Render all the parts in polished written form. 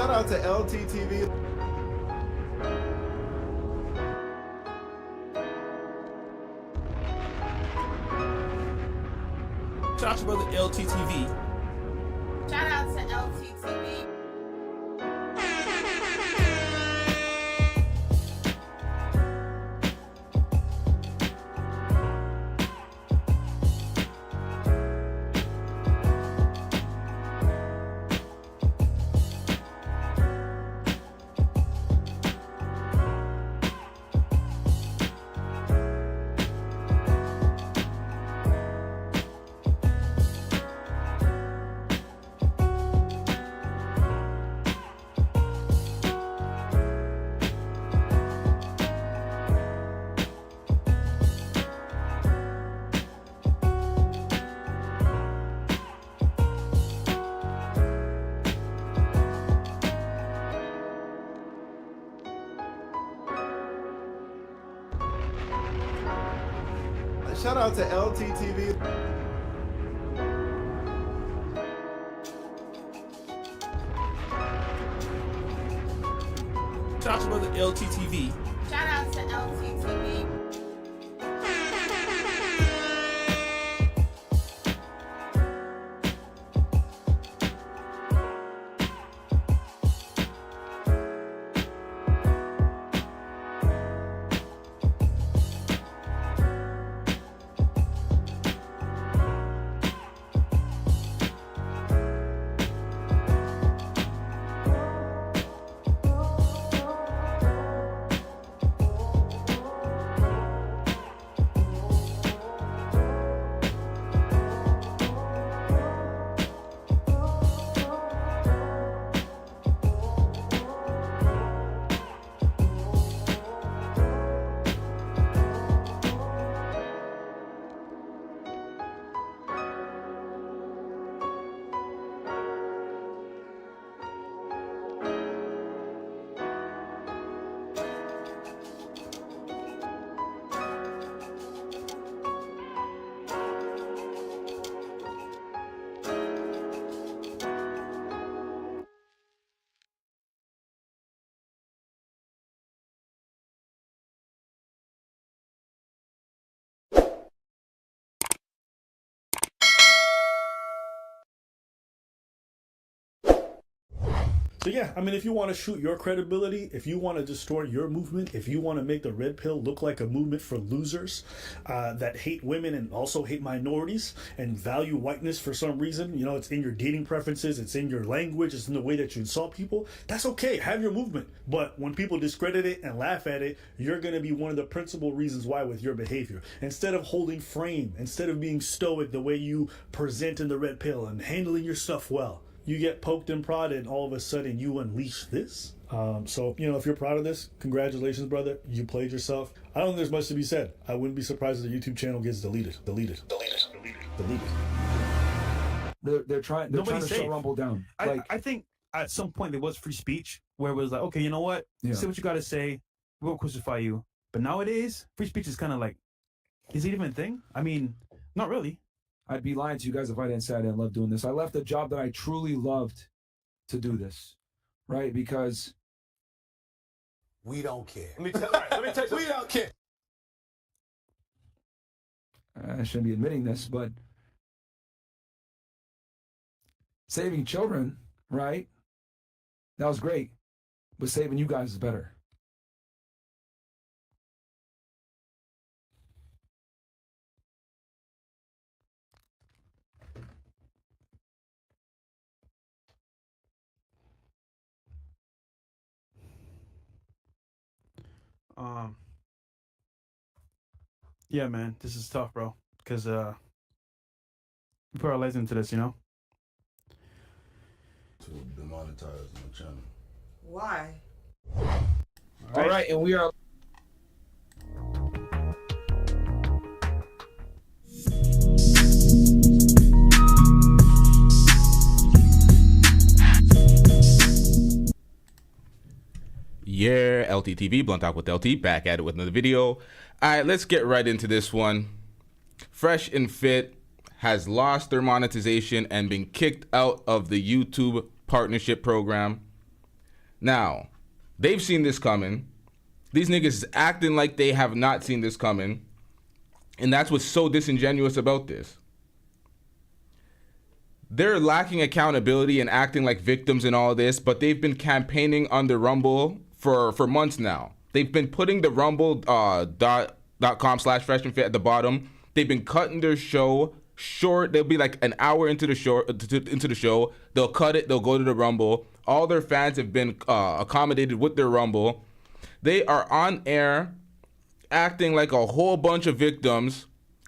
Shout out to LTTV. Shout out to brother LTTV. Shout out to LTTV. Shout out to LTTV. Shout out to brother LTTV. Shout out to LTTV. So yeah, I mean, if you want to shoot your credibility, if you want to distort your movement, if you want to make the red pill look like a movement for losers that hate women and also hate minorities and value whiteness for some reason, you know, it's in your dating preferences, it's in your language, it's in the way that you insult people, that's okay, have your movement. But when people discredit it and laugh at it, you're going to be one of the principal reasons why with your behavior. Instead of holding frame, instead of being stoic the way you present in the red pill and handling your stuff well, you get poked and prodded, and all of a sudden you unleash this. So, you know, if you're proud of this, congratulations, brother. You played yourself. I don't think there's much to be said. I wouldn't be surprised if the YouTube channel gets deleted. They're trying to shut Rumble down. I think at some point there was free speech where it was like, okay, you know what? Say what you got to say. We'll crucify you. But nowadays, free speech is kind of like, is it even a thing? I mean, not really. I'd be lying to you guys if I didn't say I didn't love doing this. I left a job that I truly loved to do this, right? Because we don't care. Let me tell you, we don't care. I shouldn't be admitting this, but saving children, right? That was great, but saving you guys is better. Yeah, man, this is tough, bro. Because we put our lives into this, you know. To demonetize my channel. Why? All right, and we are. Yeah, LTTV, Blunt Talk with LT, back at it with another video. All right, let's get right into this one. Fresh and Fit has lost their monetization and been kicked out of the YouTube partnership program. Now, they've seen this coming. These niggas is acting like they have not seen this coming. And that's what's so disingenuous about this. They're lacking accountability and acting like victims in all this, but they've been campaigning on the Rumble for months now. They've been putting the rumble.com/freshandfit at the bottom. They've been cutting their show short. They'll be like an hour into the show. They'll cut it. They'll go to the Rumble. All their fans have been accommodated with their Rumble. They are on air acting like a whole bunch of victims,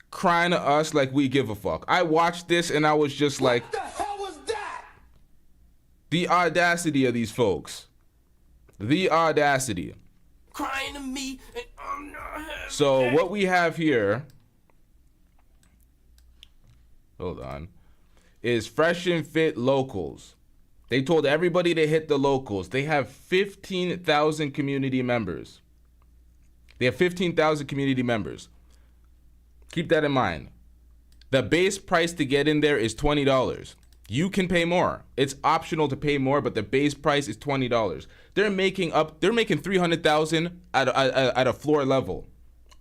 crying to us like we give a fuck. I watched this and I was just like, What the hell was that? the audacity of these folks. The audacity. Crying to me, and I'm not happy. So what we have here, hold on, is Fresh and Fit locals. They told everybody to hit the locals. They have 15,000 community members. They have 15,000 community members. Keep that in mind. The base price to get in there is $20. You can pay more. It's optional to pay more, but the base price is $20. They're making $300,000 at a floor level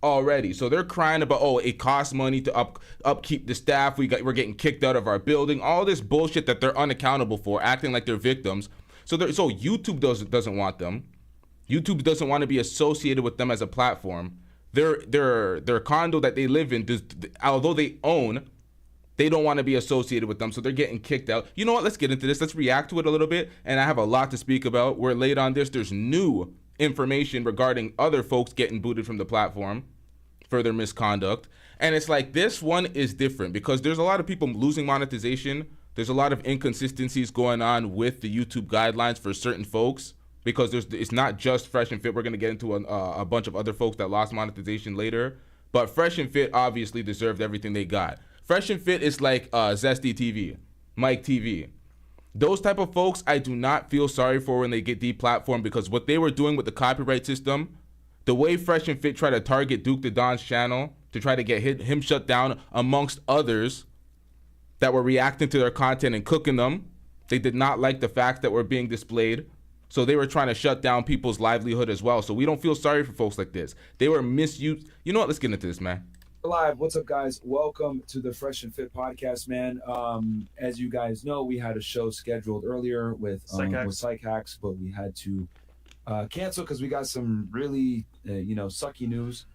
already. So they're crying about, oh, it costs money to upkeep the staff. We're getting kicked out of our building. All this bullshit that they're unaccountable for, acting like they're victims. So YouTube doesn't want them. YouTube doesn't want to be associated with them as a platform. Their condo that they live in, although they own, they don't want to be associated with them, so they're getting kicked out. You know what? Let's get into this. Let's react to it a little bit, and I have a lot to speak about. We're late on this. There's new information regarding other folks getting booted from the platform for their misconduct, and it's like this one is different because there's a lot of people losing monetization. There's a lot of inconsistencies going on with the YouTube guidelines for certain folks because it's not just Fresh and Fit. We're going to get into a bunch of other folks that lost monetization later, but Fresh and Fit obviously deserved everything they got. Fresh and Fit is like Zesty TV, Mike TV. Those type of folks, I do not feel sorry for when they get deplatformed because what they were doing with the copyright system, the way Fresh and Fit try to target Duke the Don's channel to try to get him shut down amongst others that were reacting to their content and cooking them, they did not like the facts that were being displayed. So they were trying to shut down people's livelihood as well. So we don't feel sorry for folks like this. They were misused. You know what? Let's get into this, man. Live. What's up, guys? Welcome to the Fresh and Fit podcast, man. As you guys know, we had a show scheduled earlier with Psych Hacks, but we had to cancel because we got some really, sucky news.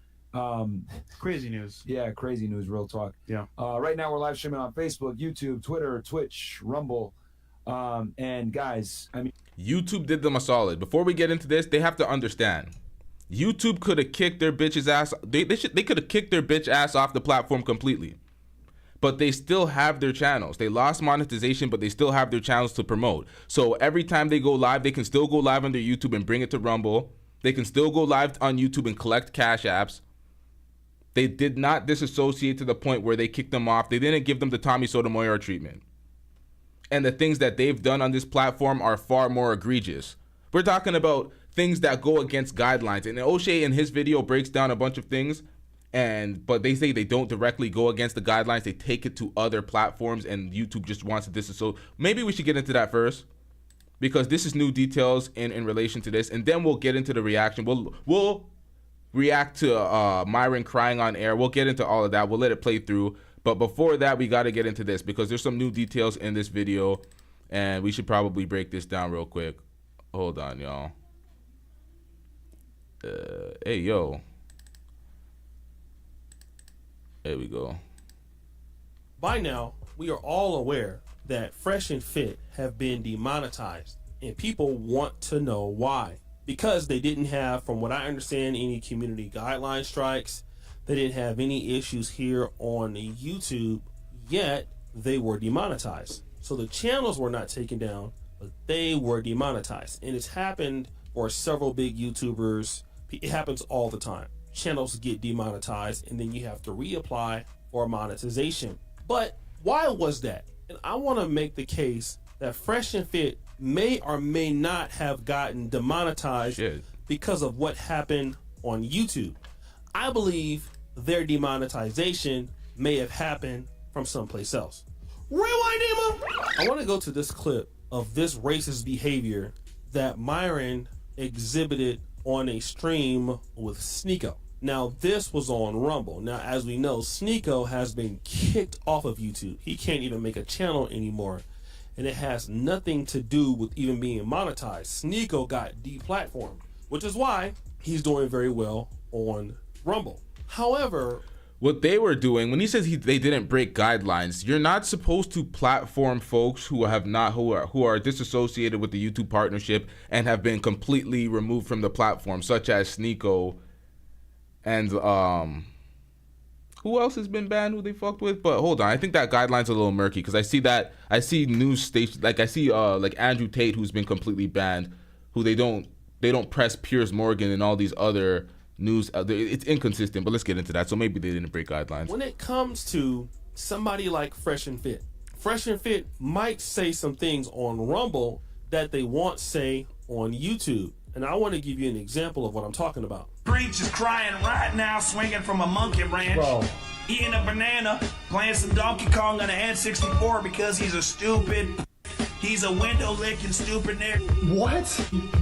Crazy news. Yeah, crazy news, real talk. Yeah. Right now, we're live streaming on Facebook, YouTube, Twitter, Twitch, Rumble. And guys, I mean, YouTube did them a solid. Before we get into this, they have to understand. YouTube could have kicked their bitch's ass. They could have kicked their bitch ass off the platform completely. But they still have their channels. They lost monetization, but they still have their channels to promote. So every time they go live, they can still go live on their YouTube and bring it to Rumble. They can still go live on YouTube and collect cash apps. They did not disassociate to the point where they kicked them off. They didn't give them the Tommy Sotomayor treatment. And the things that they've done on this platform are far more egregious. We're talking about things that go against guidelines. And O'Shea in his video breaks down a bunch of things, but they say they don't directly go against the guidelines. They take it to other platforms, and YouTube just wants to disassociate. Maybe we should get into that first, because this is new details in relation to this, and then we'll get into the reaction. We'll react to Myron crying on air. We'll get into all of that. We'll let it play through. But before that, we got to get into this because there's some new details in this video, and we should probably break this down real quick. Hold on, y'all. Hey, yo. There we go. By now, we are all aware that Fresh and Fit have been demonetized, and people want to know why. Because they didn't have, from what I understand, any community guideline strikes. They didn't have any issues here on YouTube, yet they were demonetized. So the channels were not taken down, but they were demonetized. And it's happened for several big YouTubers. It happens all the time. Channels get demonetized, and then you have to reapply for monetization. But why was that? And I want to make the case that Fresh and Fit may or may not have gotten demonetized because of what happened on YouTube. I believe their demonetization may have happened from someplace else. Rewind, Emma! I want to go to this clip of this racist behavior that Myron exhibited on a stream with Sneeko. Now, this was on Rumble. Now, as we know, Sneeko has been kicked off of YouTube. He can't even make a channel anymore. And it has nothing to do with even being monetized. Sneeko got deplatformed, which is why he's doing very well on Rumble. However, what they were doing when he says they didn't break guidelines, you're not supposed to platform folks who are disassociated with the YouTube partnership and have been completely removed from the platform, such as Sneeko and who else has been banned who they fucked with? But hold on, I think that guideline's a little murky because I see news stations, like I see like Andrew Tate, who's been completely banned, who they don't press Piers Morgan and all these other news. It's inconsistent, but let's get into that. So maybe they didn't break guidelines. When it comes to somebody like Fresh and Fit might say some things on Rumble that they won't say on YouTube. And I want to give you an example of what I'm talking about. Preach is crying right now, swinging from a monkey branch. Bro. Eating a banana, playing some Donkey Kong on the N64 because he's a stupid. He's a window-licking stupid nigga. What?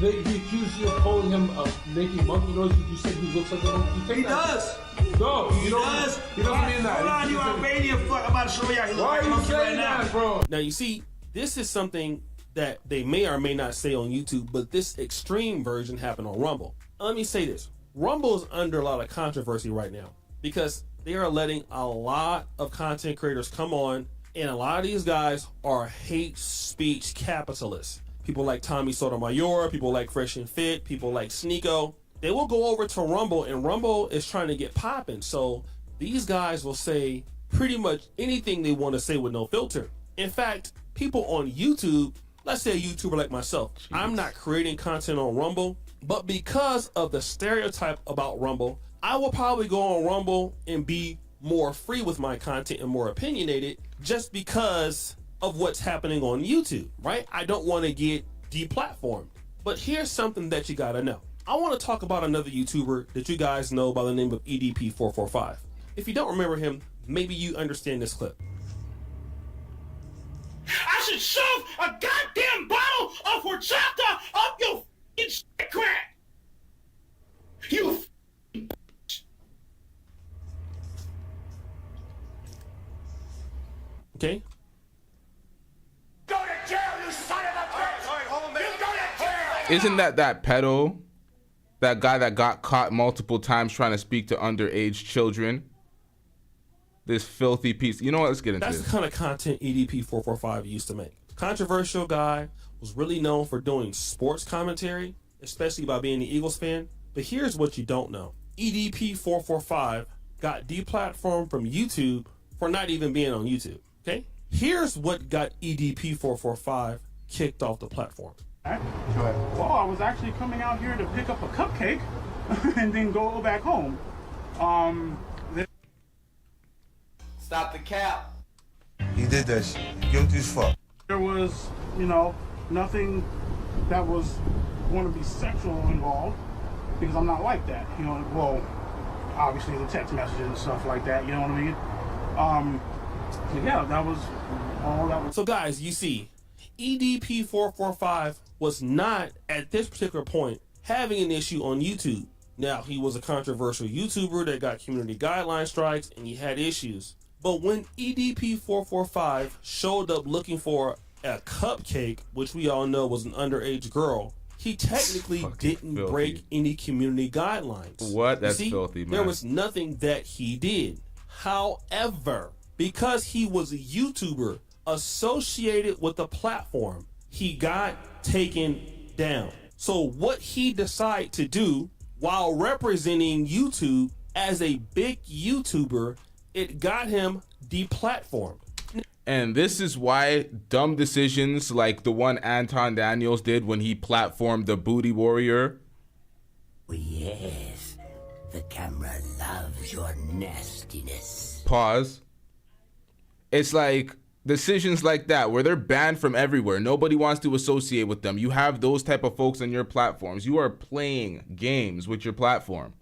They accuse you of calling him making monkey noises. You said he looks like a monkey. He does. No, He does. He doesn't mean that. Hold on, you Albanian fuck. I'm about to show you how he looks Why like are a you monkey right saying now. that, bro? Now, you see, this is something that they may or may not say on YouTube, but this extreme version happened on Rumble. Let me say this. Rumble is under a lot of controversy right now because they are letting a lot of content creators come on, and a lot of these guys are hate speech capitalists. People like Tommy Sotomayor, people like Fresh and Fit, people like Sneeko. They will go over to Rumble, and Rumble is trying to get popping. So these guys will say pretty much anything they want to say with no filter. In fact, people on YouTube, let's say a YouTuber like myself, I'm not creating content on Rumble, but because of the stereotype about Rumble, I will probably go on Rumble and be more free with my content and more opinionated just because of what's happening on YouTube, right? I don't want to get deplatformed. But here's something that you gotta know. I want to talk about another YouTuber that you guys know by the name of EDP445. If you don't remember him, maybe you understand this clip. I should shove a goddamn bottle of horchata up your f***ing shit crack. You Okay? go to jail, you son of a bitch. All right, hold on, you go to jail. Isn't that pedo? That guy that got caught multiple times trying to speak to underage children? This filthy piece. You know what? Let's get into That's this. the kind of content EDP445 used to make. Controversial guy, was really known for doing sports commentary, especially by being the Eagles fan. But here's what you don't know. EDP445 got deplatformed from YouTube for not even being on YouTube. Okay? Here's what got EDP445 kicked off the platform. Go ahead. Well, I was actually coming out here to pick up a cupcake and then go back home. Stop the cap. He did that shit. Guilty as fuck. There was, nothing that was going to be sexual involved because I'm not like that. Well, obviously the text messages and stuff like that, you know what I mean? But yeah, that was all that was. So guys, you see, EDP445 was not, at this particular point, having an issue on YouTube. Now, he was a controversial YouTuber that got community guideline strikes, and he had issues. But when EDP445 showed up looking for a cupcake, which we all know was an underage girl, he technically didn't filthy. break any community guidelines. What? That's You see, filthy, man. There was nothing that he did. However, because he was a YouTuber associated with the platform, he got taken down. So what he decided to do while representing YouTube as a big YouTuber, it got him deplatformed. And this is why dumb decisions like the one Anton Daniels did when he platformed the Booty Warrior. Yes, the camera loves your nastiness. Pause. It's like decisions like that where they're banned from everywhere. Nobody wants to associate with them. You have those type of folks on your platforms. You are playing games with your platform.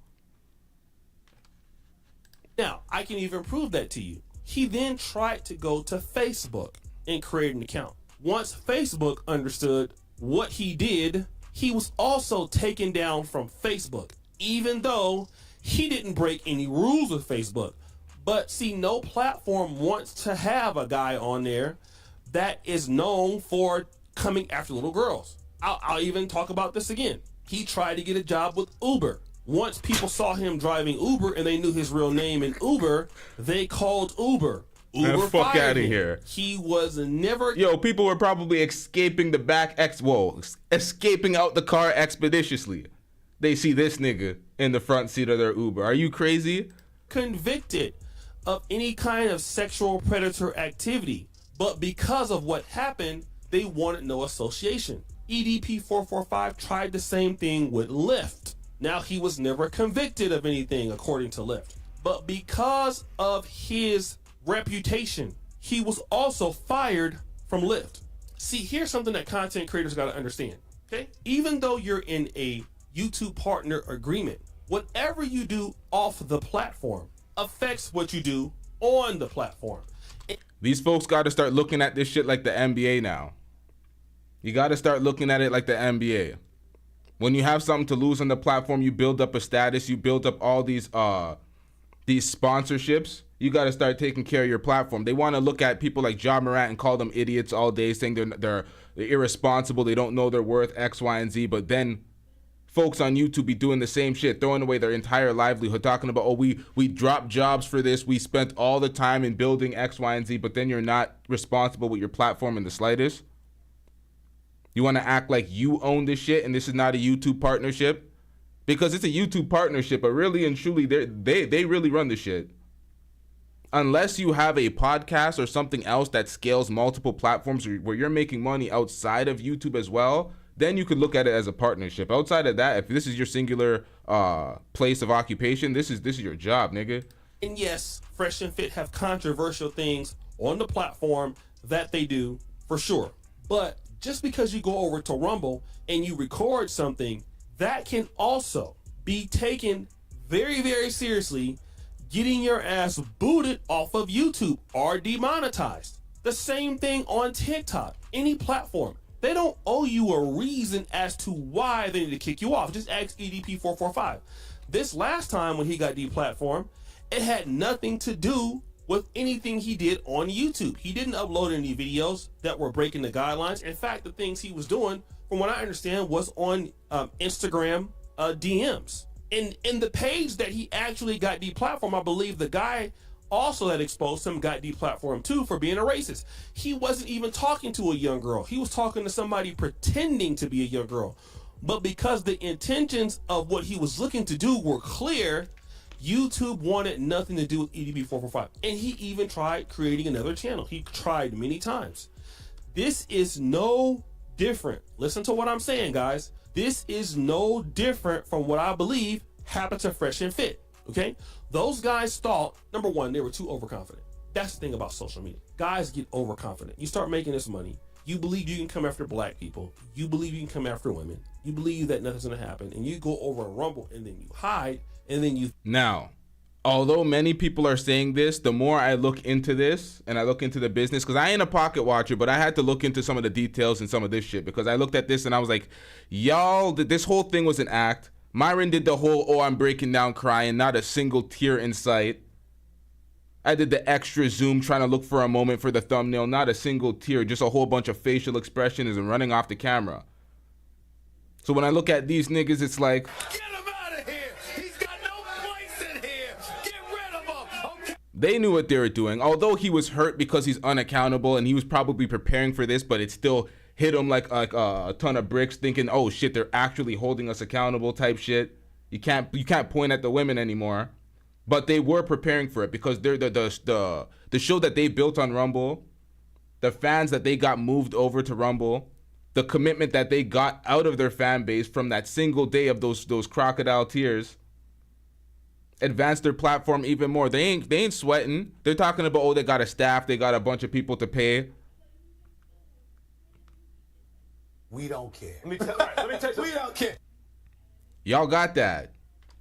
Now, I can even prove that to you. He then tried to go to Facebook and create an account. Once Facebook understood what he did, he was also taken down from Facebook, even though he didn't break any rules with Facebook. But see, no platform wants to have a guy on there that is known for coming after little girls. I'll even talk about this again. He tried to get a job with Uber. Once people saw him driving Uber and they knew his real name in Uber, they called Uber. Uber fuck out of here. He was never. Yo, people were probably escaping escaping out the car expeditiously. They see this nigga in the front seat of their Uber. Are you crazy? Convicted of any kind of sexual predator activity, but because of what happened, they wanted no association. EDP 445 tried the same thing with Lyft. Now, he was never convicted of anything according to Lyft, but because of his reputation, he was also fired from Lyft. See, here's something that content creators got to understand, okay? Even though you're in a YouTube partner agreement, whatever you do off the platform affects what you do on the platform. These folks got to start looking at this shit like the NBA now. You got to start looking at it like the NBA. When you have something to lose on the platform, you build up a status, you build up all these sponsorships. You got to start taking care of your platform. They want to look at people like Ja Morant and call them idiots all day, saying they're irresponsible, they don't know their worth, X, Y, and Z. But then folks on YouTube be doing the same shit, throwing away their entire livelihood, talking about, oh, we dropped jobs for this, we spent all the time in building X, Y, and Z, but then you're not responsible with your platform in the slightest. You want to act like you own this shit and this is not a YouTube partnership? Because it's a YouTube partnership, but really and truly, they really run the shit. Unless you have a podcast or something else that scales multiple platforms where you're making money outside of YouTube as well, then you could look at it as a partnership. Outside of that, if this is your singular place of occupation, this is your job, nigga. And yes, Fresh and Fit have controversial things on the platform that they do, for sure. But just because you go over to Rumble and you record something, that can also be taken very, very seriously, getting your ass booted off of YouTube or demonetized. The same thing on TikTok, any platform. They don't owe you a reason as to why they need to kick you off. Just ask EDP 445. This last time when he got deplatformed, it had nothing to do with anything he did on YouTube. He didn't upload any videos that were breaking the guidelines. In fact, the things he was doing, from what I understand, was on Instagram DMs. In the page that he actually got deplatformed, I believe the guy also that exposed him got deplatformed too for being a racist. He wasn't even talking to a young girl. He was talking to somebody pretending to be a young girl. But because the intentions of what he was looking to do were clear, YouTube wanted nothing to do with EDP 445. And he even tried creating another channel. He tried many times. This is no different. Listen to what I'm saying, guys. This is no different from what I believe happened to Fresh and Fit. Okay? Those guys thought, number one, they were too overconfident. That's the thing about social media. Guys get overconfident. You start making this money. You believe you can come after black people. You believe you can come after women. You believe that nothing's going to happen. And you go over a Rumble and then you hide and then you... Now, although many people are saying this, the more I look into this and I look into the business, because I ain't a pocket watcher, but I had to look into some of the details and some of this shit, because I looked at this and I was like, y'all, this whole thing was an act. Myron did the whole, oh, I'm breaking down crying, not a single tear in sight. I did the extra zoom trying to look for a moment for the thumbnail, not a single tear, just a whole bunch of facial expressions and running off the camera. So when I look at these niggas, it's like... Get him out of here! He's got no place in here! Get rid of him! Okay. They knew what they were doing. Although he was hurt because he's unaccountable and he was probably preparing for this, but it still hit him like a ton of bricks, thinking, oh shit, they're actually holding us accountable type shit. You can't point at the women anymore. But they were preparing for it because they're the show that they built on Rumble, the fans that they got moved over to Rumble, the commitment that they got out of their fan base from that single day of those crocodile tears, advanced their platform even more. They ain't sweating. They're talking about, oh, they got a staff, they got a bunch of people to pay. We don't care. Let me tell you, we don't care. Y'all got that.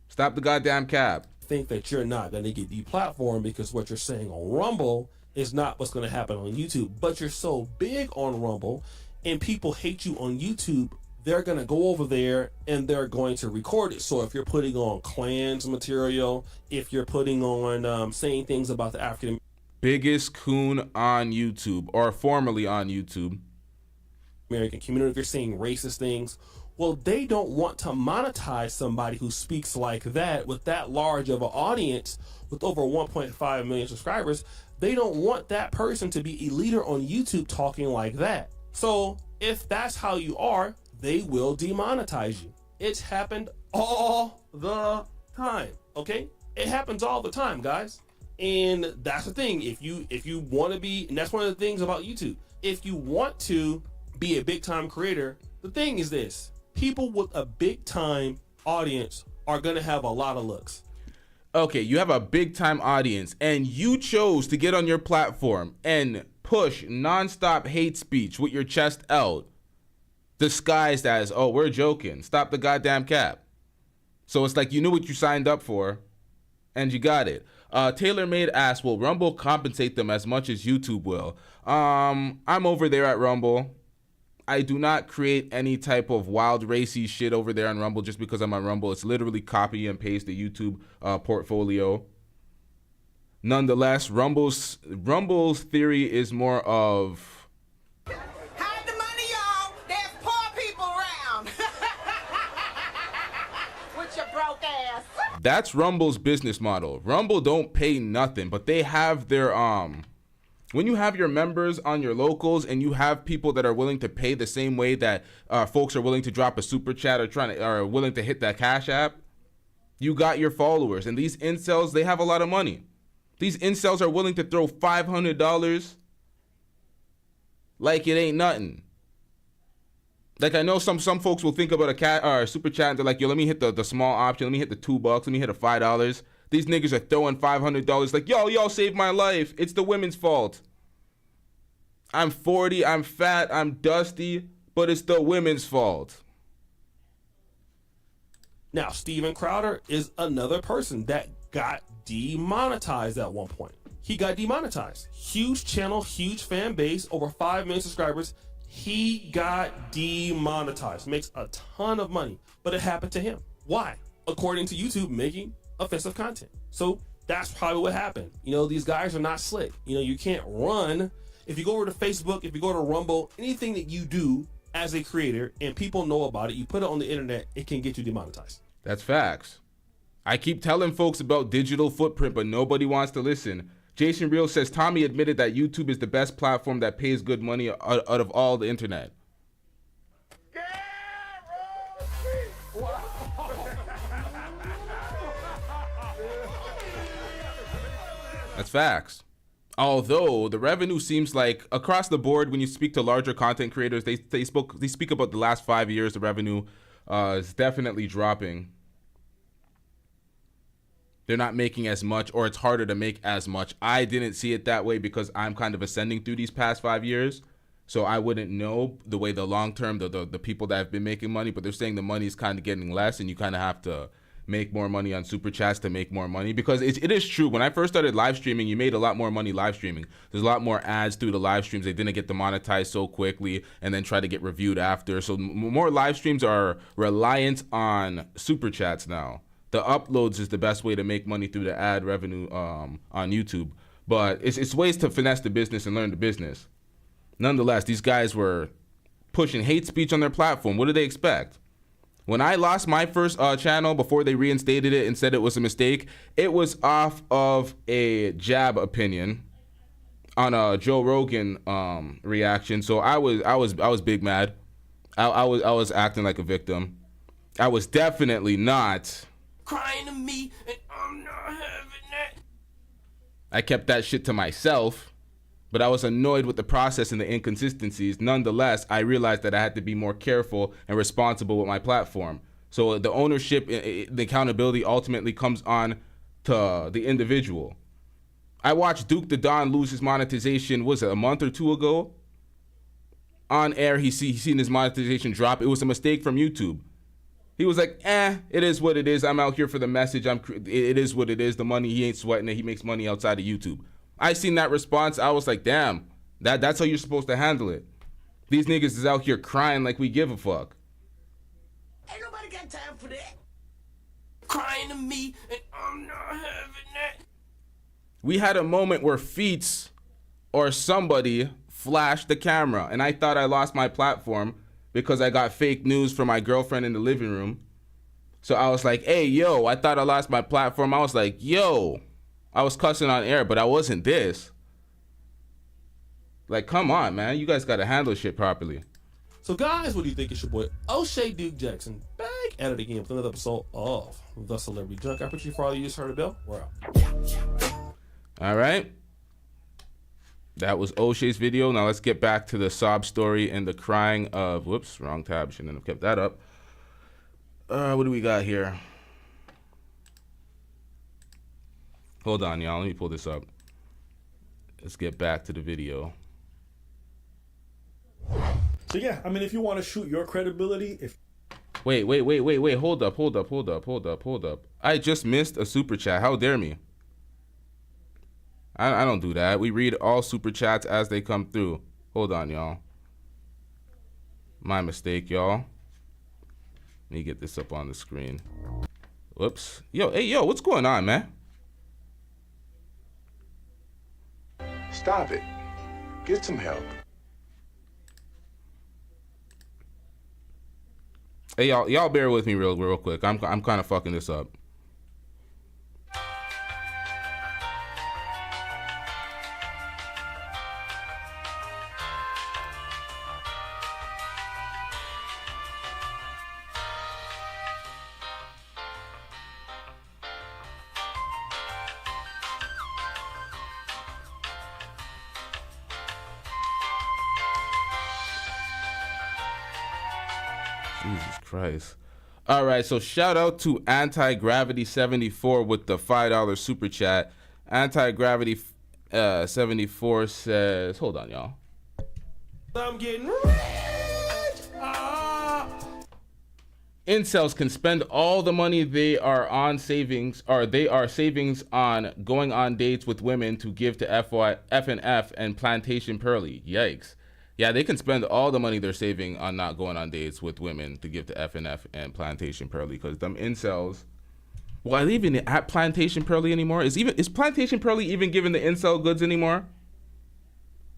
Stop the goddamn cap. Think that you're not going to get deplatformed because what you're saying on Rumble is not what's going to happen on YouTube. But you're so big on Rumble and people hate you on YouTube they're going to go over there and they're going to record it. So if you're putting on Klans material, if you're putting on saying things about the African biggest coon on YouTube, or formerly on YouTube, American community, if you're saying racist things, well, they don't want to monetize somebody who speaks like that with that large of an audience with over 1.5 million subscribers. They don't want that person to be a leader on YouTube talking like that. So if that's how you are, they will demonetize you. It's happened all the time, okay? It happens all the time, guys. And that's the thing. If you want to be, and that's one of the things about YouTube, if you want to be a big time creator, the thing is this: people with a big time audience are gonna have a lot of looks. Okay, you have a big time audience and you chose to get on your platform and push nonstop hate speech with your chest out, disguised as, oh, we're joking, stop the goddamn cap. So it's like you knew what you signed up for and you got it. TaylorMade asks, will Rumble compensate them as much as YouTube will? I'm over there at Rumble. I do not create any type of wild racy shit over there on Rumble just because I'm on Rumble. It's literally copy and paste the YouTube portfolio. Nonetheless, Rumble's theory is more of, Hide the money, y'all. There's poor people around. With your broke ass. that's Rumble's business model. Rumble don't pay nothing, but they have their when you have your members on your locals and you have people that are willing to pay the same way that folks are willing to drop a super chat or willing to hit that Cash App, you got your followers. And these incels, they have a lot of money. These incels are willing to throw $500 like it ain't nothing. Like, I know some folks will think about a super chat and they're like, yo, let me hit the small option, let me hit the $2, let me hit a $5. These niggas are throwing $500 like, yo, y'all saved my life. It's the women's fault. I'm 40, I'm fat, I'm dusty, but it's the women's fault. Now, Steven Crowder is another person that got demonetized at one point. He got demonetized. Huge channel, huge fan base, over 5 million subscribers. He got demonetized. Makes a ton of money, but it happened to him. Why? According to YouTube, making offensive content. So that's probably what happened. You know, these guys are not slick. You know, you can't run. If you go over to Facebook, if you go to Rumble, anything that you do as a creator and people know about it, you put it on the internet, it can get you demonetized. That's facts. I keep telling folks about digital footprint, but nobody wants to listen. Jason Real says Tommy admitted that YouTube is the best platform that pays good money out of all the internet. That's facts. Although the revenue seems like across the board, when you speak to larger content creators, they speak about the last 5 years, the revenue is definitely dropping. They're not making as much, or it's harder to make as much. I didn't see it that way because I'm kind of ascending through these past 5 years. So I wouldn't know the way the long term, the people that have been making money, but they're saying the money is kind of getting less and you kind of have to make more money on super chats to make more money, because it is true. When I first started live streaming, you made a lot more money live streaming. There's a lot more ads through the live streams. They didn't get demonetized so quickly and then try to get reviewed after. So more live streams are reliant on super chats now. The uploads is the best way to make money through the ad revenue on YouTube. But it's ways to finesse the business and learn the business. Nonetheless, these guys were pushing hate speech on their platform. What do they expect? When I lost my first channel before they reinstated it and said it was a mistake, it was off of a jab opinion on a Joe Rogan reaction. So I was big mad. I was acting like a victim. I was definitely not Crying to me, and I'm not having that. I kept that shit to myself, but I was annoyed with the process and the inconsistencies. Nonetheless, I realized that I had to be more careful and responsible with my platform. So the ownership, the accountability ultimately comes on to the individual. I watched Duke the Don lose his monetization, was it a month or two ago? On air, he seen his monetization drop. It was a mistake from YouTube. He was like, it is what it is. I'm out here for the message. It is what it is. The money, he ain't sweating it. He makes money outside of YouTube. I seen that response. I was like, damn, that's how you're supposed to handle it. These niggas is out here crying like we give a fuck. Ain't nobody got time for that. Crying to me, and I'm not having that. We had a moment where Feats or somebody flashed the camera, and I thought I lost my platform because I got fake news from my girlfriend in the living room. So I was like, hey, yo, I thought I lost my platform. I was like, yo, I was cussing on air, but I wasn't this. Like, come on, man. You guys got to handle shit properly. So, guys, what do you think? It's your boy, O'Shea Duke Jackson, back at it again with another episode of The Celebrity Junk. I appreciate you for all you just heard the bell. We're out. All right. That was O'Shea's video. Now let's get back to the sob story and the crying of, whoops, wrong tab. Shouldn't have kept that up. What do we got here? Hold on, y'all. Let me pull this up. Let's get back to the video. So yeah, I mean, if you want to shoot your credibility, if Wait. Hold up. I just missed a super chat. How dare me? I don't do that. We read all super chats as they come through. Hold on, y'all. My mistake, y'all. Let me get this up on the screen. Whoops. Yo, what's going on, man? Stop it. Get some help. Hey, y'all bear with me real quick. I'm kind of fucking this up. Jesus Christ. All right, so shout out to Anti-Gravity 74 with the $5 super chat. Anti-Gravity 74 says, hold on, y'all. I'm getting rich. Incels can spend all the money they are on savings, or they are savings on going on dates with women to give to FNF and Plantation Pearly. Yikes. Yeah, they can spend all the money they're saving on not going on dates with women to give to FNF and Plantation Pearly, because them incels. Well, are they even at Plantation Pearly anymore? Is Plantation Pearly even giving the incel goods anymore?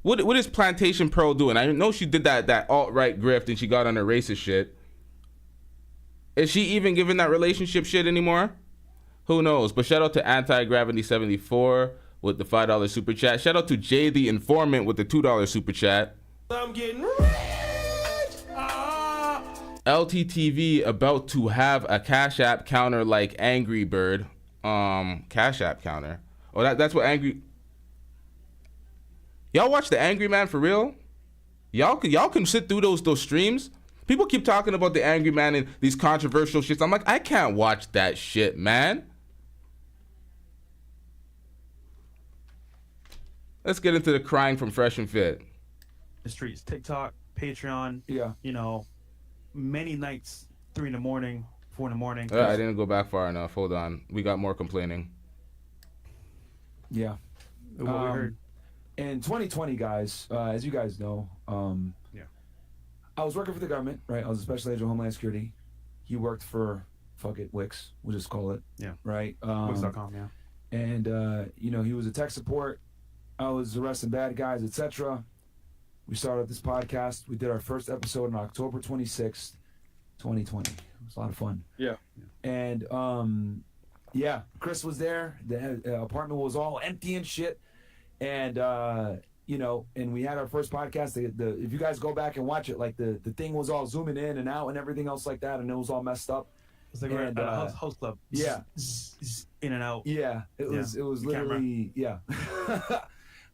What is Plantation Pearl doing? I know she did that alt-right grift and she got on her racist shit. Is she even giving that relationship shit anymore? Who knows? But shout out to Anti-Gravity 74 with the $5 super chat. Shout out to Jay the Informant with the $2 super chat. I'm getting rich. LTTV about to have a Cash App counter like Angry Bird. Cash App counter. Oh, that's what Angry. Y'all watch the Angry Man for real? Y'all can sit through those streams. People keep talking about the Angry Man and these controversial shits. I'm like, I can't watch that shit, man. Let's get into the crying from Fresh and Fit. The streets, TikTok, Patreon. Yeah. You know, many nights, 3 in the morning, 4 in the morning. I didn't go back far enough. Hold on. We got more complaining. Yeah. What we heard. In 2020, guys, as you guys know, yeah, I was working for the government, right? I was a special agent of Homeland Security. He worked for, Wix, we'll just call it. Yeah. Right? Wix.com, yeah. And, you know, he was a tech support. I was arresting bad guys, etc. We started this podcast. We did our first episode on October 26th, 2020. It was a lot of fun. Yeah. And, yeah, Chris was there. The apartment was all empty and shit. And, you know, and we had our first podcast. If you guys go back and watch it, like the thing was all zooming in and out and everything else like that, and it was all messed up. It's like we're at a house club. Yeah. In and out. Yeah. It was literally, yeah.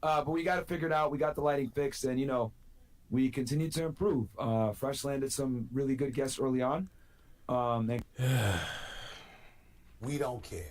But we got it figured out. We got the lighting fixed, and, you know, we continue to improve. Fresh landed some really good guests early on. We don't care.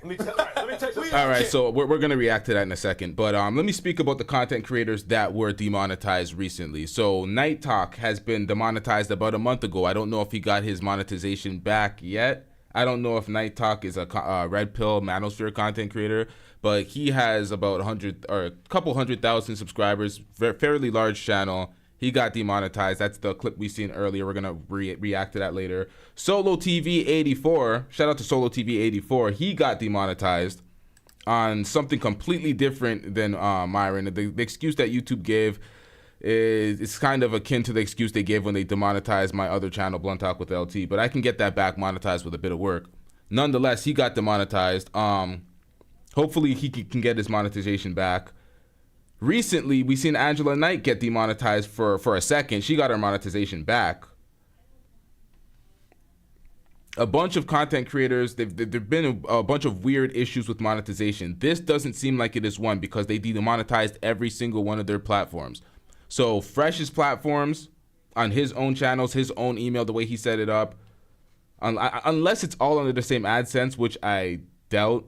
All right, so we're going to react to that in a second. But let me speak about the content creators that were demonetized recently. So Night Talk has been demonetized about a month ago. I don't know if he got his monetization back yet. I don't know if Night Talk is a Red Pill Manosphere content creator, but he has about 100 or a couple 100,000 subscribers, fairly large channel, He got demonetized. That's the clip we seen earlier. We're going to react to that later. Solo TV 84. Shout out to Solo TV 84. He got demonetized on something completely different than Myron. The excuse that YouTube gave is kind of akin to the excuse they gave when they demonetized my other channel, Blunt Talk with LT. But I can get that back monetized with a bit of work. Nonetheless, he got demonetized. Hopefully he can get his monetization back. Recently, we seen Angela Knight get demonetized for a second. She got her monetization back. A bunch of content creators, there've been a bunch of weird issues with monetization. This doesn't seem like it is one because they demonetized every single one of their platforms. So Fresh's platforms, on his own channels, his own email, the way he set it up, unless it's all under the same AdSense, which I doubt,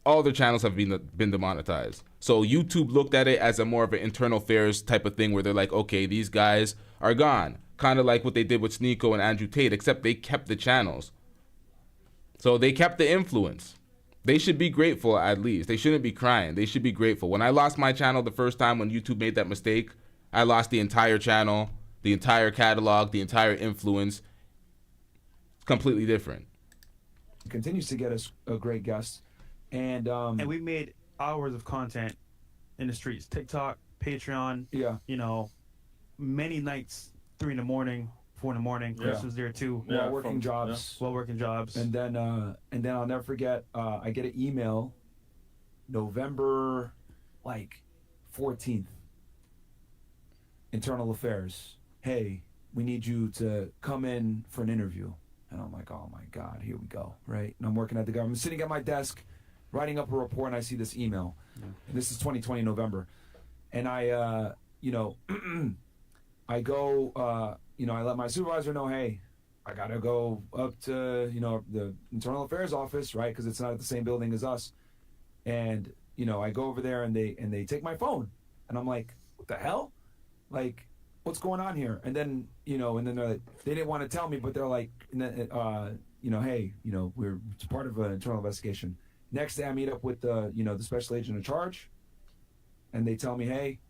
all their channels have been demonetized. So YouTube looked at it as a more of an internal affairs type of thing where they're like, okay, these guys are gone. Kind of like what they did with Sneeko and Andrew Tate, except they kept the channels. So they kept the influence. They should be grateful at least. They shouldn't be crying. They should be grateful. When I lost my channel the first time when YouTube made that mistake, I lost the entire channel, the entire catalog, the entire influence. It's completely different. Continues to get us a great guest. And we made hours of content in the streets. TikTok, Patreon. Yeah. You know, many nights, 3 in the morning, 4 in the morning. Chris was there too. While working jobs. And then I'll never forget. I get an email, November, 14th. Internal Affairs. Hey, we need you to come in for an interview. And I'm like, oh my God, here we go, right? And I'm working at the government, sitting at my desk, writing up a report, and I see this email. Yeah. And this is 2020 November. And I, I go, I let my supervisor know, hey, I got to go up to, the Internal Affairs office, right? Because it's not at the same building as us. And, I go over there and they take my phone. And I'm like, what the hell? Like, what's going on here? And then, and then they're like, they didn't want to tell me, but they're like, hey, we're it's part of an internal investigation. Next day I meet up with the special agent in charge, and they tell me, hey,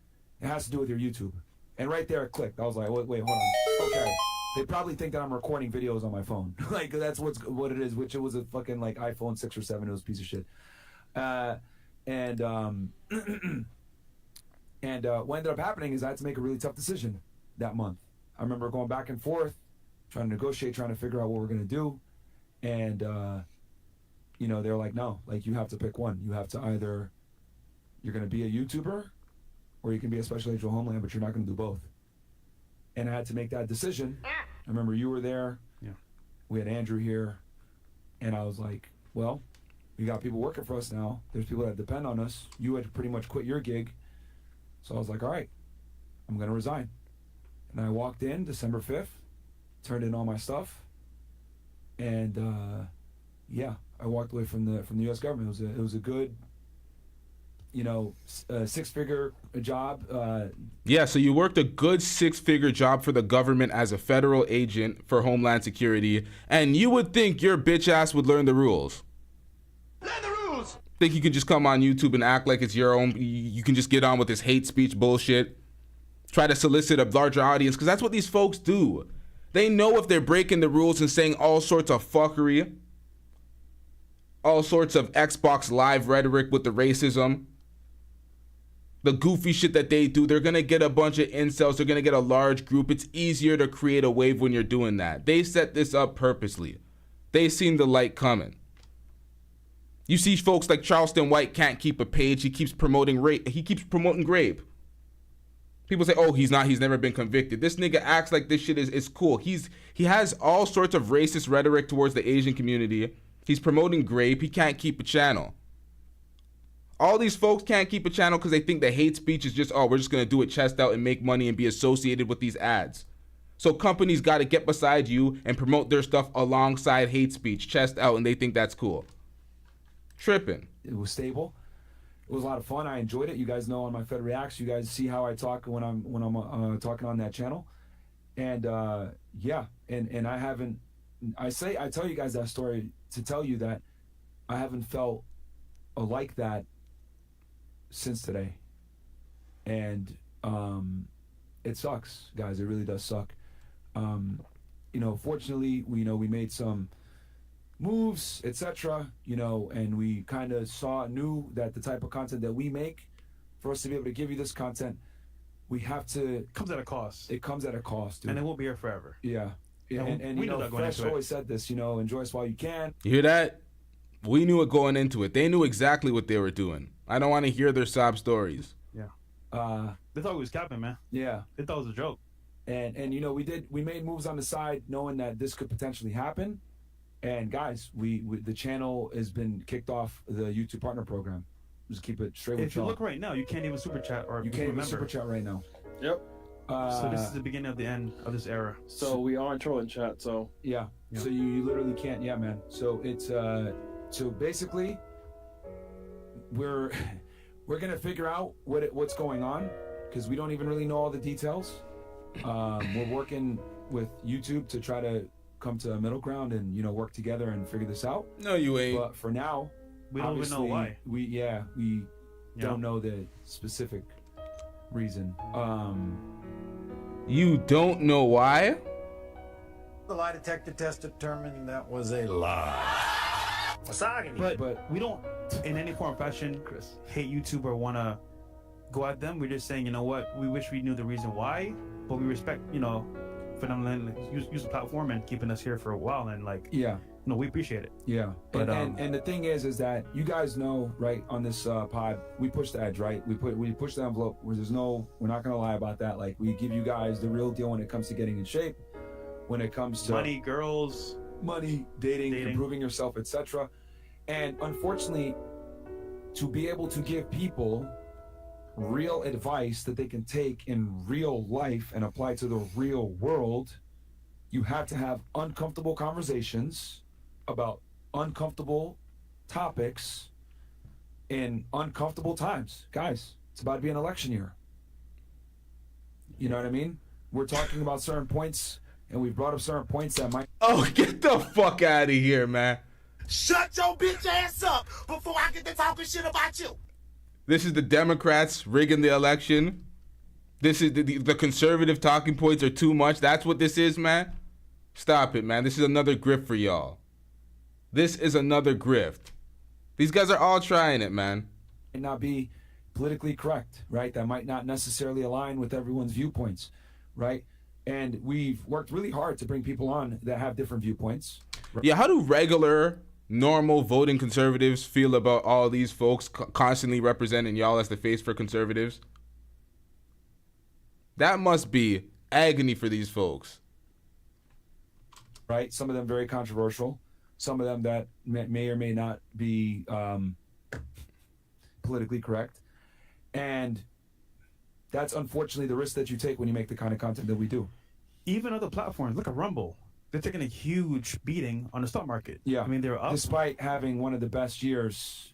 it has to do with your YouTube. And right there it clicked. I was like, wait, hold on. Okay. They probably think that I'm recording videos on my phone. Like, that's what it is, which it was a fucking iPhone 6 or 7. It was a piece of shit. And what ended up happening is I had to make a really tough decision that month. I remember going back and forth, trying to negotiate, trying to figure out what we're going to do. And, they're like, no, you have to pick one. You have to either, you're going to be a YouTuber or you can be a special agent of Homeland, but you're not going to do both. And I had to make that decision. I remember you were there. Yeah. We had Andrew here. And I was like, well, we got people working for us now. There's people that depend on us. You had pretty much quit your gig. So I was like, all right, I'm going to resign. And I walked in December 5th, turned in all my stuff. And, I walked away from the U.S. government. It was a good, six-figure job. Yeah, so you worked a good six-figure job for the government as a federal agent for Homeland Security, and you would think your bitch ass would learn the rules. Learn the rules! Think you can just come on YouTube and act like it's your own, you can just get on with this hate speech bullshit, try to solicit a larger audience, because that's what these folks do. They know if they're breaking the rules and saying all sorts of fuckery, all sorts of Xbox Live rhetoric with the racism, the goofy shit that they do, they're going to get a bunch of incels, they're going to get a large group. It's easier to create a wave when you're doing that. They set this up purposely. They seen the light coming. You see folks like Charleston White can't keep a page. He keeps promoting rape. He keeps promoting grape. People say, oh, he's never been convicted. This nigga acts like this shit is cool. He has all sorts of racist rhetoric towards the Asian community. He's promoting grape. He can't keep a channel. All these folks can't keep a channel because they think the hate speech is just, oh, we're just going to do it chest out and make money and be associated with these ads. So companies got to get beside you and promote their stuff alongside hate speech, chest out, and they think that's cool. Tripping. It was stable. It was a lot of fun. I enjoyed it. You guys know on my Fed Reacts, you guys see how I talk when I'm talking on that channel. And and I haven't, I tell you guys that story to tell you that I haven't felt like that since today. And it sucks, guys. It really does suck. Fortunately, we made some moves, etc. And we kind of knew that the type of content that we make, for us to be able to give you this content, we have to. It comes at a cost. It comes at a cost, dude. And it won't be here forever. Yeah. And we know that going Fresh into it. always said this, enjoy us while you can. You hear that? We knew it going into it. They knew exactly what they were doing. I don't want to hear their sob stories. Yeah. They thought we was capping, man. Yeah. They thought it was a joke. And we made moves on the side knowing that this could potentially happen. And guys, we the channel has been kicked off the YouTube partner program. Just keep it straight with If you look right now, you can't even super chat or you can't even super chat right now. Yep. So this is the beginning of the end of this era. So we are in trolling chat. So yeah. So you literally can't. Yeah, man. So it's so basically we're gonna figure out what's going on because we don't even really know all the details. We're working with YouTube to try to come to a middle ground and work together and figure this out. No, you ain't. But for now, we don't even know why. We don't know the specific reason. You don't know why? The lie detector test determined that was a lie. But we don't, in any form or fashion, hate YouTube or want to go at them. We're just saying, you know what? We wish we knew the reason why, but we respect, for them to use the platform and keeping us here for a while. And we appreciate it. Yeah. But and the thing is that you guys know, right, on this pod, we push the edge, right? We push the envelope where we're not going to lie about that. Like, we give you guys the real deal when it comes to getting in shape, when it comes to money, girls, dating. Improving yourself, etc. And unfortunately, to be able to give people real advice that they can take in real life and apply to the real world, you have to have uncomfortable conversations about uncomfortable topics in uncomfortable times. Guys, it's about to be an election year. You know what I mean? We're talking about certain points, and we've brought up certain points that might... Oh, get the fuck out of here, man. Shut your bitch ass up before I get to talking shit about you. This is the Democrats rigging the election. This is the conservative talking points are too much. That's what this is, man. Stop it, man. This is another grift for y'all. This is another grift. These guys are all trying it, man. Might not be politically correct, right? That might not necessarily align with everyone's viewpoints, right? And we've worked really hard to bring people on that have different viewpoints. Yeah, how do regular, normal voting conservatives feel about all these folks constantly representing y'all as the face for conservatives? That must be agony for these folks. Right? Some of them very controversial. Some of them that may or may not be politically correct. And that's unfortunately the risk that you take when you make the kind of content that we do. Even other platforms, look at Rumble. They're taking a huge beating on the stock market. Yeah. I mean, they're up. Despite having one of the best years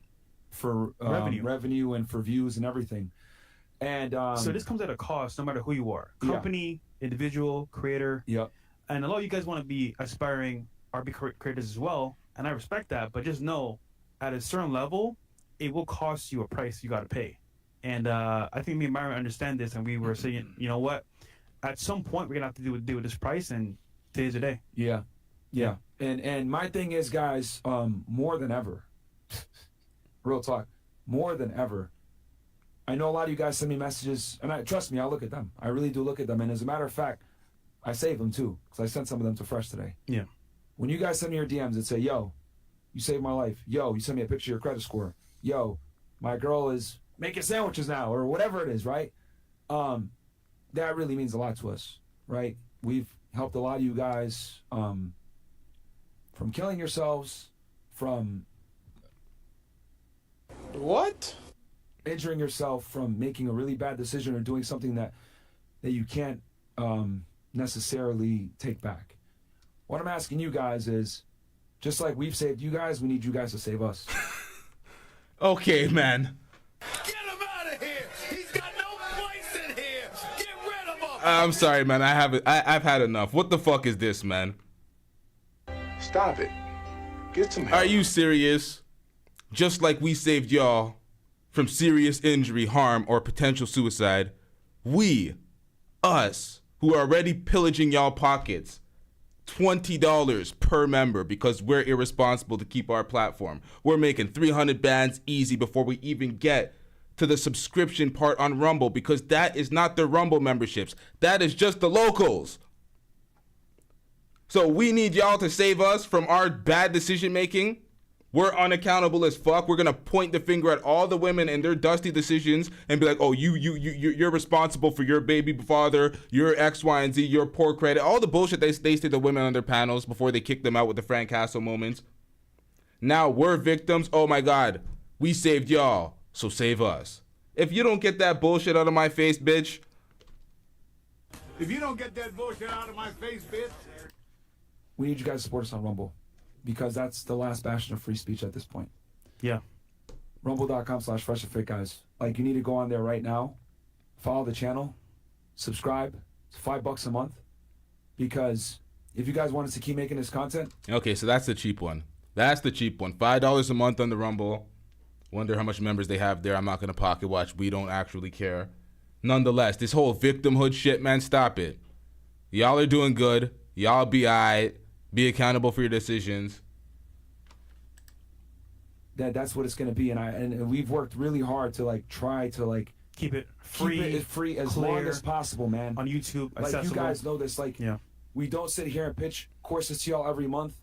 for revenue and for views and everything. And so this comes at a cost no matter who you are. Company, individual, creator. Yep. And a lot of you guys want to be aspiring RB creators as well. And I respect that. But just know, at a certain level, it will cost you a price you got to pay. And I think me and Myron understand this. And we were saying, you know what? At some point, we're going to have to deal with this price. And today's the day. Yeah. And my thing is, guys, more than ever, real talk, more than ever, I know a lot of you guys send me messages, and trust me, I look at them. I really do look at them. And as a matter of fact, I save them too, because I sent some of them to Fresh today. Yeah. When you guys send me your DMs and say, yo, you saved my life. Yo, you send me a picture of your credit score. Yo, my girl is making sandwiches now, or whatever it is, right? That really means a lot to us, right? We've helped a lot of you guys from killing yourselves, from injuring yourself, from making a really bad decision or doing something that you can't necessarily take back. What I'm asking you guys is, just like we've saved you guys, we need you guys to save us. Okay, man. Get him out of here. He's got no place in here. Get rid of him. I'm sorry, man. I've had enough. What the fuck is this, man? Stop it. Get some help. Are you serious? Just like we saved y'all from serious injury, harm, or potential suicide, us, who are already pillaging y'all pockets, $20 per member because we're irresponsible to keep our platform. We're making 300 bands easy before we even get to the subscription part on Rumble, because that is not the Rumble memberships. That is just the locals. So we need y'all to save us from our bad decision making. We're unaccountable as fuck. We're gonna point the finger at all the women and their dusty decisions and be like, oh, you're responsible for your baby father, your X, Y, and Z, your poor credit, all the bullshit they say to the women on their panels before they kick them out with the Frank Castle moments. Now we're victims. Oh my God, we saved y'all, so save us. If you don't get that bullshit out of my face, bitch. If you don't get that bullshit out of my face, bitch. We need you guys to support us on Rumble, because that's the last bastion of free speech at this point. Yeah. Rumble.com/freshandfit, guys. Like, you need to go on there right now, follow the channel, subscribe. It's $5 a month, because if you guys want us to keep making this content. Okay, so that's the cheap one. That's the cheap one. $5 a month on the Rumble. Wonder how much members they have there. I'm not gonna pocket watch. We don't actually care. Nonetheless, this whole victimhood shit, man, stop it. Y'all are doing good. Y'all be alright. Be accountable for your decisions. That's what it's gonna be, and we've worked really hard to try to keep it free as long as possible, man. On YouTube, accessible. You guys know this. We don't sit here and pitch courses to y'all every month.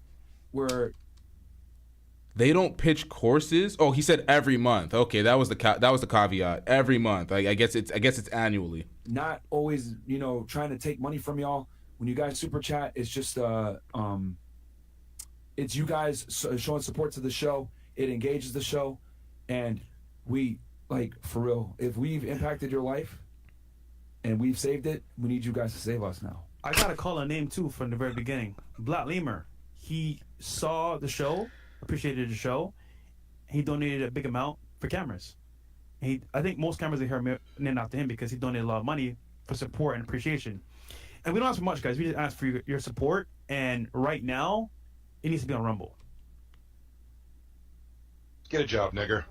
They don't pitch courses. Oh, he said every month. Okay, that was the caveat. Every month. I guess it's annually. Not always, trying to take money from y'all. When you guys super chat, it's just it's you guys showing support to the show. It engages the show, and we for real. If we've impacted your life and we've saved it, we need you guys to save us now. I gotta call a name too from the very beginning. Black Lemur. He saw the show, appreciated the show. He donated a big amount for cameras. I think most cameras are here named after him because he donated a lot of money for support and appreciation. And we don't ask for much, guys. We just ask for your support. And right now, it needs to be on Rumble. Get a job, nigger.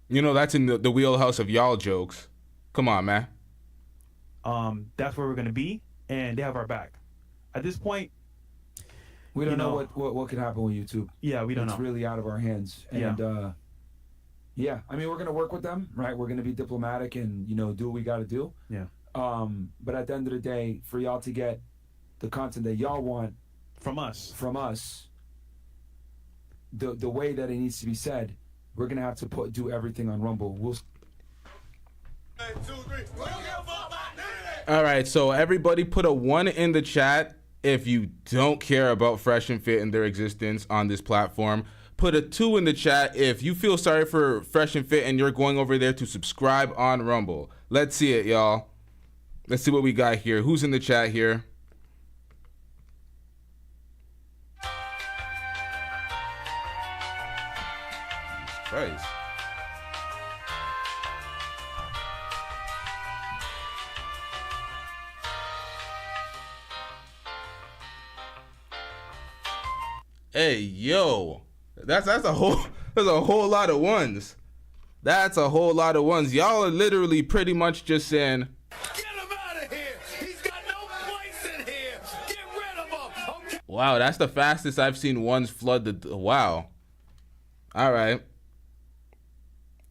That's in the wheelhouse of y'all jokes. Come on, man. That's where we're going to be, and they have our back. At this point, we don't know what could happen with YouTube. Yeah, we don't know. It's really out of our hands. And, yeah, I mean, we're going to work with them, right? We're going to be diplomatic and, do what we got to do. Yeah. But at the end of the day, for y'all to get the content that y'all want from us, the way that it needs to be said, we're gonna have to do everything on Rumble. All right, so everybody put a 1 in the chat if you don't care about Fresh and Fit and their existence on this platform. Put a 2 in the chat if you feel sorry for Fresh and Fit and you're going over there to subscribe on Rumble. Let's see it, y'all. Let's see what we got here. Who's in the chat here? Christ. Hey, yo. That's a whole lot of ones. That's a whole lot of ones. Y'all are literally pretty much just saying, wow, that's the fastest I've seen ones flood the... Wow. All right.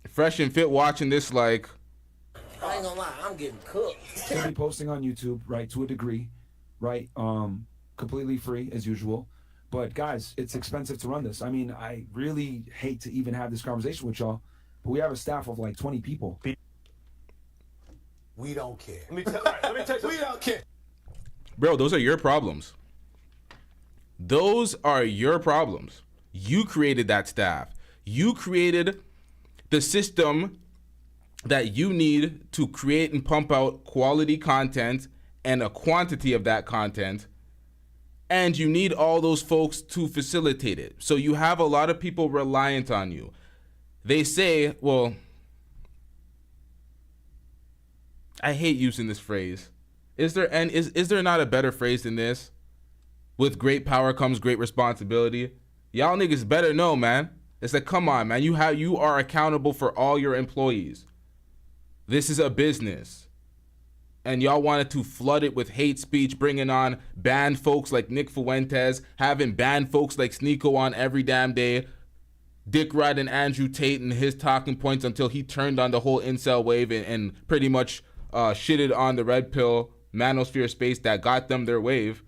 Fresh and Fit watching this like... I ain't gonna lie, I'm getting cooked. We'll be posting on YouTube, right, to a degree, right? Completely free, as usual. But, guys, it's expensive to run this. I mean, I really hate to even have this conversation with y'all, but we have a staff of 20 people. We don't care. Let me tell you, we don't care. Bro, those are your problems. Those are your problems. You created that staff. You created the system that you need to create and pump out quality content and a quantity of that content. And you need all those folks to facilitate it. So you have a lot of people reliant on you. They say, well, I hate using this phrase. Is there not a better phrase than this? With great power comes great responsibility. Y'all niggas better know, man. It's like, come on, man. You are accountable for all your employees. This is a business. And y'all wanted to flood it with hate speech, bringing on banned folks like Nick Fuentes, having banned folks like Sneeko on every damn day, dick riding Andrew Tate and his talking points until he turned on the whole incel wave and pretty much shitted on the red pill manosphere space that got them their wave.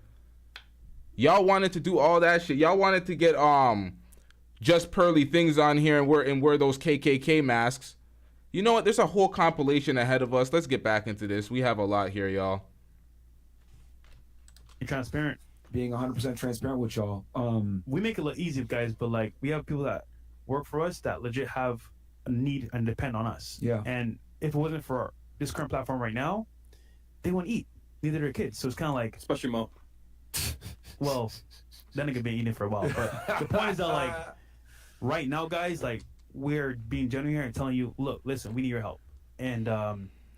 Y'all wanted to do all that shit. Y'all wanted to get just pearly things on here and wear those KKK masks. You know what? There's a whole compilation ahead of us. Let's get back into this. We have a lot here, y'all. You're transparent. Being 100% transparent with y'all. We make it look easy, guys, but like we have people that work for us that legit have a need and depend on us. Yeah. And if it wasn't for this current platform right now, they wouldn't eat. Neither their kids. So it's kind of like, especially Mo. Well, that nigga been eating for a while. But the point is that like right now, guys, like we're being genuine here and telling you, look, listen, we need your help. And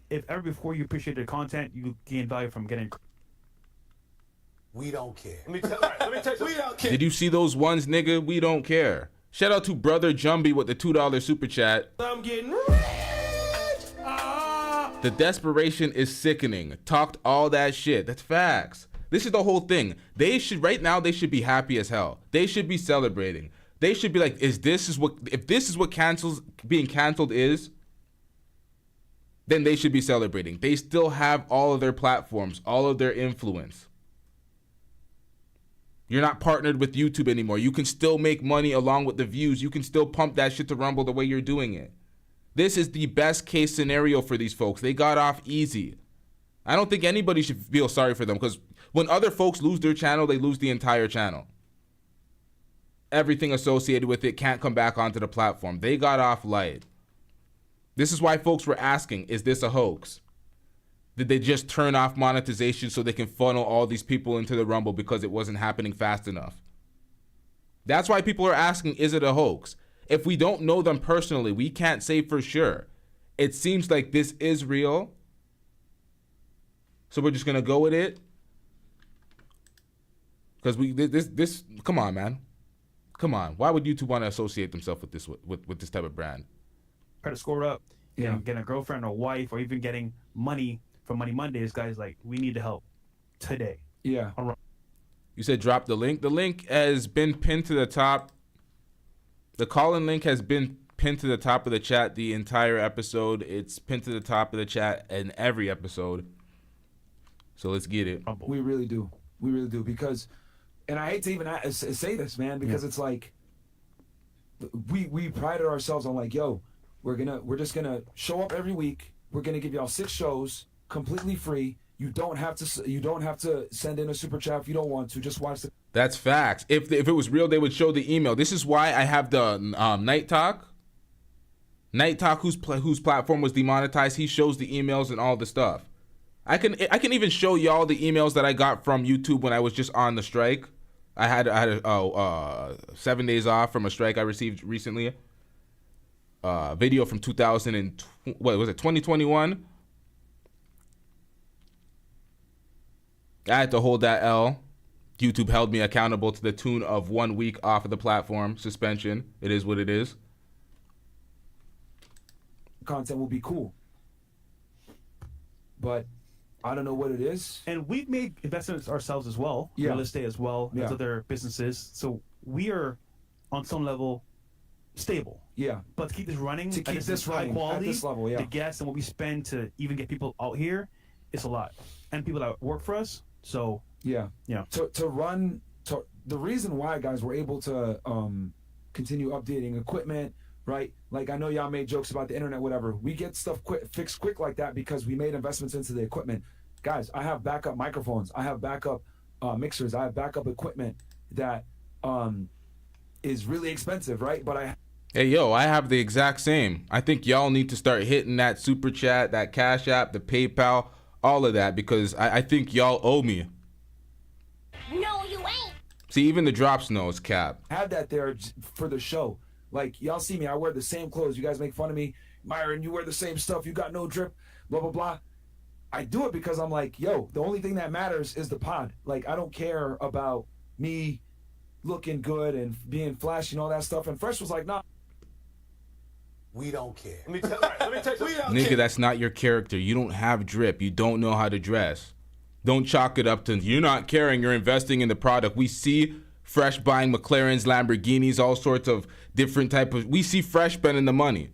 if ever before you appreciate the content, you gain value from getting. We don't care. Let me tell you, we don't care. Did you see those ones, nigga? We don't care. Shout out to Brother Jumby with the $2 super chat. I'm getting rich. The desperation is sickening. Talked all that shit. That's facts. This is the whole thing. Right now they should be happy as hell. They should be celebrating. They should be like, if this is what being canceled is, then they should be celebrating. They still have all of their platforms, all of their influence. You're not partnered with YouTube anymore. You can still make money along with the views. You can still pump that shit to Rumble the way you're doing it. This is the best case scenario for these folks. They got off easy. I don't think anybody should feel sorry for them, because when other folks lose their channel, they lose the entire channel. Everything associated with it can't come back onto the platform. They got off light. This is why folks were asking, is this a hoax? Did they just turn off monetization so they can funnel all these people into the Rumble because it wasn't happening fast enough? That's why people are asking, is it a hoax? If we don't know them personally, we can't say for sure. It seems like this is real. So we're just gonna go with it. Because this come on, man. Come on. Why would YouTube want to associate themselves with this type of brand? Try to score up. Yeah. Getting a girlfriend or wife, or even getting money from Money Mondays, guys, like, we need the help today. Yeah. You said drop the link. The link has been pinned to the top. The call-in link has been pinned to the top of the chat the entire episode. It's pinned to the top of the chat in every episode. So let's get it. We really do. We really do. Because, and I hate to even say this, man, because it's like, we prided ourselves on like, yo, we're just gonna show up every week. We're gonna give y'all 6 shows completely free. You don't have to send in a super chat if you don't want to. Just watch the. That's facts. If it was real, they would show the email. This is why I have the Night Talk. Night Talk, whose platform was demonetized, he shows the emails and all the stuff. I can even show y'all the emails that I got from YouTube when I was just on the strike. I had 7 days off from a strike I received recently. Video from 2021. I had to hold that L. YouTube held me accountable to the tune of 1 week off of the platform suspension. It is what it is. Content will be cool, but I don't know what it is. And we've made investments ourselves as well, real estate as well as other businesses. So we are on some level stable. Yeah. But to keep this running, to keep this running high quality, at this level, the guests and what we spend to even get people out here, it's a lot. And people that work for us. So yeah. The reason why, guys, we're able to continue updating equipment, right? Like, I know y'all made jokes about the internet, whatever. We get stuff fixed quick like that because we made investments into the equipment. Guys, I have backup microphones. I have backup mixers. I have backup equipment that is really expensive, right? But Hey, yo, I have the exact same. I think y'all need to start hitting that super chat, that Cash App, the PayPal, all of that, because I think y'all owe me. No, you ain't. See, even the drops know it's cap. I have that there for the show. Like, y'all see me, I wear the same clothes. You guys make fun of me. Myron, you wear the same stuff. You got no drip, blah, blah, blah. I do it because I'm like, yo, the only thing that matters is the pod. Like, I don't care about me looking good and being flashy and all that stuff. And Fresh was like, nah. We don't care. Let me tell you. We don't Nigga, care. that's not your character. You don't have drip. You don't know how to dress. Don't chalk it up to you're not caring. You're investing in the product. We see Fresh buying McLarens, Lamborghinis, all sorts of different type of. We see Fresh spending the money.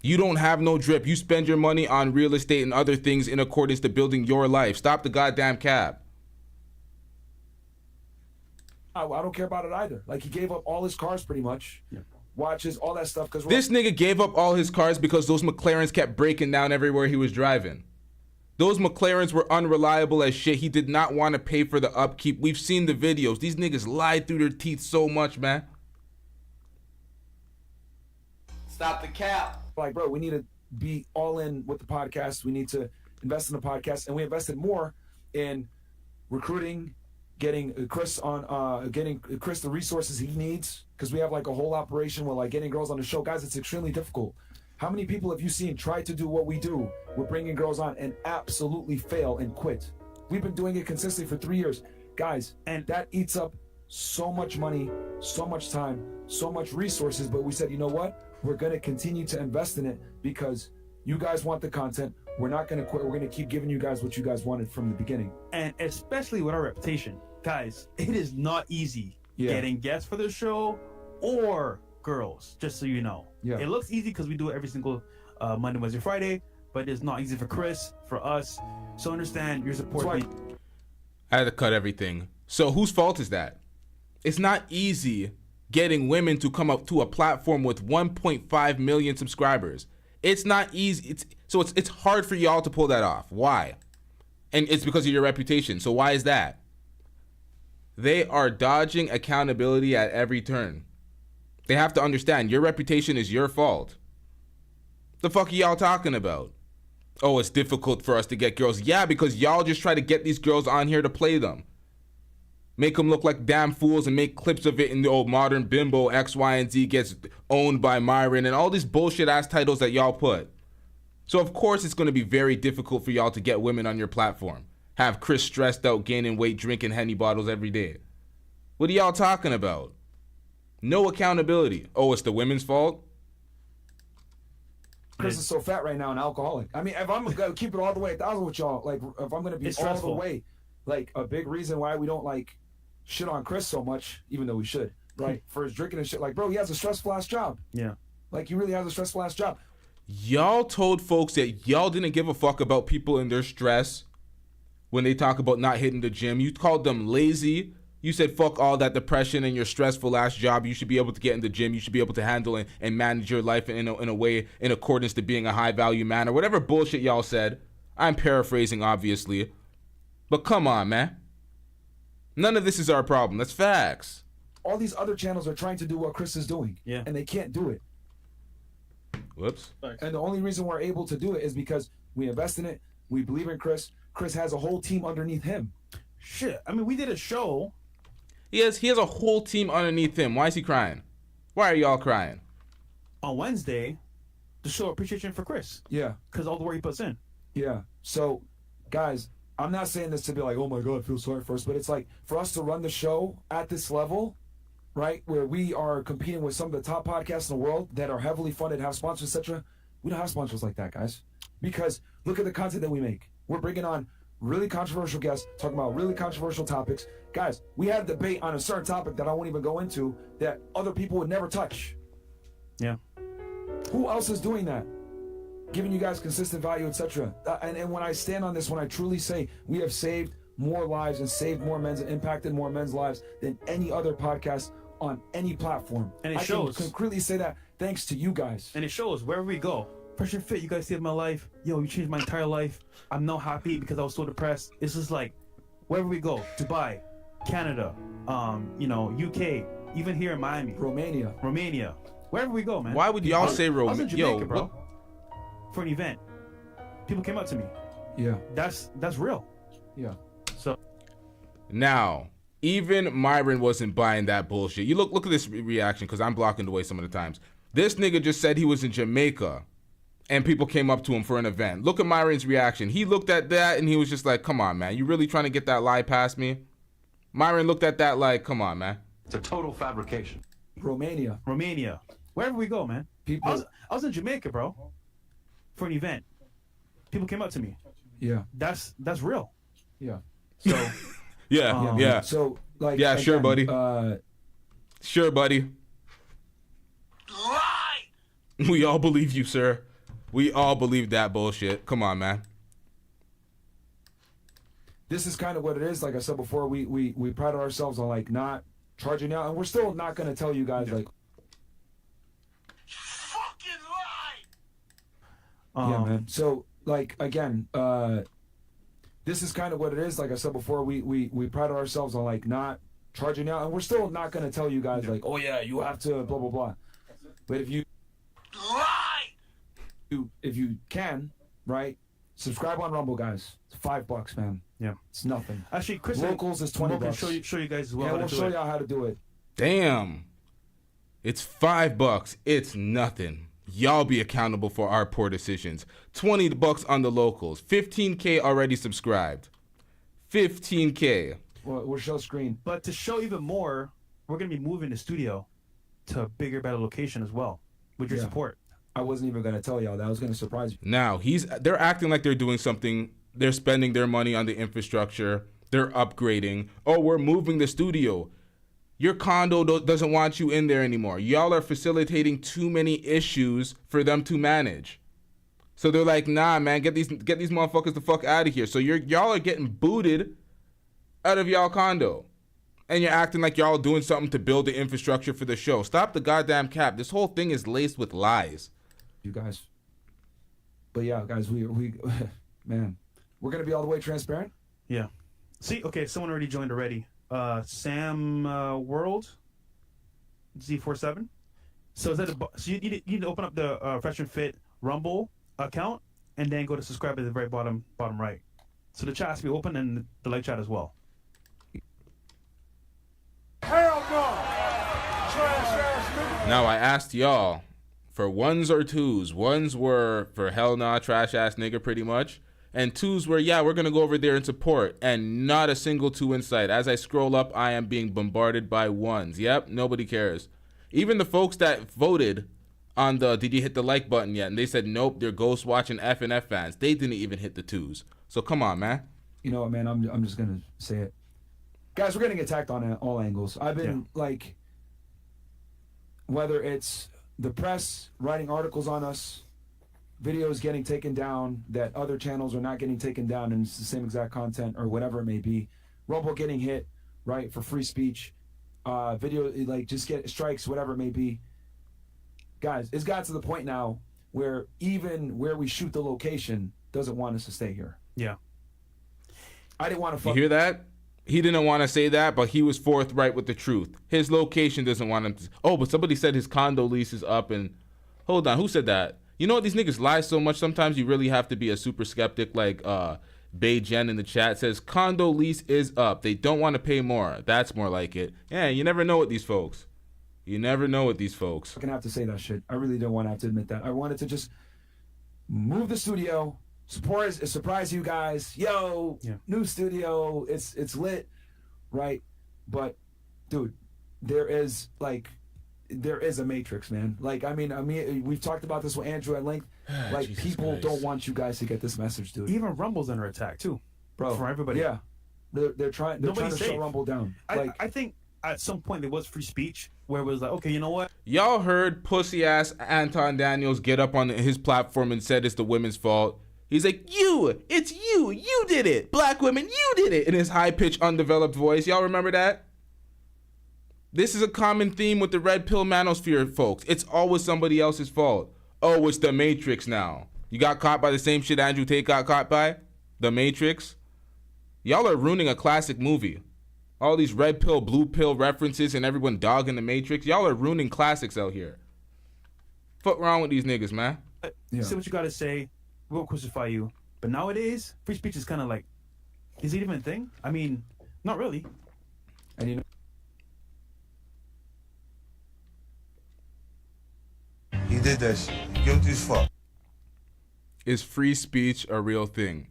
You don't have no drip. You spend your money on real estate and other things in accordance to building your life. Stop the goddamn cap. I don't care about it either. Like, he gave up all his cars pretty much. Yeah. Watches, all that stuff. Because this nigga gave up all his cars because those McLarens kept breaking down everywhere he was driving. Those McLarens were unreliable as shit. He did not want to pay for the upkeep. We've seen the videos. These niggas lied through their teeth so much, man. Stop the cap. Like, bro, we need to be all in with the podcast. We need to invest in the podcast, and we invested more in recruiting, getting Chris the resources he needs, because we have like a whole operation with like getting girls on the show. Guys, it's extremely difficult. How many people have you seen try to do what we do? We're bringing girls on and absolutely fail and quit. We've been doing it consistently for 3 years, guys, and that eats up so much money, so much time, so much resources. But we said, you know what? We're going to continue to invest in it because you guys want the content. We're not going to quit. We're going to keep giving you guys what you guys wanted from the beginning. And especially with our reputation, guys, it is not easy getting guests for the show or girls, just so you know. Yeah. It looks easy because we do it every single Monday, Wednesday, Friday, but it's not easy for Chris, for us. So understand your support. I had to cut everything. So whose fault is that? It's not easy getting women to come up to a platform with 1.5 million subscribers. It's not easy. It's hard for y'all to pull that off. Why? And it's because of your reputation. So why is that? They are dodging accountability at every turn. They have to understand your reputation is your fault. The fuck are y'all talking about? Oh, it's difficult for us to get girls. Yeah, because y'all just try to get these girls on here to play them. Make them look like damn fools and make clips of it in the old modern bimbo X, Y, and Z gets owned by Myron and all these bullshit ass titles that y'all put. So of course it's going to be very difficult for y'all to get women on your platform. Have Chris stressed out, gaining weight, drinking Henny bottles every day. What are y'all talking about? No accountability. Oh, it's the women's fault? Chris is so fat right now and alcoholic. I mean, if I'm going to keep it all the way 1,000 with y'all, like, if I'm going to be all the way, like, a big reason why we don't, like, shit on Chris so much, even though we should, right? For his drinking and shit. Like, bro, he has a stressful ass job. Yeah. Like, he really has a stressful ass job. Y'all told folks that y'all didn't give a fuck about people and their stress when they talk about not hitting the gym. You called them lazy. You said, fuck all that depression and your stressful ass job. You should be able to get in the gym. You should be able to handle and manage your life in a way in accordance to being a high value man or whatever bullshit y'all said. I'm paraphrasing, obviously. But come on, man. None of this is our problem. That's facts. All these other channels are trying to do what Chris is doing. Yeah. And they can't do it. Whoops. And the only reason we're able to do it is because we invest in it. We believe in Chris. Chris has a whole team underneath him. Shit. I mean, we did a show. He has a whole team underneath him. Why is he crying? Why are y'all crying? On Wednesday, to show appreciation for Chris. Yeah. Because all the work he puts in. Yeah. So, guys, I'm not saying this to be like, oh my God, I feel sorry for us, but it's like for us to run the show at this level, right, where we are competing with some of the top podcasts in the world that are heavily funded, have sponsors, etc. We don't have sponsors like that, guys. Because look at the content that we make. We're bringing on really controversial guests, talking about really controversial topics. Guys, we had debate on a certain topic that I won't even go into that other people would never touch. Yeah. Who else is doing that? Giving you guys consistent value, etc. And when I stand on this, when I truly say we have saved more lives and saved more men's and impacted more men's lives than any other podcast on any platform. And it shows. I can concretely say that thanks to you guys. And it shows wherever we go. Fresh and Fit, you guys saved my life. Yo, you changed my entire life. I'm now happy because I was so depressed. It's just like, wherever we go, Dubai, Canada, UK, even here in Miami. Romania. Wherever we go, man. Why would y'all say Romania? I was in Jamaica, Yo, bro. For an event. People came up to me. Yeah. That's real. Yeah. So now, even Myron wasn't buying that bullshit. You look at this reaction, because I'm blocking the way some of the times. This nigga just said he was in Jamaica and people came up to him for an event. Look at Myron's reaction. He looked at that and he was just like, come on, man. You really trying to get that lie past me? Myron looked at that like, come on, man. It's a total fabrication. Romania. Wherever we go, man. People. I was in Jamaica, bro, for an event. People came up to me. Yeah. That's real. Yeah. So. Yeah. So like. Yeah, again, sure, buddy. Sure, buddy. Right. We all believe you, sir. We all believe that bullshit. Come on, man. This is kind of what it is. Like I said before, we pride ourselves on like not charging out, and we're still not going to tell you guys like. Fucking right. Yeah, man. So like again, this is kind of what it is. Like I said before, we pride ourselves on like not charging out, and we're still not going to tell you guys like, oh yeah, you have to blah blah blah. But if you if you can, right, subscribe on Rumble, guys. It's $5, man. Yeah, it's nothing. Actually, Chris, locals is $20. We'll show you guys as well. Yeah, we'll show y'all how to do it. Damn. It's $5. It's nothing. Y'all be accountable for our poor decisions. $20 on the locals. 15K already subscribed. 15K. Well, we'll show screen. But to show even more, we're gonna be moving the studio to a bigger, better location as well with your support. I wasn't even gonna tell y'all that. I was gonna surprise you. Now they're acting like they're doing something. They're spending their money on the infrastructure. They're upgrading. Oh, we're moving the studio. Your condo doesn't want you in there anymore. Y'all are facilitating too many issues for them to manage. So they're like, nah, man, get these motherfuckers the fuck out of here. So y'all are getting booted out of y'all condo. And you're acting like y'all doing something to build the infrastructure for the show. Stop the goddamn cap. This whole thing is laced with lies. You guys. But yeah, guys, we man, we're gonna be all the way transparent. Yeah. See, okay, someone already joined already. Sam World Z47. So is that so you need to open up the Fresh and Fit Rumble account and then go to subscribe at the very bottom right. So the chat has to be open and the live chat as well. Hell no! Trash ass nigga. Now I asked y'all for ones or twos. Ones were for hell nah, trash ass nigga pretty much. And twos were, yeah, we're going to go over there and support. And not a single two in sight. As I scroll up, I am being bombarded by ones. Yep, nobody cares. Even the folks that voted on the did you hit the like button yet? And they said, nope, they're ghost watching F and F fans. They didn't even hit the twos. So come on, man. You know what, man? I'm just going to say it. Guys, we're getting attacked on all angles. I've been, like, whether it's the press writing articles on us, videos getting taken down that other channels are not getting taken down and it's the same exact content or whatever it may be, Rumble getting hit, right, for free speech, video, like, just get strikes, whatever it may be. Guys, it's got to the point now where even where we shoot the location doesn't want us to stay here. Yeah. I didn't want to You hear that? He didn't want to say that, but he was forthright with the truth. His location doesn't want him to. Oh, but somebody said his condo lease is up. And hold on, who said that? You know what? These niggas lie so much. Sometimes you really have to be a super skeptic. Like Bay Jen in the chat says, condo lease is up. They don't want to pay more. That's more like it. Yeah, you never know with these folks. You never know with these folks. I'm gonna have to say that shit. I really don't want to have to admit that. I wanted to just move the studio. Surprise you guys. Yo, new studio. It's lit, right? But dude, there is a matrix, man. Like, I mean, we've talked about this with Andrew at length. Like, Jesus people Christ. don't want you guys to get this message, dude. Even Rumble's under attack too, bro. For everybody. Yeah, they're trying to safe. shut Rumble down. I think at some point there was free speech where it was like, okay, you know what? Y'all heard pussy ass Anton Daniels get up on his platform and said it's the women's fault. He's like, it's you did it. Black women, you did it. In his high-pitched, undeveloped voice. Y'all remember that? This is a common theme with the red pill manosphere folks. It's always somebody else's fault. Oh, it's the Matrix now. You got caught by the same shit Andrew Tate got caught by? The Matrix? Y'all are ruining a classic movie. All these red pill, blue pill references and everyone dogging the Matrix. Y'all are ruining classics out here. Fuck wrong with these niggas, man. Say what you gotta say. We'll crucify you. But nowadays, free speech is kind of like, is it even a thing? I mean, not really. And you know, He did that shit. Guilty as fuck. Is free speech a real thing?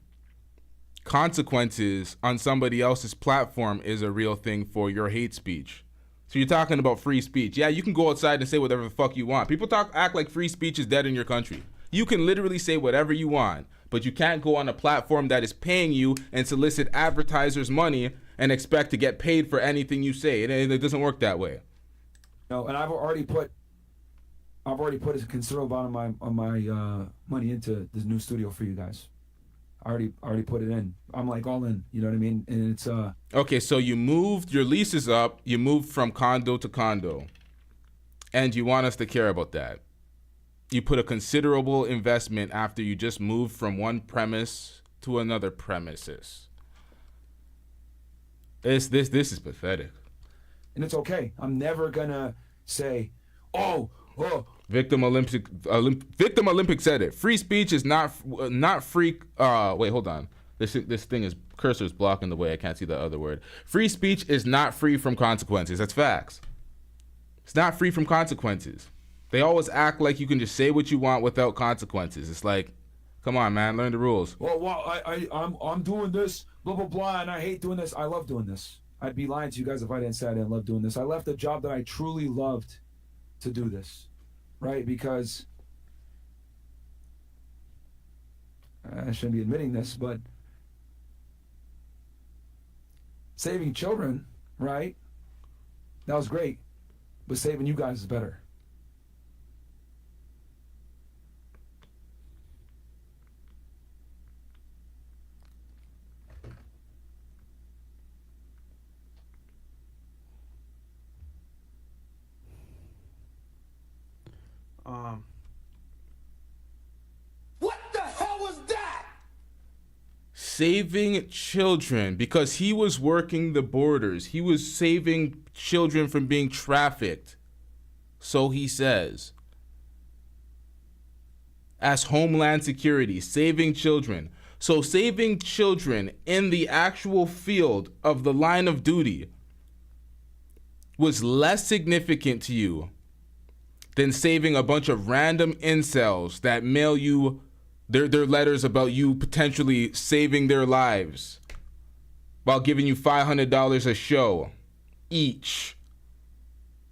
Consequences on somebody else's platform is a real thing for your hate speech. So you're talking about free speech. Yeah, you can go outside and say whatever the fuck you want. People act like free speech is dead in your country. You can literally say whatever you want, but you can't go on a platform that is paying you and solicit advertisers' money and expect to get paid for anything you say. It doesn't work that way. No, and I've already put a considerable amount of my money into this new studio for you guys. I already put it in. I'm like all in. You know what I mean? And it's Okay, so you moved, your lease is up, you moved from condo to condo, and you want us to care about that. You put a considerable investment after you just moved from one premise to another premises. This is pathetic. And it's okay. I'm never gonna say, oh. Victim Olympic said it. Free speech is not free. Wait, hold on. This thing is cursor's blocking the way. I can't see the other word. Free speech is not free from consequences. That's facts. It's not free from consequences. They always act like you can just say what you want without consequences. It's like, come on, man, learn the rules. Well, I'm doing this, blah blah blah, and I hate doing this. I love doing this. I'd be lying to you guys if I didn't say I didn't love doing this. I left a job that I truly loved to do this, right? Because I shouldn't be admitting this, but saving children, right? That was great, but saving you guys is better. What the hell was that? Saving children, because he was working the borders. He was saving children from being trafficked. So he says. As Homeland Security, saving children. So saving children in the actual field of the line of duty was less significant to you than saving a bunch of random incels that mail you their letters about you potentially saving their lives while giving you $500 a show each.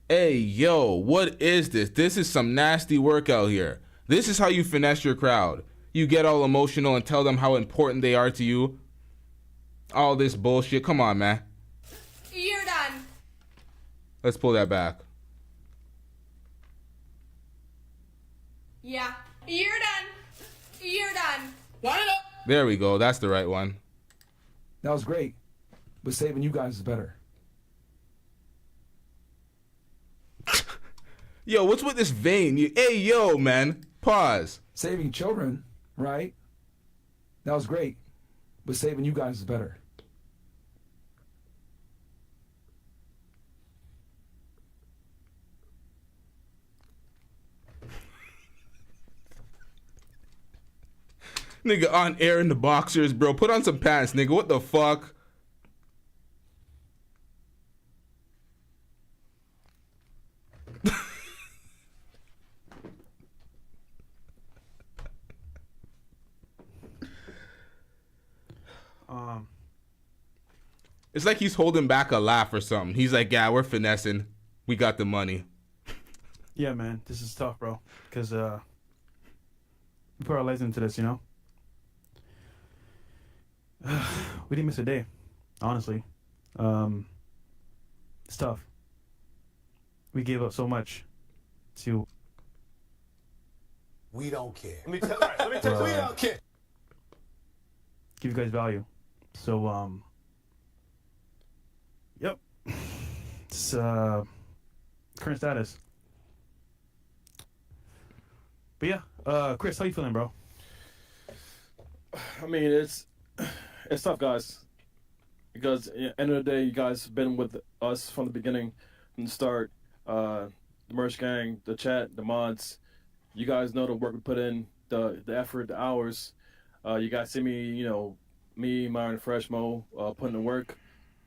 Hey, yo, what is this? This is some nasty work out here. This is how you finesse your crowd. You get all emotional and tell them how important they are to you. All this bullshit. Come on, man. You're done. Let's pull that back. Yeah. You're done. You're done. Line it up. There we go. That's the right one. That was great, but saving you guys is better. Yo, what's with this vein? Hey, yo, man. Pause. Saving children, right? That was great, but saving you guys is better. Nigga on air in the boxers, bro. Put on some pants, nigga. What the fuck? It's like he's holding back a laugh or something. He's like, yeah, we're finessing. We got the money. Yeah, man. This is tough, bro. Because we put our lives into this, you know? We didn't miss a day, honestly. It's tough. We gave up so much to... We don't care. Let me tell you, we don't care. Give you guys value. So, yep. It's current status. But yeah, Chris, how you feeling, bro? I mean, it's tough, guys. Because at the end of the day, you guys have been with us from the beginning, from the start. The merch gang, the chat, the mods. You guys know the work we put in, the effort, the hours. You guys see me, you know, me, Myron, and Fresh Mo putting in work.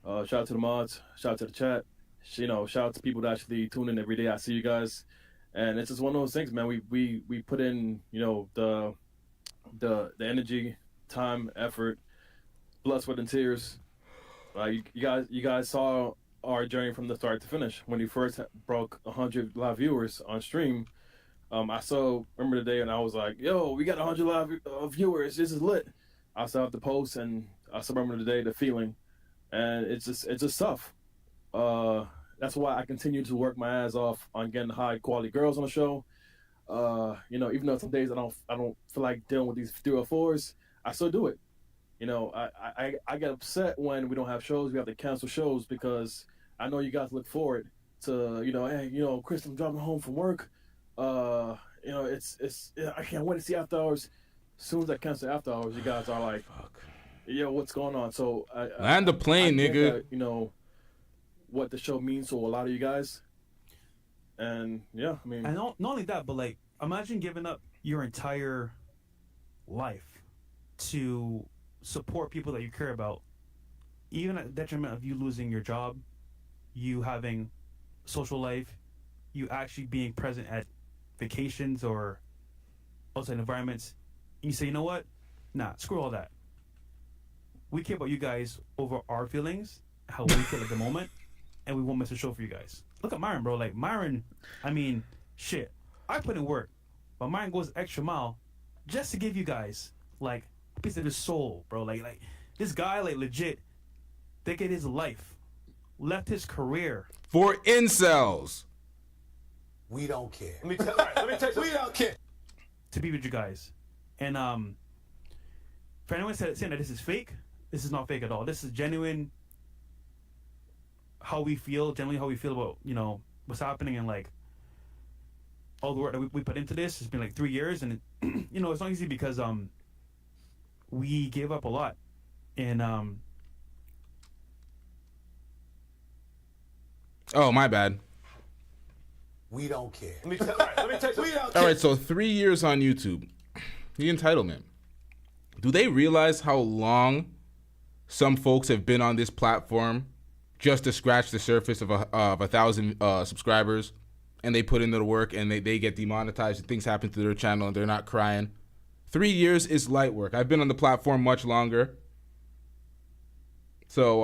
Shout out to the mods. Shout out to the chat. You know, shout out to people that actually tune in every day. I see you guys, and it's just one of those things, man. We put in, you know, the energy, time, effort, blood, sweat, and tears. You guys saw our journey from the start to finish. When he first broke 100 live viewers on stream, remember the day, and I was like, "Yo, we got 100 live viewers. This is lit." I saw the post, and I still remember the day, the feeling, and it's just tough. That's why I continue to work my ass off on getting high quality girls on the show. Even though some days I don't feel like dealing with these 304s, I still do it. I get upset when we don't have shows. We have to cancel shows because I know you guys look forward to, hey, Chris, I'm driving home from work. I can't wait to see After Hours. As soon as I cancel After Hours, you guys are like, fuck. Yo, what's going on? So land the plane, nigga. That, what the show means to a lot of you guys. And yeah, I mean, and not only that, but like, imagine giving up your entire life to support people that you care about, even at the detriment of you losing your job, you having social life, you actually being present at vacations or outside environments. And you say, you know what? Nah, screw all that. We care about you guys over our feelings, how we feel at the moment, and we won't miss a show for you guys. Look at Myron, bro. Like, Myron, I mean, shit. I put in work, but Myron goes extra mile just to give you guys, like, a piece of his soul, bro. Like this guy, like, legit, dedicated his life, left his career. For incels. We don't care. Let me tell you, we don't care. To be with you guys. And for anyone saying that this is fake, this is not fake at all. This is genuine generally how we feel about, what's happening, and like all the work that we put into this. It's been like 3 years, and it's not easy because we gave up a lot. And oh, my bad. We don't care. Let me tell you, we don't care. All right, so 3 years on YouTube. The entitlement. Do they realize how long some folks have been on this platform just to scratch the surface of 1,000 subscribers, and they put in the work and they get demonetized and things happen to their channel and they're not crying? 3 years is light work. I've been on the platform much longer. So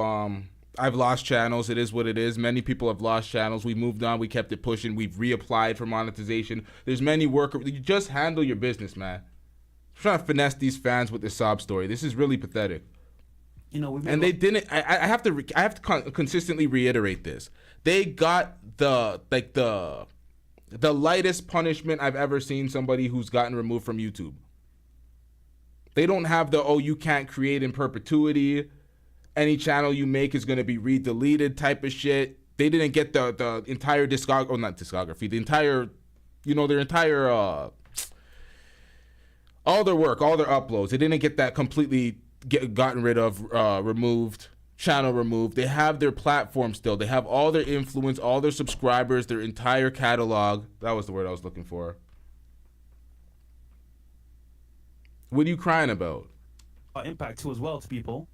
I've lost channels. It is what it is. Many people have lost channels. We moved on. We kept it pushing. We've reapplied for monetization. There's many workers. You just handle your business, man. I'm trying to finesse these fans with this sob story. This is really pathetic. And they didn't. I have to consistently reiterate this. They got the lightest punishment I've ever seen somebody who's gotten removed from YouTube. They don't have you can't create in perpetuity. Any channel you make is going to be re-deleted type of shit. They didn't get the entire discography, the entire, their entire, all their work, all their uploads. They didn't get that completely gotten rid of, removed, channel removed. They have their platform still. They have all their influence, all their subscribers, their entire catalog. That was the word I was looking for. What are you crying about? Impact too as well to people.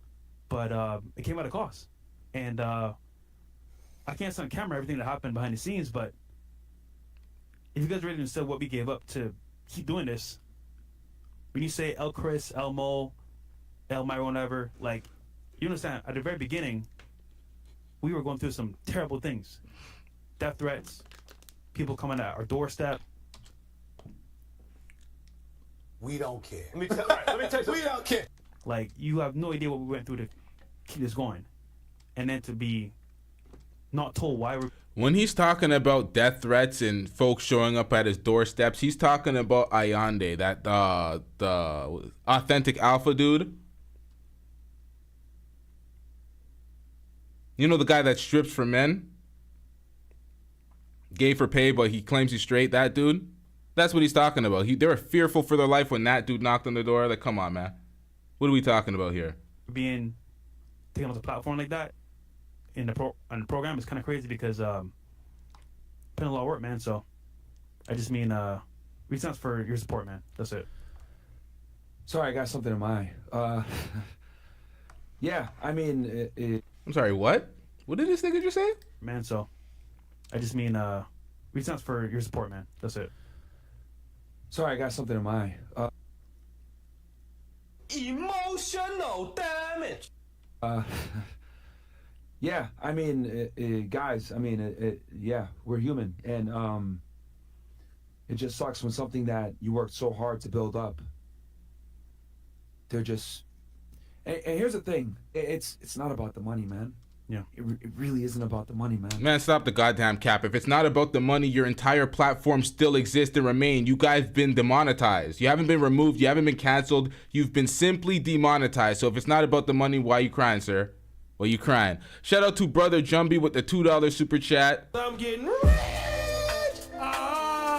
But it came at a cost. And I can't say on camera everything that happened behind the scenes, but if you guys really understood what we gave up to keep doing this, when you say El Chris, El Mo, El Myro, whatever, like, you understand, at the very beginning, we were going through some terrible things. Death threats, people coming at our doorstep. We don't care. Let me tell you, we don't care. Like, you have no idea what we went through to keep this going. And then to be not told why we're... When he's talking about death threats and folks showing up at his doorsteps, he's talking about Ayande, that the authentic alpha dude. You know, the guy that strips for men? Gay for pay, but he claims he's straight, that dude? That's what he's talking about. They were fearful for their life when that dude knocked on the door. Like, come on, man. What are we talking about here? Being taken off the platform like that in the program is kind of crazy because putting a lot of work, man. So I just mean reasons for your support, man. That's it. Sorry, I got something in my eye. Yeah, I mean, I'm sorry, what? What did this nigga just say? Man, so I just mean reasons for your support, man. That's it. Sorry, I got something in my eye. Emotional damage. Yeah, I mean, guys, I mean, yeah, we're human, and it just sucks when something that you worked so hard to build up, they're just. And here's the thing, it's not about the money, man. Yeah, it really isn't about the money, man. Man, stop the goddamn cap. If it's not about the money, your entire platform still exists and remain. You guys been demonetized. You haven't been removed. You haven't been canceled. You've been simply demonetized. So if it's not about the money, why you crying, sir? Well, you crying. Shout out to Brother Jumbie with the $2 super chat. I'm getting rich.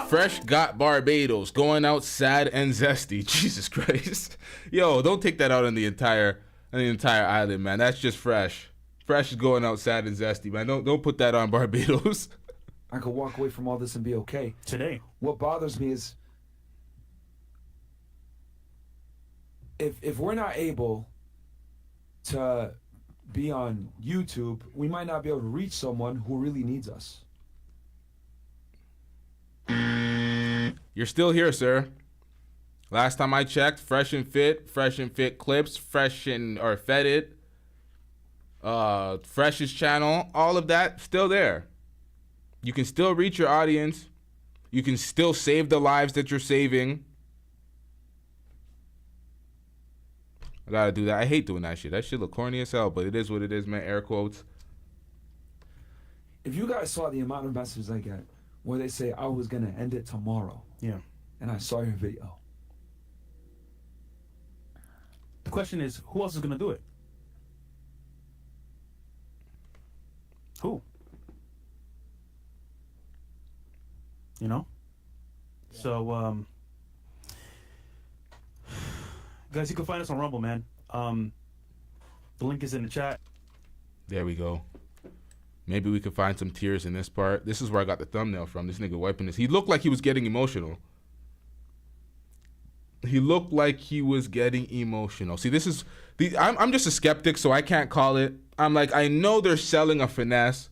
Fresh got Barbados going out sad and zesty. Jesus Christ. Yo, don't take that out on the entire island, man. That's just Fresh. Fresh is going out sad and zesty, man. Don't put that on Barbados. I could walk away from all this and be okay. Today. What bothers me is if we're not able to be on YouTube, we might not be able to reach someone who really needs us. You're still here, sir. Last time I checked, Fresh and Fit clips, Fetted, Fresh's channel, all of that still there. You can still reach your audience. You can still save the lives that you're saving. I gotta do that. I hate doing that shit. That shit look corny as hell, but it is what it is, man. Air quotes. If you guys saw the amount of messages I get where they say I was gonna end it tomorrow. Yeah. And I saw your video. The question is, who else is gonna do it? Who? You know? Yeah. So, guys, you can find us on Rumble, man. The link is in the chat. There we go. Maybe we could find some tears in this part. This is where I got the thumbnail from. This nigga wiping his. He looked like he was getting emotional. He looked like he was getting emotional. See, this is I'm just a skeptic, so I can't call it. I'm like, I know they're selling a finesse,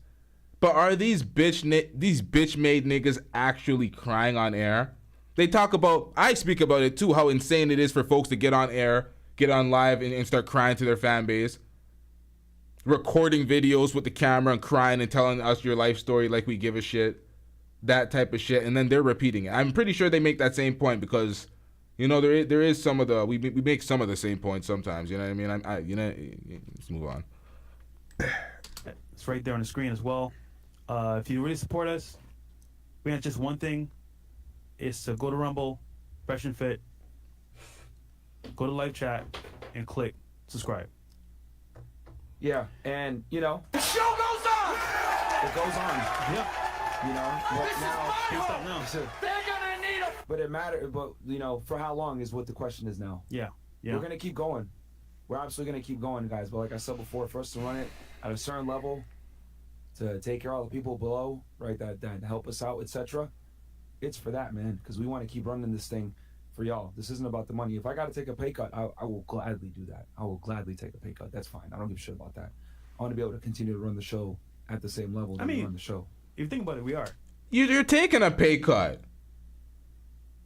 but are these bitch made niggas actually crying on air? They talk about, I speak about it too, how insane it is for folks to get on air, get on live, and start crying to their fan base. Recording videos with the camera and crying and telling us your life story like we give a shit. That type of shit. And then they're repeating it. I'm pretty sure they make that same point because, you know, there is some of the, we make some of the same points sometimes. You know what I mean? Let's move on. It's right there on the screen as well. If you really support us, we have just one thing. Is to go to Rumble, Fresh and Fit, go to live chat, and click subscribe. Yeah, and you know, the show goes on. It goes on. Yeah. You know, but now. They're gonna need a. But it matters. But you know, for how long is what the question is now. Yeah. Yeah. We're gonna keep going. We're absolutely gonna keep going, guys. But like I said before, for us to run it at a certain level, to take care of all the people below, right? That help us out, etc. It's for that, man, because we want to keep running this thing for y'all. This isn't about the money. If I got to take a pay cut, I will gladly do that. I will gladly take a pay cut. That's fine. I don't give a shit about that. I want to be able to continue to run the show at the same level that we run the show. If you think about it, we are. You're taking a pay cut.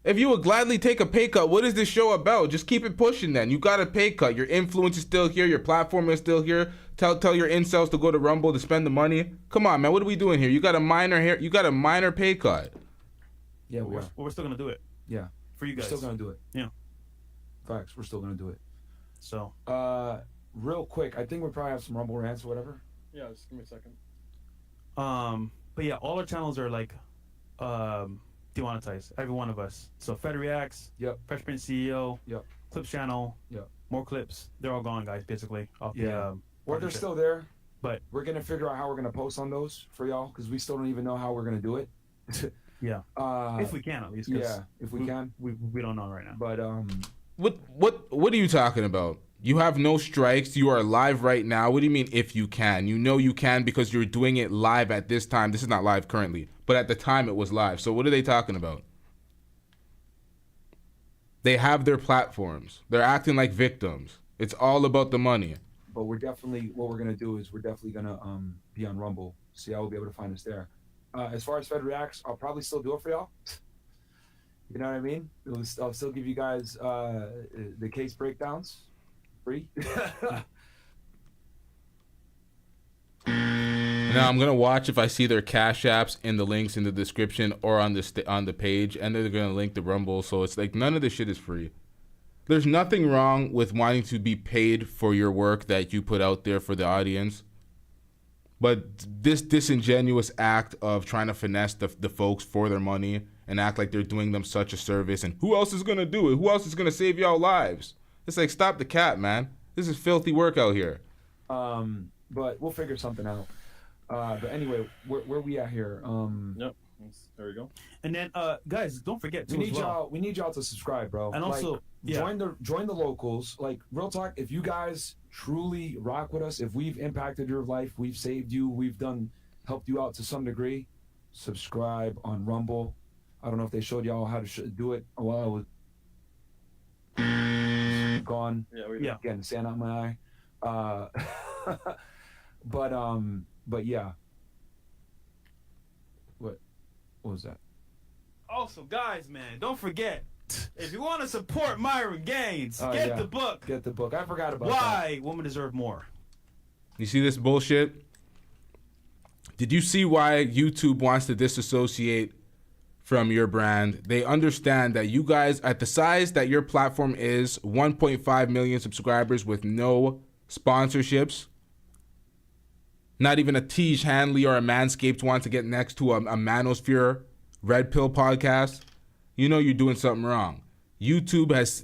If you would gladly take a pay cut, what is this show about? Just keep it pushing then. You got a pay cut. Your influence is still here. Your platform is still here. Tell your incels to go to Rumble to spend the money. Come on, man. What are we doing here? You got a minor pay cut. Yeah, we're still gonna do it. Yeah, for you guys. We're still gonna do it. Yeah, facts. We're still gonna do it. So, real quick, I think we probably have some Rumble rants or whatever. Yeah, just give me a second. But yeah, all our channels are like, demonetized. Every one of us. So Fed Reacts. Yep. Fresh Prince CEO. Yep. Clips channel. Yep. More clips. They're all gone, guys. Basically. Off or they're still there. But we're gonna figure out how we're gonna post on those for y'all because we still don't even know how we're gonna do it. Yeah. If we can, at least. Yeah, if we can. We don't know right now. But What are you talking about? You have no strikes. You are live right now. What do you mean if you can? You know you can because you're doing it live at this time. This is not live currently, but at the time it was live. So what are they talking about? They have their platforms. They're acting like victims. It's all about the money. But what we're gonna do is we're definitely gonna be on Rumble. So y'all will be able to find us there. As far as Fed Reacts, I'll probably still do it for y'all. You know what I mean? I'll still give you guys the case breakdowns free. Now I'm gonna watch if I see their Cash Apps in the links in the description or on the page, and they're gonna link the Rumble. So it's like none of this shit is free. There's nothing wrong with wanting to be paid for your work that you put out there for the audience. But this disingenuous act of trying to finesse the folks for their money and act like they're doing them such a service, and who else is going to do it? Who else is going to save y'all lives? It's like, stop the cap, man. This is filthy work out here. But we'll figure something out. But anyway, where we at here? Yep. There we go. And then, guys, don't forget we need y'all to subscribe, bro. And also, join the locals. Like, real talk, if you guys truly rock with us, if we've impacted your life, we've saved you, we've helped you out to some degree, subscribe on Rumble. I don't know if they showed y'all how to do it while I was gone. Yeah, getting sand out my eye. But yeah. What was that? Also, guys, man, don't forget, if you want to support Myron Gaines, get the book. Get the book. I forgot about Why Women Deserve More. You see this bullshit? Did you see why YouTube wants to disassociate from your brand? They understand that you guys, at the size that your platform is, 1.5 million subscribers with no sponsorships, not even a Tej Hanley or a Manscaped wants to get next to a Manosphere Red Pill podcast, you know you're doing something wrong. YouTube has,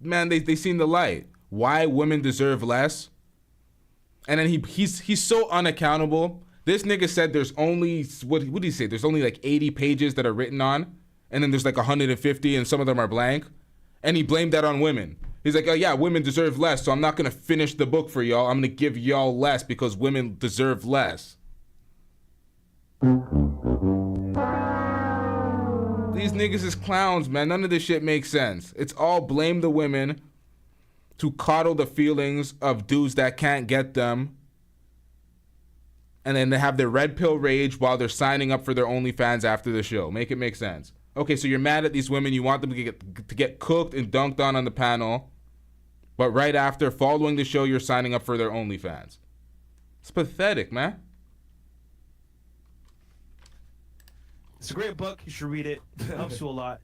man, they seen the light. Why women deserve less? And then he's so unaccountable. This nigga said there's only, what did he say? There's only like 80 pages that are written on, and then there's like 150 and some of them are blank. And he blamed that on women. He's like, oh yeah, women deserve less, so I'm not gonna finish the book for y'all. I'm gonna give y'all less because women deserve less. These niggas is clowns, man. None of this shit makes sense. It's all blame the women to coddle the feelings of dudes that can't get them. And then they have their red pill rage while they're signing up for their OnlyFans after the show. Make it make sense. Okay, so you're mad at these women. You want them to get cooked and dunked on the panel. But right after, following the show, you're signing up for their OnlyFans. It's pathetic, man. It's a great book. You should read it. It helps you a lot.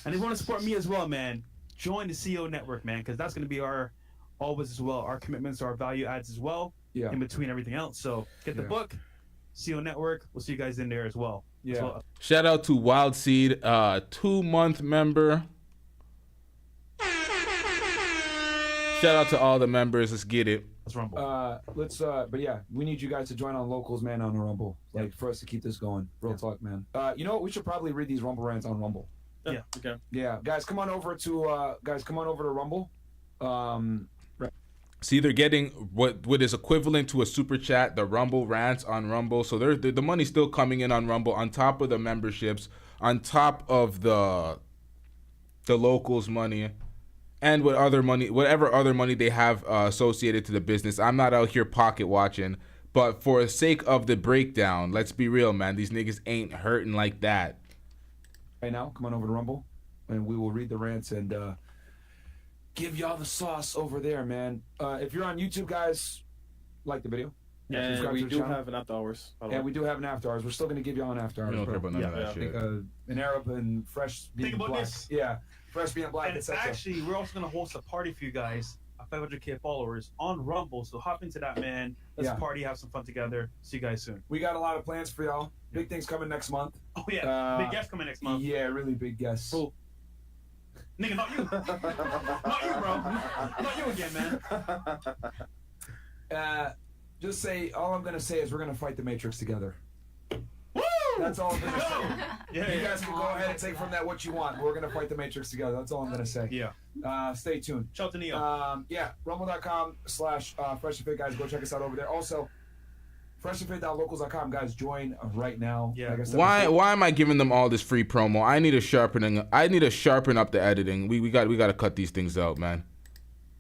And if you want to support me as well, man, join the CEO Network, man, because that's going to be our always as well. Our commitments, our value adds as well. Yeah. In between everything else. So get the book, CEO Network. We'll see you guys in there as well. Yeah. Well. Shout out to Wild Seed, 2-month member. Shout out to all the members. Let's get it. Let's rumble. But yeah, we need you guys to join on locals, man, on the Rumble. Like for us to keep this going. Real talk, man. You know what? We should probably read these Rumble rants on Rumble. Yeah. Okay. Yeah, guys, come on over to Rumble. See, they're getting what is equivalent to a super chat, the Rumble rants on Rumble. So the money's still coming in on Rumble on top of the memberships, on top of the locals money, and whatever other money they have associated to the business. I'm not out here pocket watching, but for the sake of the breakdown, let's be real, man. These niggas ain't hurting like that. Right now, come on over to Rumble, and we will read the rants and give y'all the sauce over there, man. If you're on YouTube, guys, like the video. And we do have an after hours. And we do have an after hours. We're still gonna give y'all an after hours. We don't care about none of that shit. An Arab and Fresh being Think about black. this. Yeah, Fresh being black. And actually, we're also going to host a party for you guys, 500K followers on Rumble. So hop into that, man. Let's party, have some fun together. See you guys soon. We got a lot of plans for y'all. Big things coming next month. Oh yeah, big guests coming next month. Yeah, really big guests. Cool. Nigga, not you. Not you, bro. Not you again, man. Just say, all I'm gonna say is we're gonna fight the Matrix together. Woo! That's all I'm gonna say. Yeah, you guys can go ahead and take from that what you want. We're gonna fight the Matrix together. That's all I'm gonna say. Yeah. Stay tuned. Shout out to Neo. Yeah, rumble.com/Fresh and Fit, guys. Go check us out over there. Also, freshandfit.locals.com, guys. Join right now. Yeah. Like I said Why before. am I giving them all this free promo? I need to sharpen up the editing. We got to cut these things out, man.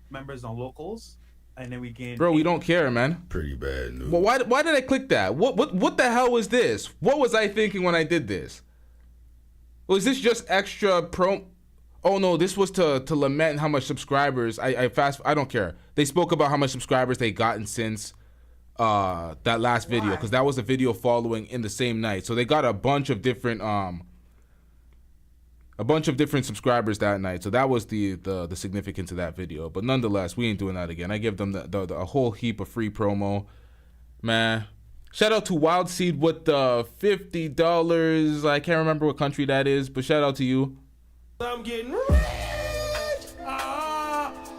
Members on locals, and then we gain. Bro, we don't care, man. Pretty bad news. Well, why did I click that? What the hell was this? What was I thinking when I did this? Was this just extra pro? Oh no, this was to lament how much subscribers. I don't care. They spoke about how much subscribers they gotten since that last video, because that was a video following in the same night. So they got a bunch of different subscribers that night. So that was the significance of that video. But nonetheless, we ain't doing that again. I give them a whole heap of free promo, man. Shout out to Wild Seed with the $50. I can't remember what country that is, but shout out to you. I'm getting rich.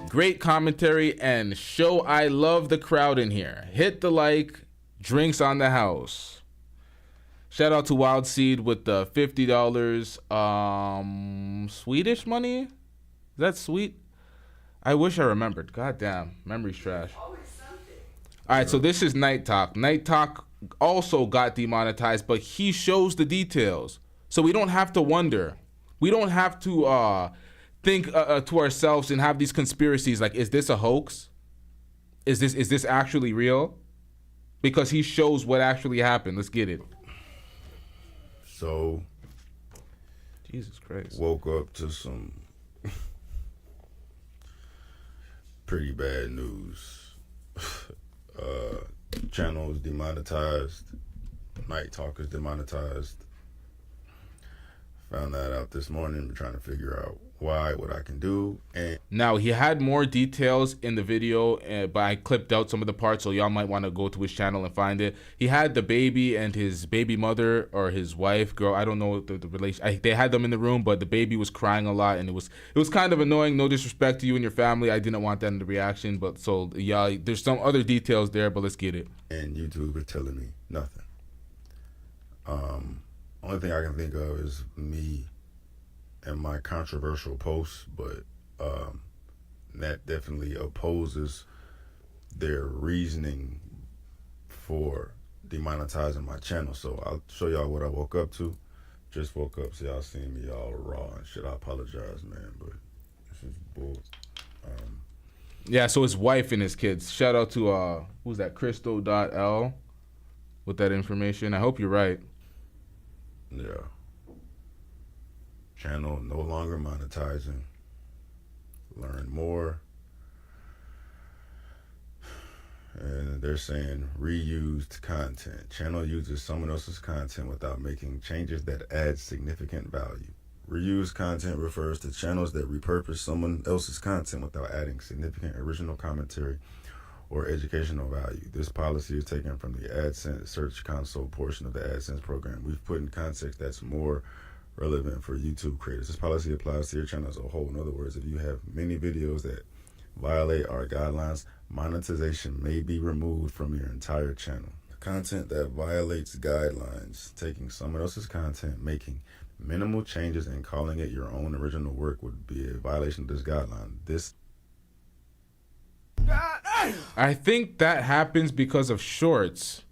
Great commentary and show. I love the crowd in here. Hit the like. Drinks on the house. Shout out to Wild Seed with the $50. Swedish money? Is that sweet? I wish I remembered. God damn. Memory's trash. All right, so this is Night Talk. Night Talk also got demonetized, but he shows the details. So we don't have to wonder. We don't have to think to ourselves and have these conspiracies like, is this a hoax? Is this actually real? Because he shows what actually happened. Let's get it. So, Jesus Christ. Woke up to some pretty bad news. Channel is demonetized. Night Talk is demonetized. Found that out this morning. Been trying to figure out why, what I can do. And now he had more details in the video, but I clipped out some of the parts, so y'all might want to go to his channel and find it. He had the baby and his baby mother or his wife, girl, I don't know the relation. They had them in the room, but the baby was crying a lot, and it was kind of annoying. No disrespect to you and your family. I didn't want that in the reaction, but so yeah, there's some other details there, but let's get it. And YouTube is telling me nothing. Only thing I can think of is me and my controversial posts, but that definitely opposes their reasoning for demonetizing my channel. So I'll show y'all what I woke up to. Just woke up, so y'all seeing me all raw and shit. I apologize, man, but this is bull. Yeah, so his wife and his kids. Shout out to who's that? Crystal.L with that information. I hope you're right. Yeah. Channel no longer monetizing. Learn more. And they're saying reused content. Channel uses someone else's content without making changes that add significant value. Reused content refers to channels that repurpose someone else's content without adding significant original commentary or educational value. This policy is taken from the AdSense Search Console portion of the AdSense program. We've put in context that's more relevant for YouTube creators. This policy applies to your channel as a whole. In other words, if you have many videos that violate our guidelines, monetization may be removed from your entire channel. Content that violates guidelines, taking someone else's content, making minimal changes and calling it your own original work would be a violation of this guideline. I think that happens because of shorts.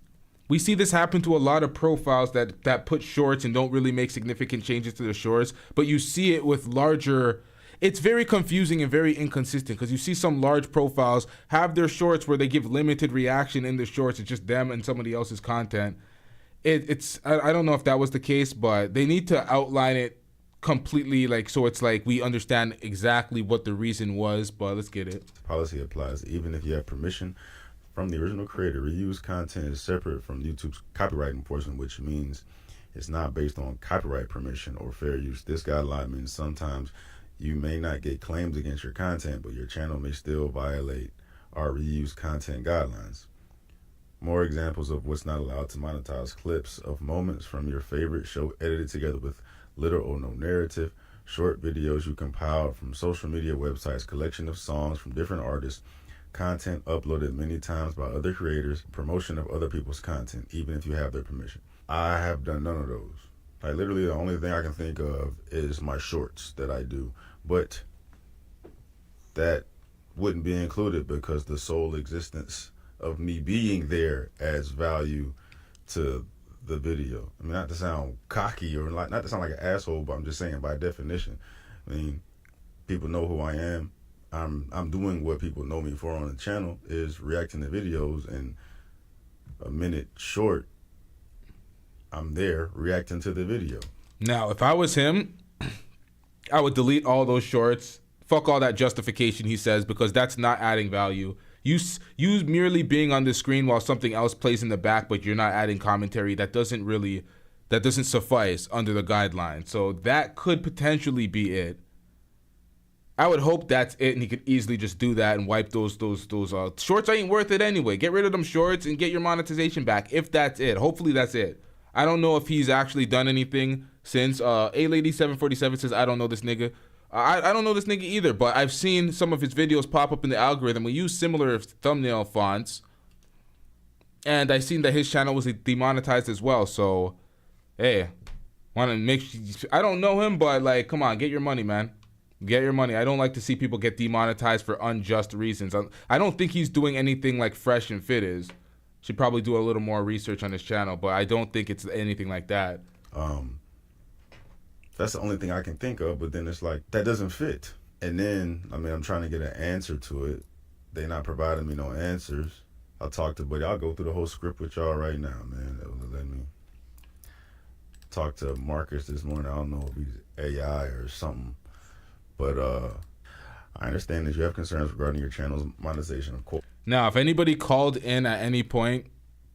We see this happen to a lot of profiles that put shorts and don't really make significant changes to their shorts, but you see it with larger. It's very confusing and very inconsistent because you see some large profiles have their shorts where they give limited reaction in the shorts. It's just them and somebody else's content. I don't know if that was the case, but they need to outline it completely, like, so it's like we understand exactly what the reason was. But let's get it. Policy applies even if you have permission from the original creator. Reused content is separate from YouTube's copywriting portion, which means it's not based on copyright permission or fair use. This guideline means sometimes you may not get claims against your content, but your channel may still violate our reused content guidelines. More examples of what's not allowed to monetize: clips of moments from your favorite show edited together with little or no narrative, short videos you compiled from social media websites, collection of songs from different artists, content uploaded many times by other creators, promotion of other people's content, even if you have their permission. I have done none of those. Like, literally the only thing I can think of is my shorts that I do, but that wouldn't be included because the sole existence of me being there adds value to the video. I mean, not to sound cocky or not to sound like an asshole, but I'm just saying by definition. I mean, people know who I am. I'm doing what people know me for on the channel, is reacting to videos, and a minute short, I'm there reacting to the video. Now, if I was him, I would delete all those shorts. Fuck all that justification he says, because that's not adding value. You merely being on the screen while something else plays in the back, but you're not adding commentary, that doesn't suffice under the guidelines. So that could potentially be it. I would hope that's it, and he could easily just do that and wipe those shorts. Ain't worth it anyway. Get rid of them shorts and get your monetization back if that's it. Hopefully that's it. I don't know if he's actually done anything since. A-Lady747 says, I don't know this nigga. I don't know this nigga either, but I've seen some of his videos pop up in the algorithm. We use similar thumbnail fonts, and I seen that his channel was demonetized as well. So, hey, want to make sure, I don't know him, but like, come on, get your money, man. Get your money. I don't like to see people get demonetized for unjust reasons. I don't think he's doing anything like Fresh and Fit is. Should probably do a little more research on his channel, but I don't think it's anything like that. That's the only thing I can think of, but then it's like, that doesn't fit. And then, I mean, I'm trying to get an answer to it. They not providing me no answers. I'll talk to, but I'll go through the whole script with y'all right now, man. That would let me talk to Marcus this morning. I don't know if he's AI or something, but I understand that you have concerns regarding your channel's monetization, of course. Now, if anybody called in at any point,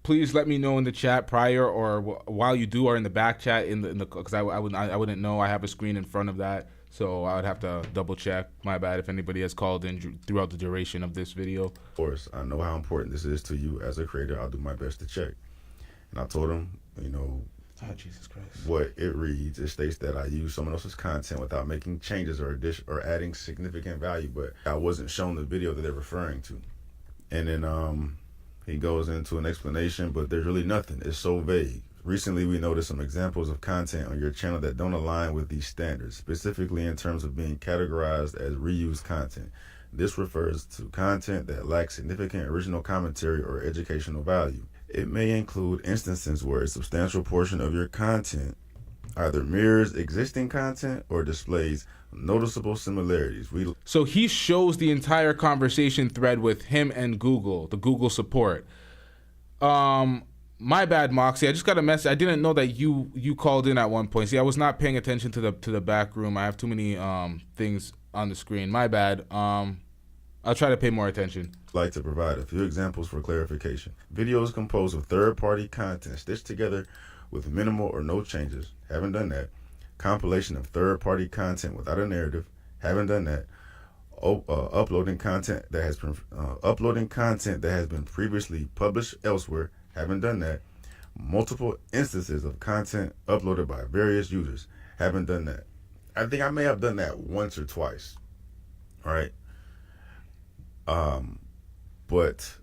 please let me know in the chat prior or while you do, or in the back chat because I wouldn't know. I have a screen in front of that, so I would have to double check. My bad if anybody has called in throughout the duration of this video. Of course, I know how important this is to you as a creator. I'll do my best to check. And I told him, you know, oh, Jesus Christ, what it reads. It states that I use someone else's content without making changes or adding significant value, but I wasn't shown the video that they're referring to. And then he goes into an explanation, but there's really nothing. It's so vague. Recently, we noticed some examples of content on your channel that don't align with these standards, specifically in terms of being categorized as reused content. This refers to content that lacks significant original commentary or educational value. It may include instances where a substantial portion of your content either mirrors existing content or displays noticeable similarities. So he shows the entire conversation thread with him and Google, the Google support. My bad, Moxie. I just got a message. I didn't know that you called in at one point. See, I was not paying attention to the back room. I have too many things on the screen. My bad. I'll try to pay more attention. Like to provide a few examples for clarification. Videos composed of third-party content stitched together with minimal or no changes. Haven't done that. Compilation of third-party content without a narrative. Haven't done that. Uploading content that has been previously published elsewhere. Haven't done that. Multiple instances of content uploaded by various users. Haven't done that. I think I may have done that once or twice. All right. But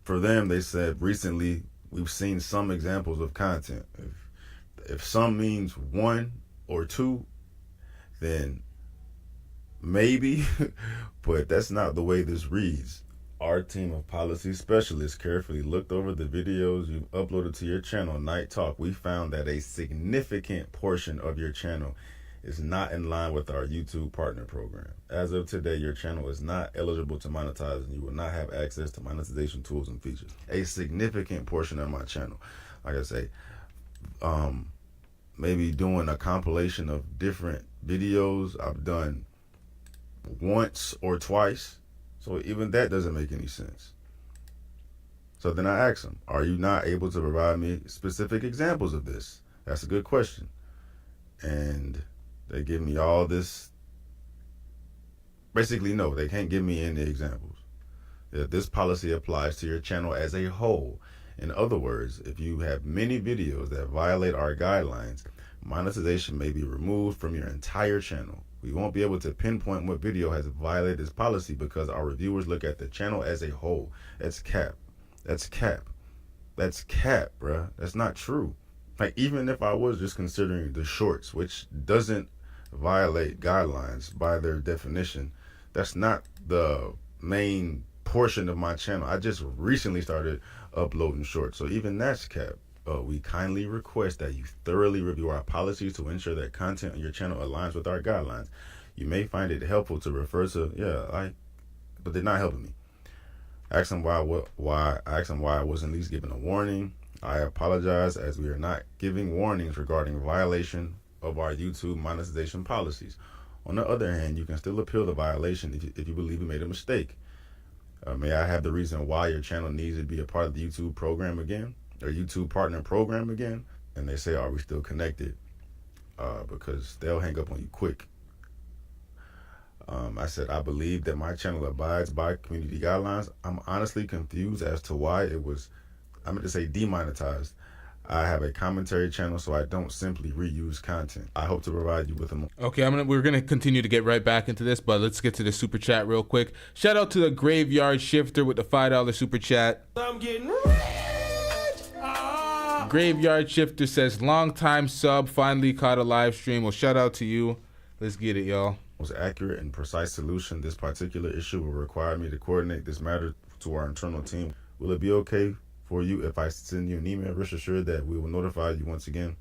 for them, they said recently we've seen some examples of content. If some means one or two, then maybe, but that's not the way this reads. Our team of policy specialists carefully looked over the videos you've uploaded to your channel, Night Talk. We found that a significant portion of your channel is not in line with our YouTube partner program. As of today, your channel is not eligible to monetize and you will not have access to monetization tools and features. A significant portion of my channel. Like I say, maybe doing a compilation of different videos I've done once or twice. So even that doesn't make any sense. So then I asked them, are you not able to provide me specific examples of this? That's a good question. And they give me all this. Basically, no, they can't give me any examples. That this policy applies to your channel as a whole. In other words, if you have many videos that violate our guidelines, monetization may be removed from your entire channel. We won't be able to pinpoint what video has violated this policy because our reviewers look at the channel as a whole. That's cap. That's cap. That's cap, bruh. That's not true. Like, even if I was just considering the shorts, which doesn't violate guidelines by their definition, that's not the main portion of my channel. I just recently started uploading shorts, so even that's cap. We kindly request that you thoroughly review our policies to ensure that content on your channel aligns with our guidelines. You may find it helpful to refer to, but they're not helping me. Ask them why I wasn't at least given a warning. I apologize, as we are not giving warnings regarding violation of our YouTube monetization policies. On the other hand, you can still appeal the violation if you believe you made a mistake. May I have the reason why your channel needs to be a part of the YouTube program again, or YouTube partner program again? And they say, are we still connected? Because they'll hang up on you quick. I said, I believe that my channel abides by community guidelines. I'm honestly confused as to why it was, I meant to say demonetized. I have a commentary channel, so I don't simply reuse content. I hope to provide you with a... Okay, we're gonna continue to get right back into this, but let's get to the super chat real quick. Shout out to the Graveyard Shifter with the $5 super chat. I'm getting rich. Graveyard Shifter says, long time sub, finally caught a live stream. Well, shout out to you. Let's get it, y'all. Most accurate and precise solution. This particular issue will require me to coordinate this matter to our internal team. Will it be okay for you if I send you an email? Rest assured that we will notify you once again.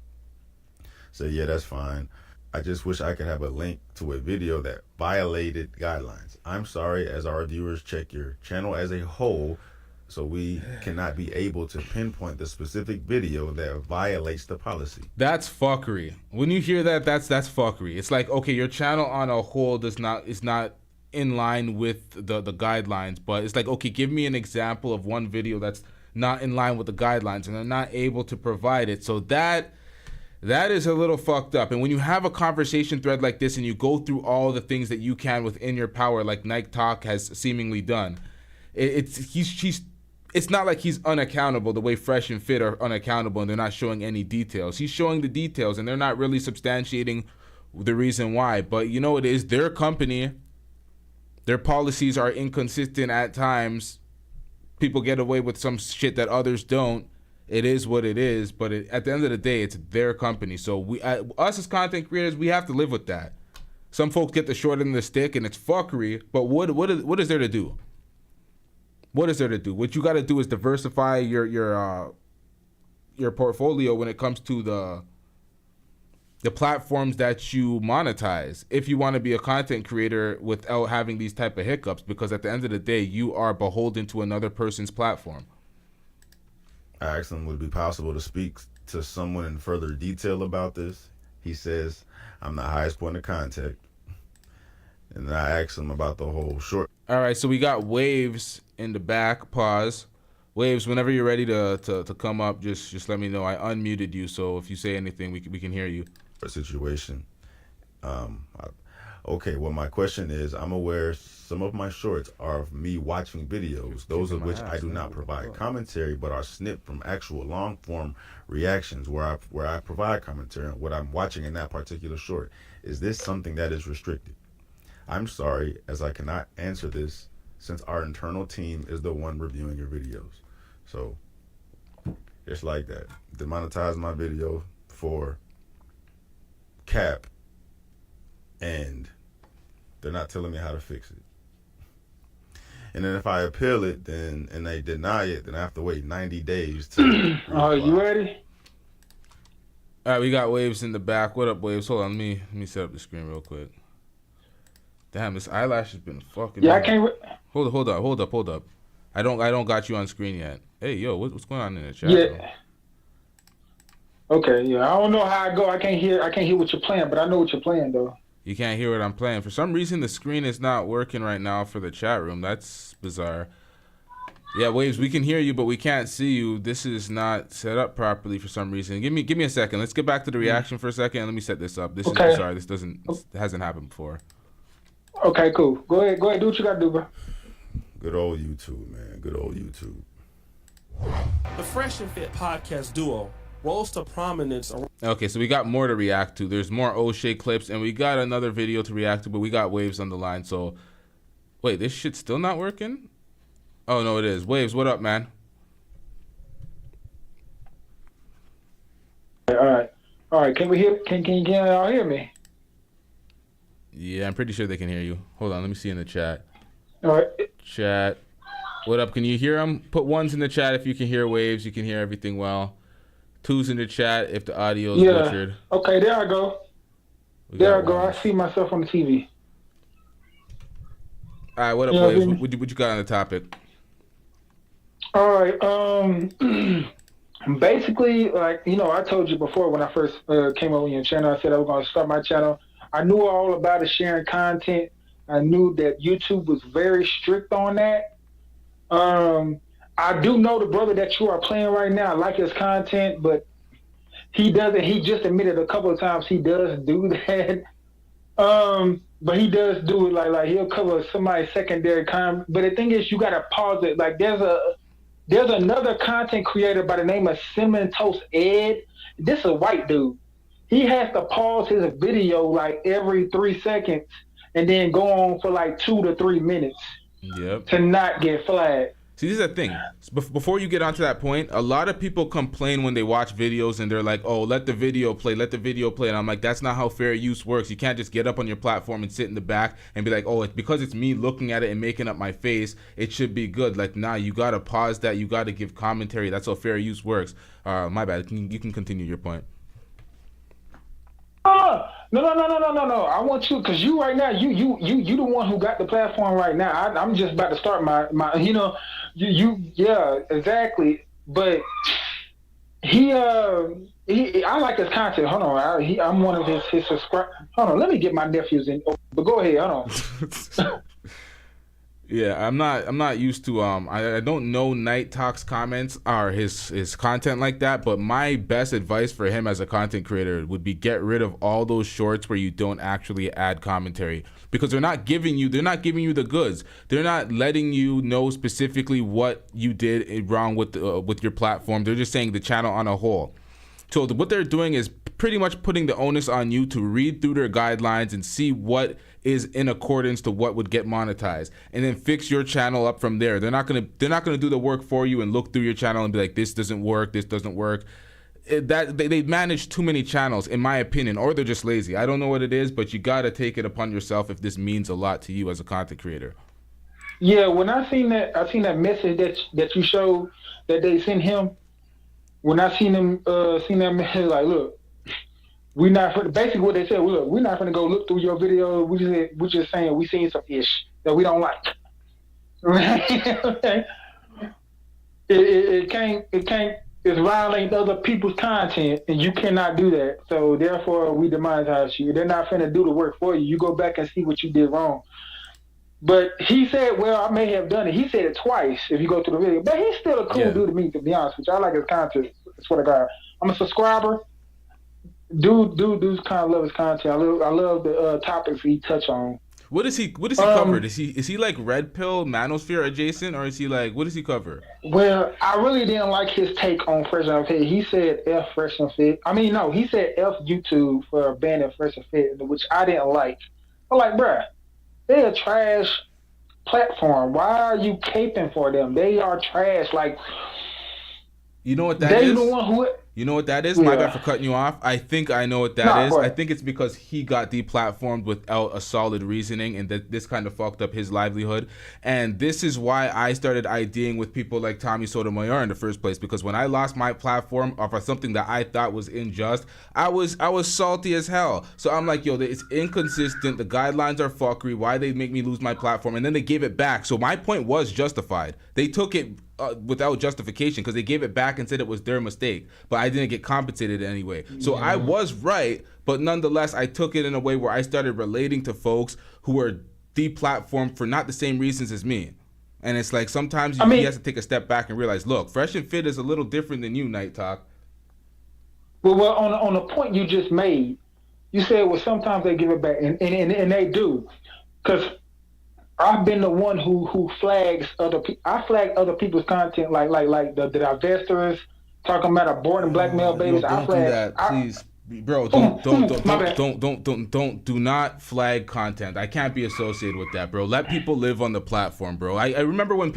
Say, yeah, that's fine. I just wish I could have a link to a video that violated guidelines. I'm sorry, as our viewers check your channel as a whole, so we cannot be able to pinpoint the specific video that violates the policy. That's fuckery. When you hear that, that's fuckery. It's like, okay, your channel on a whole is not in line with the guidelines, but it's like, okay, give me an example of one video that's not in line with the guidelines, and they're not able to provide it. So that is a little fucked up. And when you have a conversation thread like this and you go through all the things that you can within your power, like Nike Talk has seemingly done, it's not like he's unaccountable the way Fresh and Fit are unaccountable and they're not showing any details. He's showing the details and they're not really substantiating the reason why. But you know, it is their company. Their policies are inconsistent at times. People get away with some shit that others don't. It is what it is. But at the end of the day, it's their company. So us as content creators, we have to live with that. Some folks get the short end of the stick and it's fuckery. But what is there to do? What is there to do? What you got to do is diversify your portfolio when it comes to the platforms that you monetize. If you want to be a content creator without having these type of hiccups, because at the end of the day, you are beholden to another person's platform. I asked him, would it be possible to speak to someone in further detail about this? He says, I'm the highest point of contact. And then I asked him about the whole short. All right, so we got Waves in the back. Pause. Waves, whenever you're ready to come up, just let me know. I unmuted you, so if you say anything, we can hear you. Situation. Okay, well, my question is, I'm aware some of my shorts are of me watching videos, those of which I do not provide commentary, but are snipped from actual long-form reactions where I provide commentary on what I'm watching in that particular short. Is this something that is restricted? I'm sorry, as I cannot answer this since our internal team is the one reviewing your videos. So, just like that. Demonetize my video for cap, and they're not telling me how to fix it. And then if I appeal it, and they deny it, then I have to wait 90 days to. Are you ready? All right, we got Waves in the back. What up, Waves? Hold on, let me set up the screen real quick. Damn, this eyelash has been fucking. Yeah, I can't. Hold up. I don't got you on screen yet. Hey, yo, what's going on in the chat? Yeah. Bro? Okay, yeah. I don't know how I go. I can't hear what you're playing, but I know what you're playing though. You can't hear what I'm playing. For some reason, the screen is not working right now for the chat room. That's bizarre. Yeah, Waves, we can hear you, but we can't see you. This is not set up properly for some reason. Give me a second. Let's get back to the reaction for a second. Let me set this up. This is bizarre. This hasn't happened before. Okay, cool. Go ahead. Do what you gotta do, bro. Good old YouTube, man. Good old YouTube. The Fresh and Fit podcast duo rose to prominence. Okay, so we got more to react to. There's more O'Shea clips, and we got another video to react to, but we got Waves on the line. So, wait, this shit's still not working? Oh, no, it is. Waves, what up, man? All right. Can we hear? Can y'all hear me? Yeah, I'm pretty sure they can hear you. Hold on, let me see in the chat. All right. Chat. What up? Can you hear them? Put ones in the chat if you can hear Waves. You can hear everything well. Twos in the chat if the audio is butchered. Okay, there I go. There I go. I see myself on the TV. All right, what up, Waves? What you got on the topic? All right. Basically, like, I told you before when I first came over your channel, I said I was going to start my channel. I knew all about sharing content. I knew that YouTube was very strict on that. I do know the brother that you are playing right now. I like his content, but he doesn't. He just admitted a couple of times he does do that. But he does do it like he'll cover somebody's secondary comment. But the thing is, you gotta pause it. Like there's another content creator by the name of Cinnamon Toast Ed. This is a white dude. He has to pause his video like every 3 seconds and then go on for like 2 to 3 minutes. Yep. To not get flagged. See, this is the thing. Before you get onto that point, a lot of people complain when they watch videos and they're like, oh, let the video play. And I'm like, that's not how fair use works. You can't just get up on your platform and sit in the back and be like, oh, it's because it's me looking at it and making up my face, it should be good. Like, nah, you got to pause that. You got to give commentary. That's how fair use works. My bad. You can continue your point. No. I want you, because you right now, you the one who got the platform right now. I'm just about to start my yeah, exactly. But I like his content. Hold on, I'm one of his subscribers. Hold on, let me get my nephews in. But go ahead, hold on. Yeah, I'm not used to I don't know Night Talk's comments or his content like that, but my best advice for him as a content creator would be get rid of all those shorts where you don't actually add commentary, because they're not giving you the goods. They're not letting you know specifically what you did wrong with your platform. They're just saying the channel on a whole. So what they're doing is pretty much putting the onus on you to read through their guidelines and see what is in accordance to what would get monetized, and then fix your channel up from there. They're not gonna do the work for you and look through your channel and be like, this doesn't work. They manage too many channels, in my opinion, or they're just lazy. I don't know what it is, but you gotta take it upon yourself if this means a lot to you as a content creator. Yeah, when I seen that message that you showed that they sent him. When I seen that message, like, look, basically what they said, look, we're not gonna go look through your video. We're just saying we seen some ish that we don't like. Right? It's violating other people's content, and you cannot do that. So therefore, we demonetize you. They're not finna do the work for you. You go back and see what you did wrong. But he said, well, I may have done it. He said it twice if you go through the video. But he's still a cool dude to me, to be honest with you. I like his content. I swear to God. I'm a subscriber. Dude's kind of love his content. I love the topics he touch on. What does he cover? Is he like Red Pill, Manosphere adjacent, or is he like, what does he cover? Well, I really didn't like his take on Fresh and Fit. He said F Fresh and Fit. I mean, no, he said F YouTube for banning Fresh and Fit, which I didn't like. I'm like, bruh, they're a trash platform. Why are you caping for them? They are trash. Like, you know what that is? The one who. You know what that is? My bad for cutting you off. I think I know what that is. I think it's because he got deplatformed without a solid reasoning, and that this kind of fucked up his livelihood. And this is why I started IDing with people like Tommy Sotomayor in the first place, because when I lost my platform for something that I thought was unjust, I was salty as hell. So I'm like, yo, it's inconsistent. The guidelines are fuckery. Why they make me lose my platform? And then they gave it back. So my point was justified. They took it without justification because they gave it back and said it was their mistake, but I didn't get compensated anyway. So I was right, but nonetheless, I took it in a way where I started relating to folks who were deplatformed for not the same reasons as me. And it's like sometimes you have to take a step back and realize, look, Fresh and Fit is a little different than you, Night Talk. Well, on the point you just made, you said, well, sometimes they give it back, and they do, because I've been the one who flags other people. I flag other people's content, like the divestors talking about aborting black male babies. Don't do that, please, bro. Do not flag content. I can't be associated with that, bro. Let people live on the platform, bro. I remember when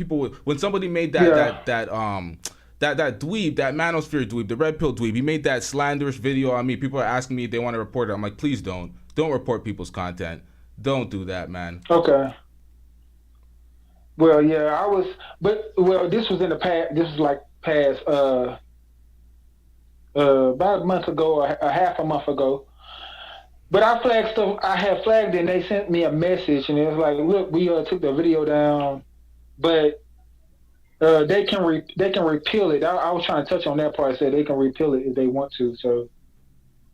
somebody made that dweeb, that Manosphere dweeb, the Red Pill dweeb. He made that slanderous video on me. People are asking me if they want to report it. I'm like, please don't report people's content. Don't do that, man. Okay. Well, yeah, this was in the past. This was like past about a month ago, or a half a month ago. But I flagged stuff. I had flagged it, and they sent me a message, and it was like, "Look, we took the video down, but they can repeal it." I was trying to touch on that part. I said they can repeal it if they want to. So.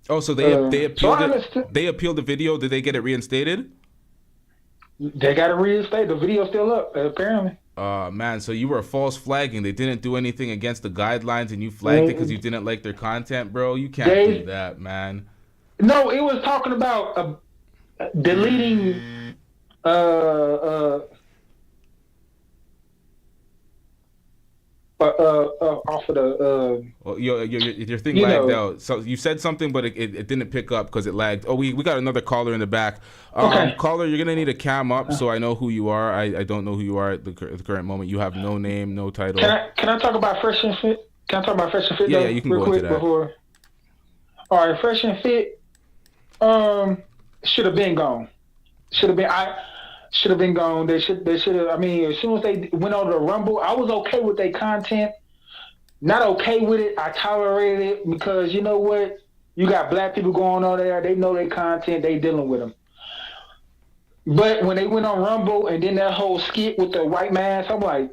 Oh, so they appealed it. They appealed the video. Did they get it reinstated? They got it reinstated. The video's still up, apparently. Man, so you were false flagging. They didn't do anything against the guidelines, and you flagged it because you didn't like their content, bro. You can't do that, man. No, it was talking about deleting. Off of the. Well, your thing lagged out. So you said something, but it didn't pick up because it lagged. Oh, we got another caller in the back. Okay. Caller, you're gonna need a cam up so I know who you are. I don't know who you are at the current moment. You have no name, no title. Can I talk about Fresh and Fit? Can I talk about Fresh and Fit? Yeah, you can go into that. Before. All right, Fresh and Fit. Should have been gone. Should have been gone. They should have. I mean, as soon as they went on the Rumble, I was okay with their content. Not okay with it. I tolerated it because you know what? You got black people going on there. They know their content. They dealing with them. But when they went on Rumble and then that whole skit with the white mask, I'm like,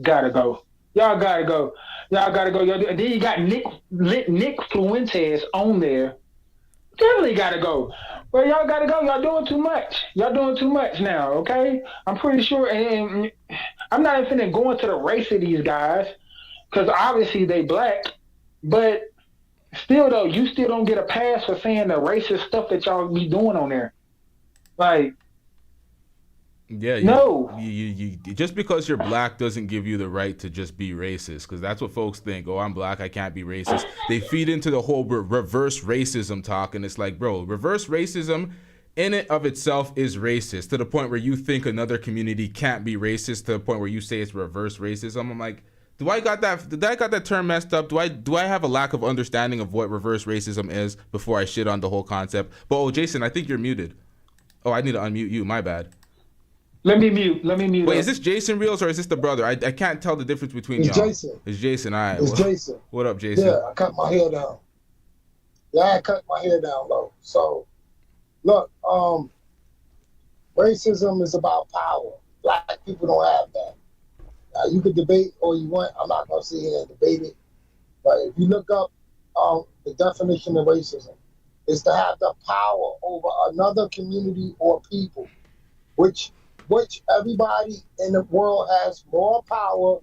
gotta go. Y'all gotta go. And then you got Nick Fuentes on there. Definitely gotta go. Well, y'all gotta go. Y'all doing too much. Y'all doing too much now, okay? I'm pretty sure, and I'm not even finna go into the race of these guys, because obviously they black, but still though, you still don't get a pass for saying the racist stuff that y'all be doing on there. Like, yeah, no. You just because you're black doesn't give you the right to just be racist, because that's what folks think. Oh, I'm black, I can't be racist. They feed into the whole reverse racism talk, and it's like, bro, reverse racism in it of itself is racist to the point where you think another community can't be racist to the point where you say it's reverse racism. I'm like, did I got that term messed up? Do I have a lack of understanding of what reverse racism is before I shit on the whole concept? But Jason, I think you're muted. Oh, I need to unmute you. My bad. Let me mute. Wait, is this Jason Reels or is this the brother? I can't tell the difference between y'all. Jason. It's Jason. All right. It's Jason. What up, Jason? Yeah, I cut my hair down. I cut my hair down low. So, look, racism is about power. Black people don't have that. You could debate all you want. I'm not going to sit here and debate it. But if you look up the definition of racism, it's to have the power over another community or people, which everybody in the world has more power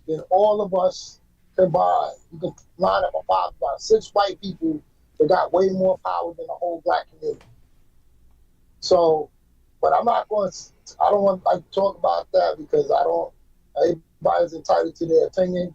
than all of us combined. You can line up about 6 white people that got way more power than the whole black community. So, but I don't want to talk about that because everybody's entitled to their opinion.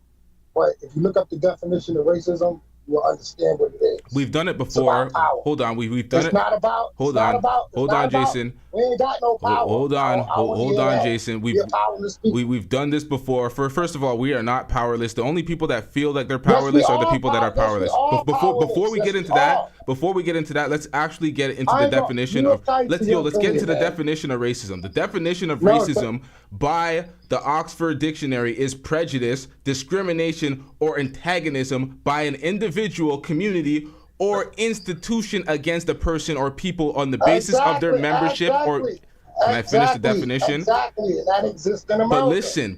But if you look up the definition of racism, you'll understand what it is. We've done it before. Hold on, we've done it. It's not about. Hold on, Jason. We ain't got no power. Hold on, Jason. We've done this before. First of all, we are not powerless. The only people that feel like they're powerless are the people that are powerless. Before we get into that, let's actually get into the definition of. Let's get into the definition of racism. The definition of racism by the Oxford Dictionary is prejudice, discrimination, or antagonism by an individual, community, or institution against a person or people on the basis of their membership or. Can I finish the definition? Exactly, that exists in America. But listen,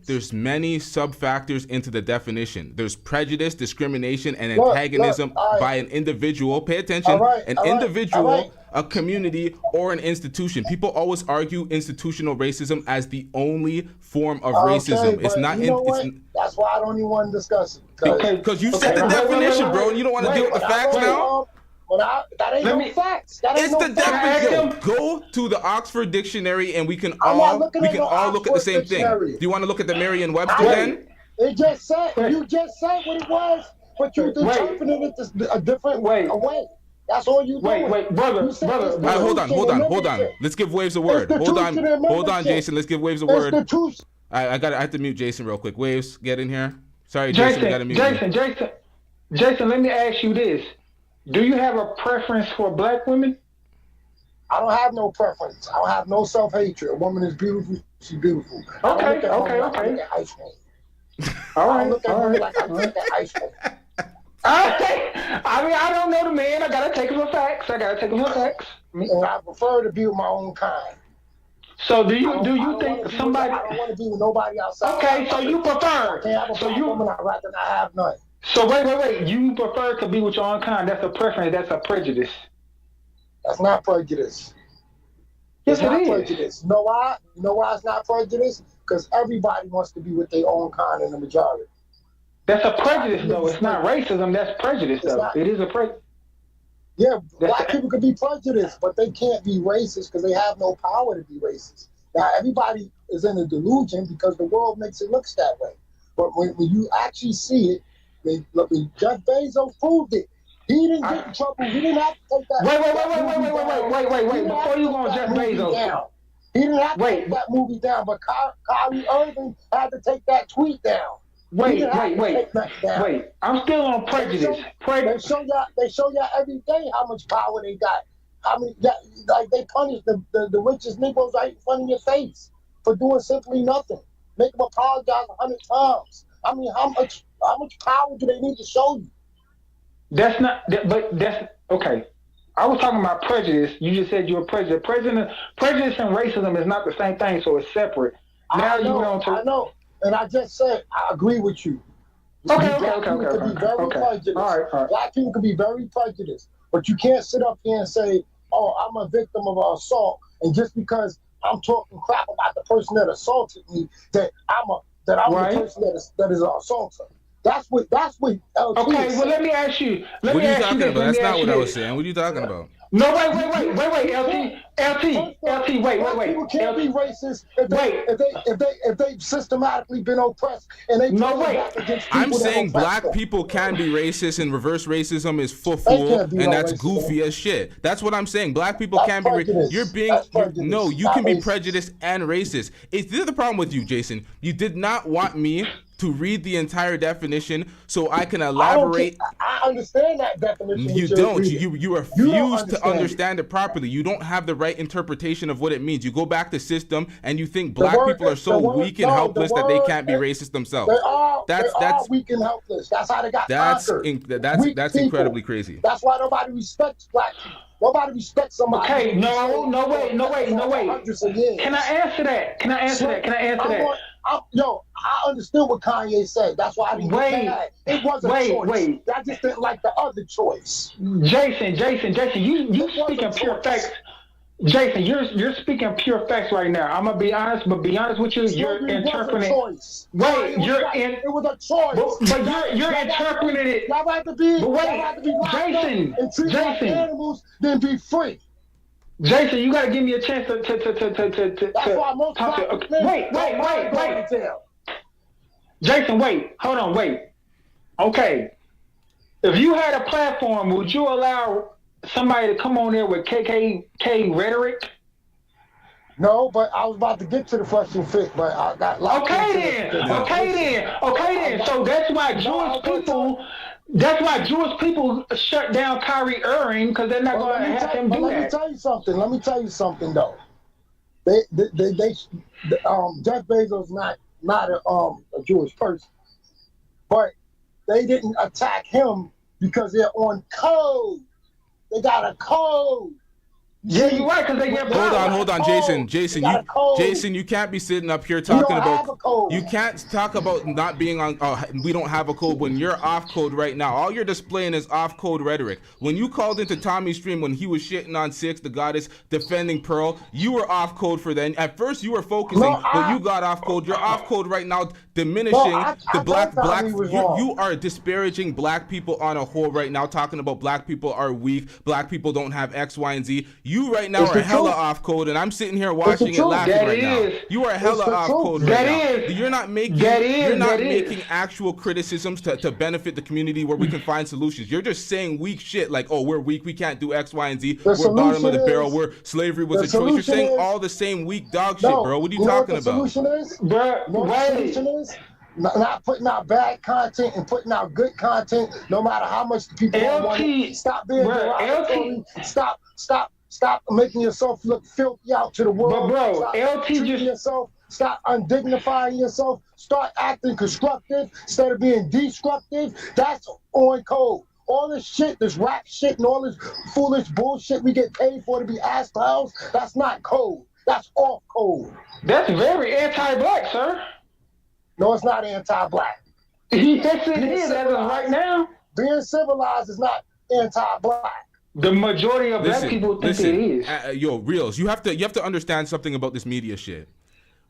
there's many sub-factors into the definition. There's prejudice, discrimination, and antagonism by an individual. Pay attention, individual, a community, or an institution. People always argue institutional racism as the only form of racism. It's not. That's why I don't even want to discuss it. Because you said the definition, bro, and you don't want to deal with the facts now. That ain't no facts. It's the definition. Go to the Oxford Dictionary, and we can all look at the same thing. Do you want to look at the Merriam-Webster then? You just said what it was, but you interpreted it a different way. That's all you doing. Wait, brother. Hold on. Let's give Waves a word. Hold on, Jason. Let's give Waves a word. I have to mute Jason real quick. Waves, get in here. Sorry, Jason. We got to mute you. Jason, let me ask you this. Do you have a preference for black women? I don't have no preference. I don't have no self-hatred. A woman is beautiful. She's beautiful. Okay. I look at ice cream. All right. I look at her like I look at ice cream. I mean, I don't know the man. I gotta take him for facts. And I prefer to be with my own kind. So do you think somebody? I don't want to be with nobody outside. Okay, so you prefer. I can't have a black woman. I'd rather not have none. So wait. You prefer to be with your own kind. That's a preference. That's a prejudice. That's not prejudice. Yes, It's not it is. prejudice. You know why? You know why it's not prejudice? Because everybody wants to be with their own kind in the majority. That's a prejudice, though. It's not racism. That's prejudice, though. It is a prejudice. Yeah, black people could be prejudiced, but they can't be racist because they have no power to be racist. Now, everybody is in a delusion because the world makes it look that way. But when you actually see it, Jeff Bezos proved it. He didn't get in trouble. He didn't have to take that. Wait. Before you go on Jeff Bezos. He didn't have to take that movie down, but Kyrie Irving had to take that tweet down. Wait. I'm still on prejudice. They show y'all every day how much power they got. How many, like they punish the richest Negroes right in front of your face for doing simply nothing. Make them apologize 100 times. I mean, how much power do they need to show you? That's okay. I was talking about prejudice. You just said you were prejudiced. Prejudice and racism is not the same thing, so it's separate. I know. And I just said, I agree with you. Okay. Prejudiced. All right. Black people can be very prejudiced, but you can't sit up here and say, oh, I'm a victim of an assault, and just because I'm talking crap about the person that assaulted me, that I'm the person that is an assaulter. That's what LT Okay, well, let me ask you. What are you talking about? That's not what I was saying. What are you talking about? No, wait, LT, wait. People can't be racist if they've systematically been oppressed and they back against people. I'm saying black people can be racist and reverse racism is full and that's goofy as shit. That's what I'm saying. Black people can be racist. You can be prejudiced and racist. This is the problem with you, Jason. You did not want me to read the entire definition so I can elaborate. I understand that definition. You don't. You refuse to understand it properly. You don't have the right interpretation of what it means. You go back to system and you think black people are so weak and helpless that they can't be racist themselves. That's weak and helpless. That's how they got conquered. That's incredibly crazy. That's why nobody respects black people. Nobody respects somebody. Okay, no, wait. Can I answer that? I understood what Kanye said. That's why I didn't get mad. It wasn't a choice. I just didn't like the other choice. Jason, you speaking pure facts. Jason, you're speaking pure facts right now. I'm gonna be honest, but be honest with you, you're interpreting. It was a choice. But you're interpreting it. Y'all have to be. Jason, and treat like animals, then be free. Jason, you gotta give me a chance to That's why most talk to. Wait. Jason, hold on. Okay, if you had a platform, would you allow somebody to come on there with KKK rhetoric? No, but I was about to get to the question fit, but I got locked. Okay then. So that's why Jewish people shut down Kyrie Irving because they're not going to have him do that. Let me tell you something though. Jeff Bezos not a Jewish person, but they didn't attack him because they're on code. They got a code. Yeah, you're right, because they get power. Hold on, Jason, you can't be sitting up here talking about. You can't talk about not being on. We don't have a code when you're off code right now. All you're displaying is off code rhetoric. When you called into Tommy's stream when he was shitting on Six, the goddess, defending Pearl, you were off code for then. At first, you were focusing, but you got off code. You're off code right now, diminishing the black. You are disparaging black people on a whole right now, talking about black people are weak, black people don't have X, Y, and Z. You right now are hella off code, and I'm sitting here watching it laughing right now. You are hella off code right now. You're not making actual criticisms to benefit the community where we can find solutions. You're just saying weak shit like, oh, we're weak, we can't do X, Y, and Z. We're bottom of the barrel. We're slavery was a choice. You're saying all the same weak dog shit, bro. What are you talking about? The solution is not putting out bad content and putting out good content, no matter how much the people want it. Stop being derogatory. Stop making yourself look filthy out to the world. Stop undignifying yourself. Start acting constructive instead of being destructive. That's on code. All this shit, this rap shit, and all this foolish bullshit we get paid for to be assholes, that's not code. That's off code. That's very anti-black, sir. No, it's not anti-black. Yes, it is. As of right now. Being civilized is not anti-black. The majority of black people think it is. Yo, Reels, you have to understand something about this media shit.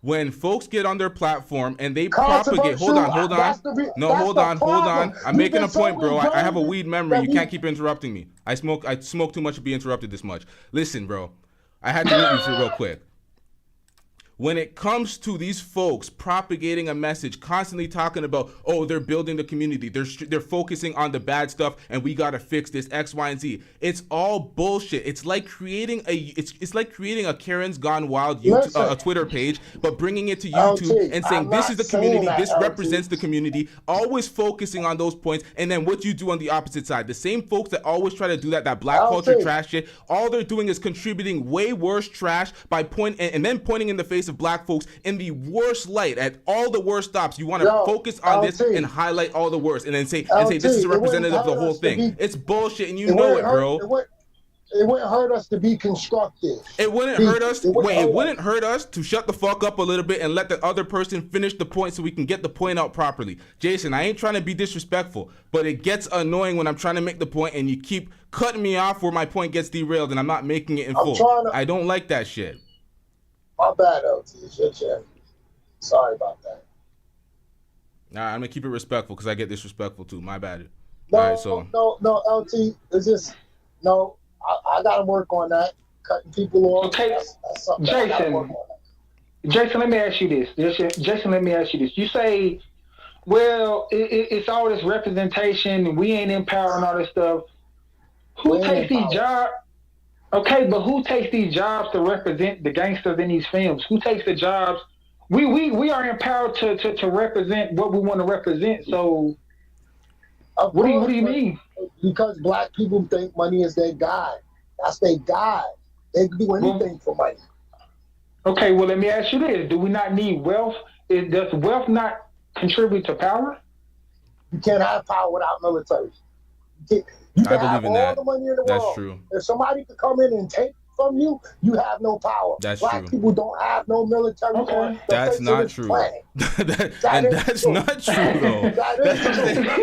When folks get on their platform and they propagate, hold on. Hold on. I'm making a point, bro. I have a weed memory. You can't keep interrupting me. I smoke too much to be interrupted this much. Listen, bro. I had to mute you for real quick. When it comes to these folks propagating a message, constantly talking about, oh, they're building the community, they're focusing on the bad stuff, and we gotta fix this X, Y, and Z. It's all bullshit. It's like creating a Karen's Gone Wild YouTube, a Twitter page, but bringing it to YouTube and saying this is the community, this represents the community, always focusing on those points, and then what you do on the opposite side. The same folks that always try to do that black culture trash shit, all they're doing is contributing way worse trash by then pointing in the face of black folks in the worst light at all the worst stops. You want to focus on this and highlight all the worst, and then say this is a representative of the whole thing. It's bullshit, and you know it, bro. It wouldn't hurt us to be constructive. It wouldn't hurt us. It wouldn't hurt us to shut the fuck up a little bit and let the other person finish the point so we can get the point out properly. Jason, I ain't trying to be disrespectful, but it gets annoying when I'm trying to make the point and you keep cutting me off where my point gets derailed and I'm not making it in full. I don't like that shit. My bad, LT. It's your chair. Sorry about that. Nah, I'm gonna keep it respectful because I get disrespectful too. My bad. No, all right, so no, LT. It's just I gotta work on that. Cutting people off. Okay, Jason, let me ask you this. Jason, let me ask you this. You say, well, it's all this representation. We ain't in power and all this stuff. Who takes these jobs? Okay, but who takes these jobs to represent the gangsters in these films? Who takes the jobs? We are empowered to represent what we want to represent. So, what do you mean? Because black people think money is their god. That's their god. They can do anything for money. Okay, well, let me ask you this: do we not need wealth? Does wealth not contribute to power? You can't have power without military. You can have all the money in the world. That's true. If somebody could come in and take from you, you have no power. That's Black true. people don't have no military. Okay. That's not true. That's not true, though.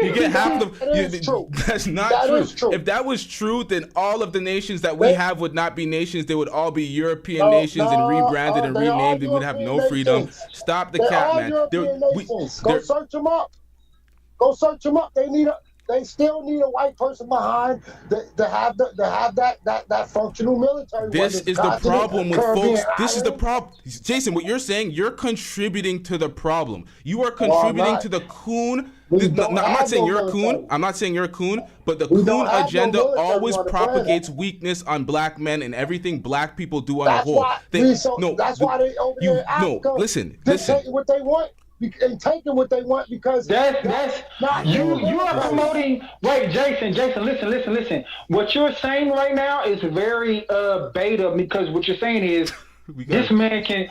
You get half the. That's not true. If that was true, then all of the nations that we have would not be nations. They would all be European nations and rebranded and renamed. We would have no freedom. Stop the cap, man. Go search them up. Go search them up. They still need a white person behind to have that functional military. This is the problem with folks. This is the problem, Jason. What you're saying, you're contributing to the problem. You are contributing to the coon. I'm not saying you're a coon. I'm not saying you're a coon, but the coon agenda always propagates weakness on black men and everything black people do on a whole. That's why they over there in Africa. Listen. What they want. And taking what they want because that's not you are promoting. Wait, Jason, listen. What you're saying right now is very beta because what you're saying is this man can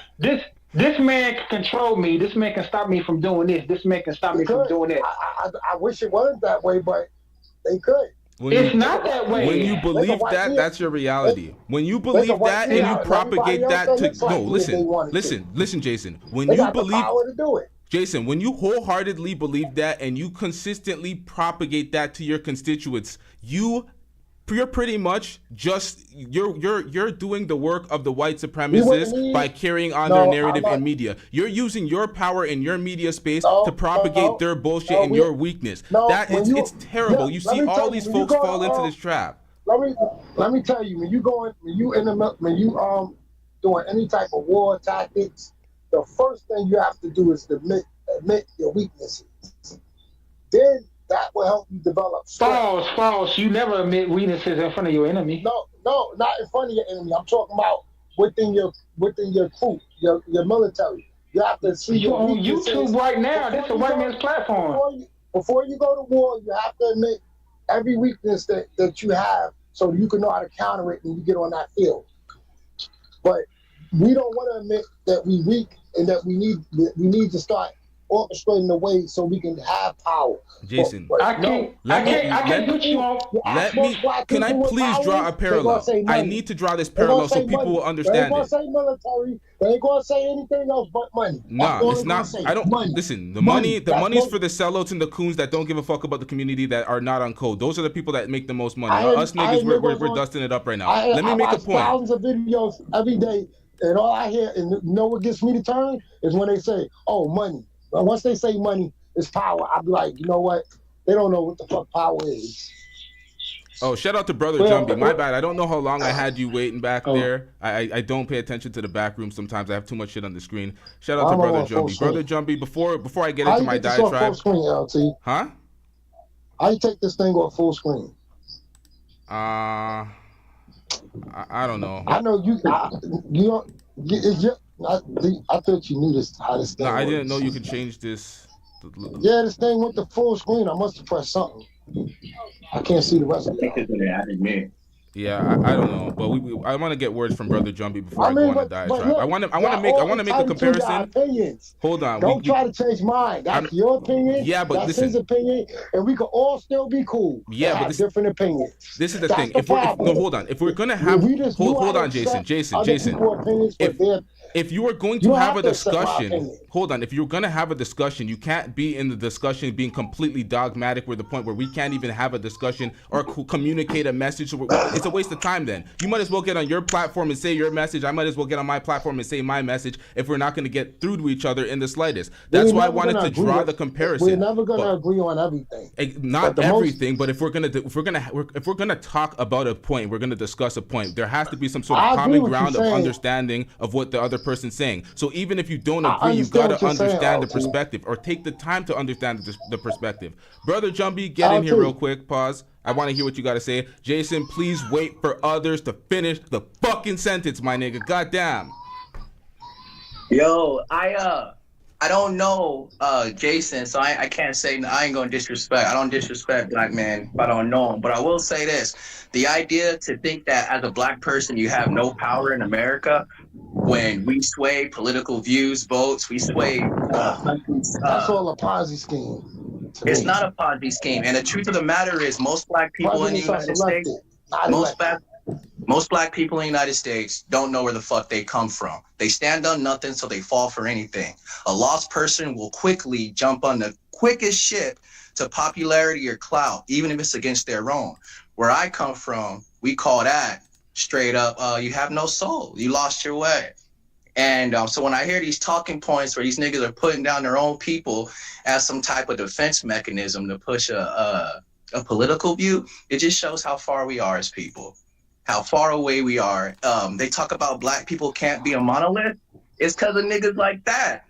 control me. This man can stop me from doing this. This man can stop me from doing that. I wish it wasn't that way, but they could. It's not that way. When you believe that, that's your reality. When you believe that and you propagate that to listen, Jason. When you believe Jason, when you wholeheartedly believe that and you consistently propagate that to your constituents, you're pretty much just you're doing the work of the white supremacists by carrying on their narrative in media. You're using your power in your media space to propagate their bullshit and your weakness. It's terrible. You see all these folks fall into this trap. Let me tell you, when you doing any type of war tactics, the first thing you have to do is admit your weaknesses. Then that will help you develop strength. False. You never admit weaknesses in front of your enemy. No, not in front of your enemy. I'm talking about within your crew, your military. You have to see your on YouTube right now. This is a white man's platform. Before you go to war, you have to admit every weakness that you have so you can know how to counter it when you get on that field. But we don't want to admit that we weak and that we need to start orchestrating the way so we can have power. Jason, But I can't put you on. Can I please draw a parallel? I need to draw this parallel so people will understand They ain't gonna it. say military. They ain't gonna say anything else but money. Nah, it's not. I don't listen. The money's for the sellouts and the coons that don't give a fuck about the community that are not on code. Those are the people that make the most money. Us niggas, we're dusting it up right now. Let me make a point. Thousands of videos every day, and all I hear, and you know what gets me to turn is when they say, "Oh, money." But once they say money is power, I be like, you know what? They don't know what the fuck power is. Oh, shout out to Brother Jumbie. My bad. I don't know how long I had you waiting back there. I don't pay attention to the back room sometimes. I have too much shit on the screen. Shout out to Brother Jumbie. Brother Jumbie, before I get into my diatribe. Full screen, LT? Huh? How you take this thing off full screen? I don't know. I know you. I thought you knew this. How this thing No, I works. didn't know you could change this. Yeah, this thing went to full screen. I must have pressed something. I can't see the rest of it. Yeah, I don't know, but I want to get words from Brother Jumbie before I go on a diatribe. I want to make a comparison. Hold on. Don't try to change mine. That's your opinion. Yeah, but that's his opinion, and we can all still be cool. Yeah, but different opinions. This is the thing. Hold on. If we're gonna have hold on, Jason. If you are going to have a discussion, hold on. If you're going to have a discussion, you can't be in the discussion being completely dogmatic. We're the point where we can't even have a discussion or communicate a message. It's a waste of time. Then you might as well get on your platform and say your message. I might as well get on my platform and say my message. If we're not going to get through to each other in the slightest, that's why I wanted to draw the comparison. We're never going to agree on everything. Not everything, but if we're gonna talk about a point, we're gonna discuss a point. There has to be some sort of common ground of understanding of what the other person's saying. So even if you don't agree, you gotta understand the perspective, or take the time to understand the perspective. Brother Jumbie, get in here real quick. Pause. I want to hear what you gotta say. Jason, please wait for others to finish the fucking sentence, my nigga. Goddamn. Yo, I don't know Jason, so I can't say, I ain't gonna disrespect. I don't disrespect black men if I don't know him. But I will say this: the idea to think that as a black person you have no power in America, when we sway political views, votes, we sway countries. That's all a Ponzi scheme. It's not a Ponzi scheme, and the truth of the matter is, most black people in the United States, most black people in the United States don't know where the fuck they come from. They stand on nothing, so they fall for anything. A lost person will quickly jump on the quickest ship to popularity or clout, even if it's against their own. Where I come from, we call that straight up, you have no soul. You lost your way. And so when I hear these talking points where these niggas are putting down their own people as some type of defense mechanism to push a political view, it just shows how far we are as people, how far away we are. They talk about black people can't be a monolith. It's because of niggas like that.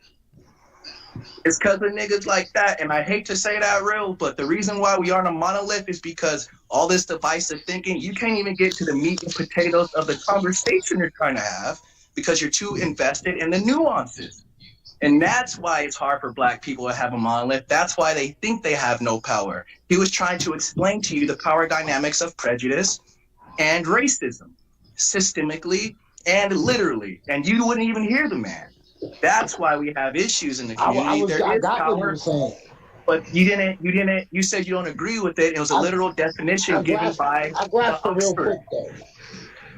It's because of niggas like that. And I hate to say that real, but the reason why we aren't a monolith is because all this divisive thinking, you can't even get to the meat and potatoes of the conversation you're trying to have because you're too invested in the nuances. And that's why it's hard for black people to have a monolith. That's why they think they have no power. He was trying to explain to you the power dynamics of prejudice and racism, systemically and literally. And you wouldn't even hear the man. That's why we have issues in the community. There is power, but you didn't. You said you don't agree with it. It was a literal definition given by I grasped it real quick though.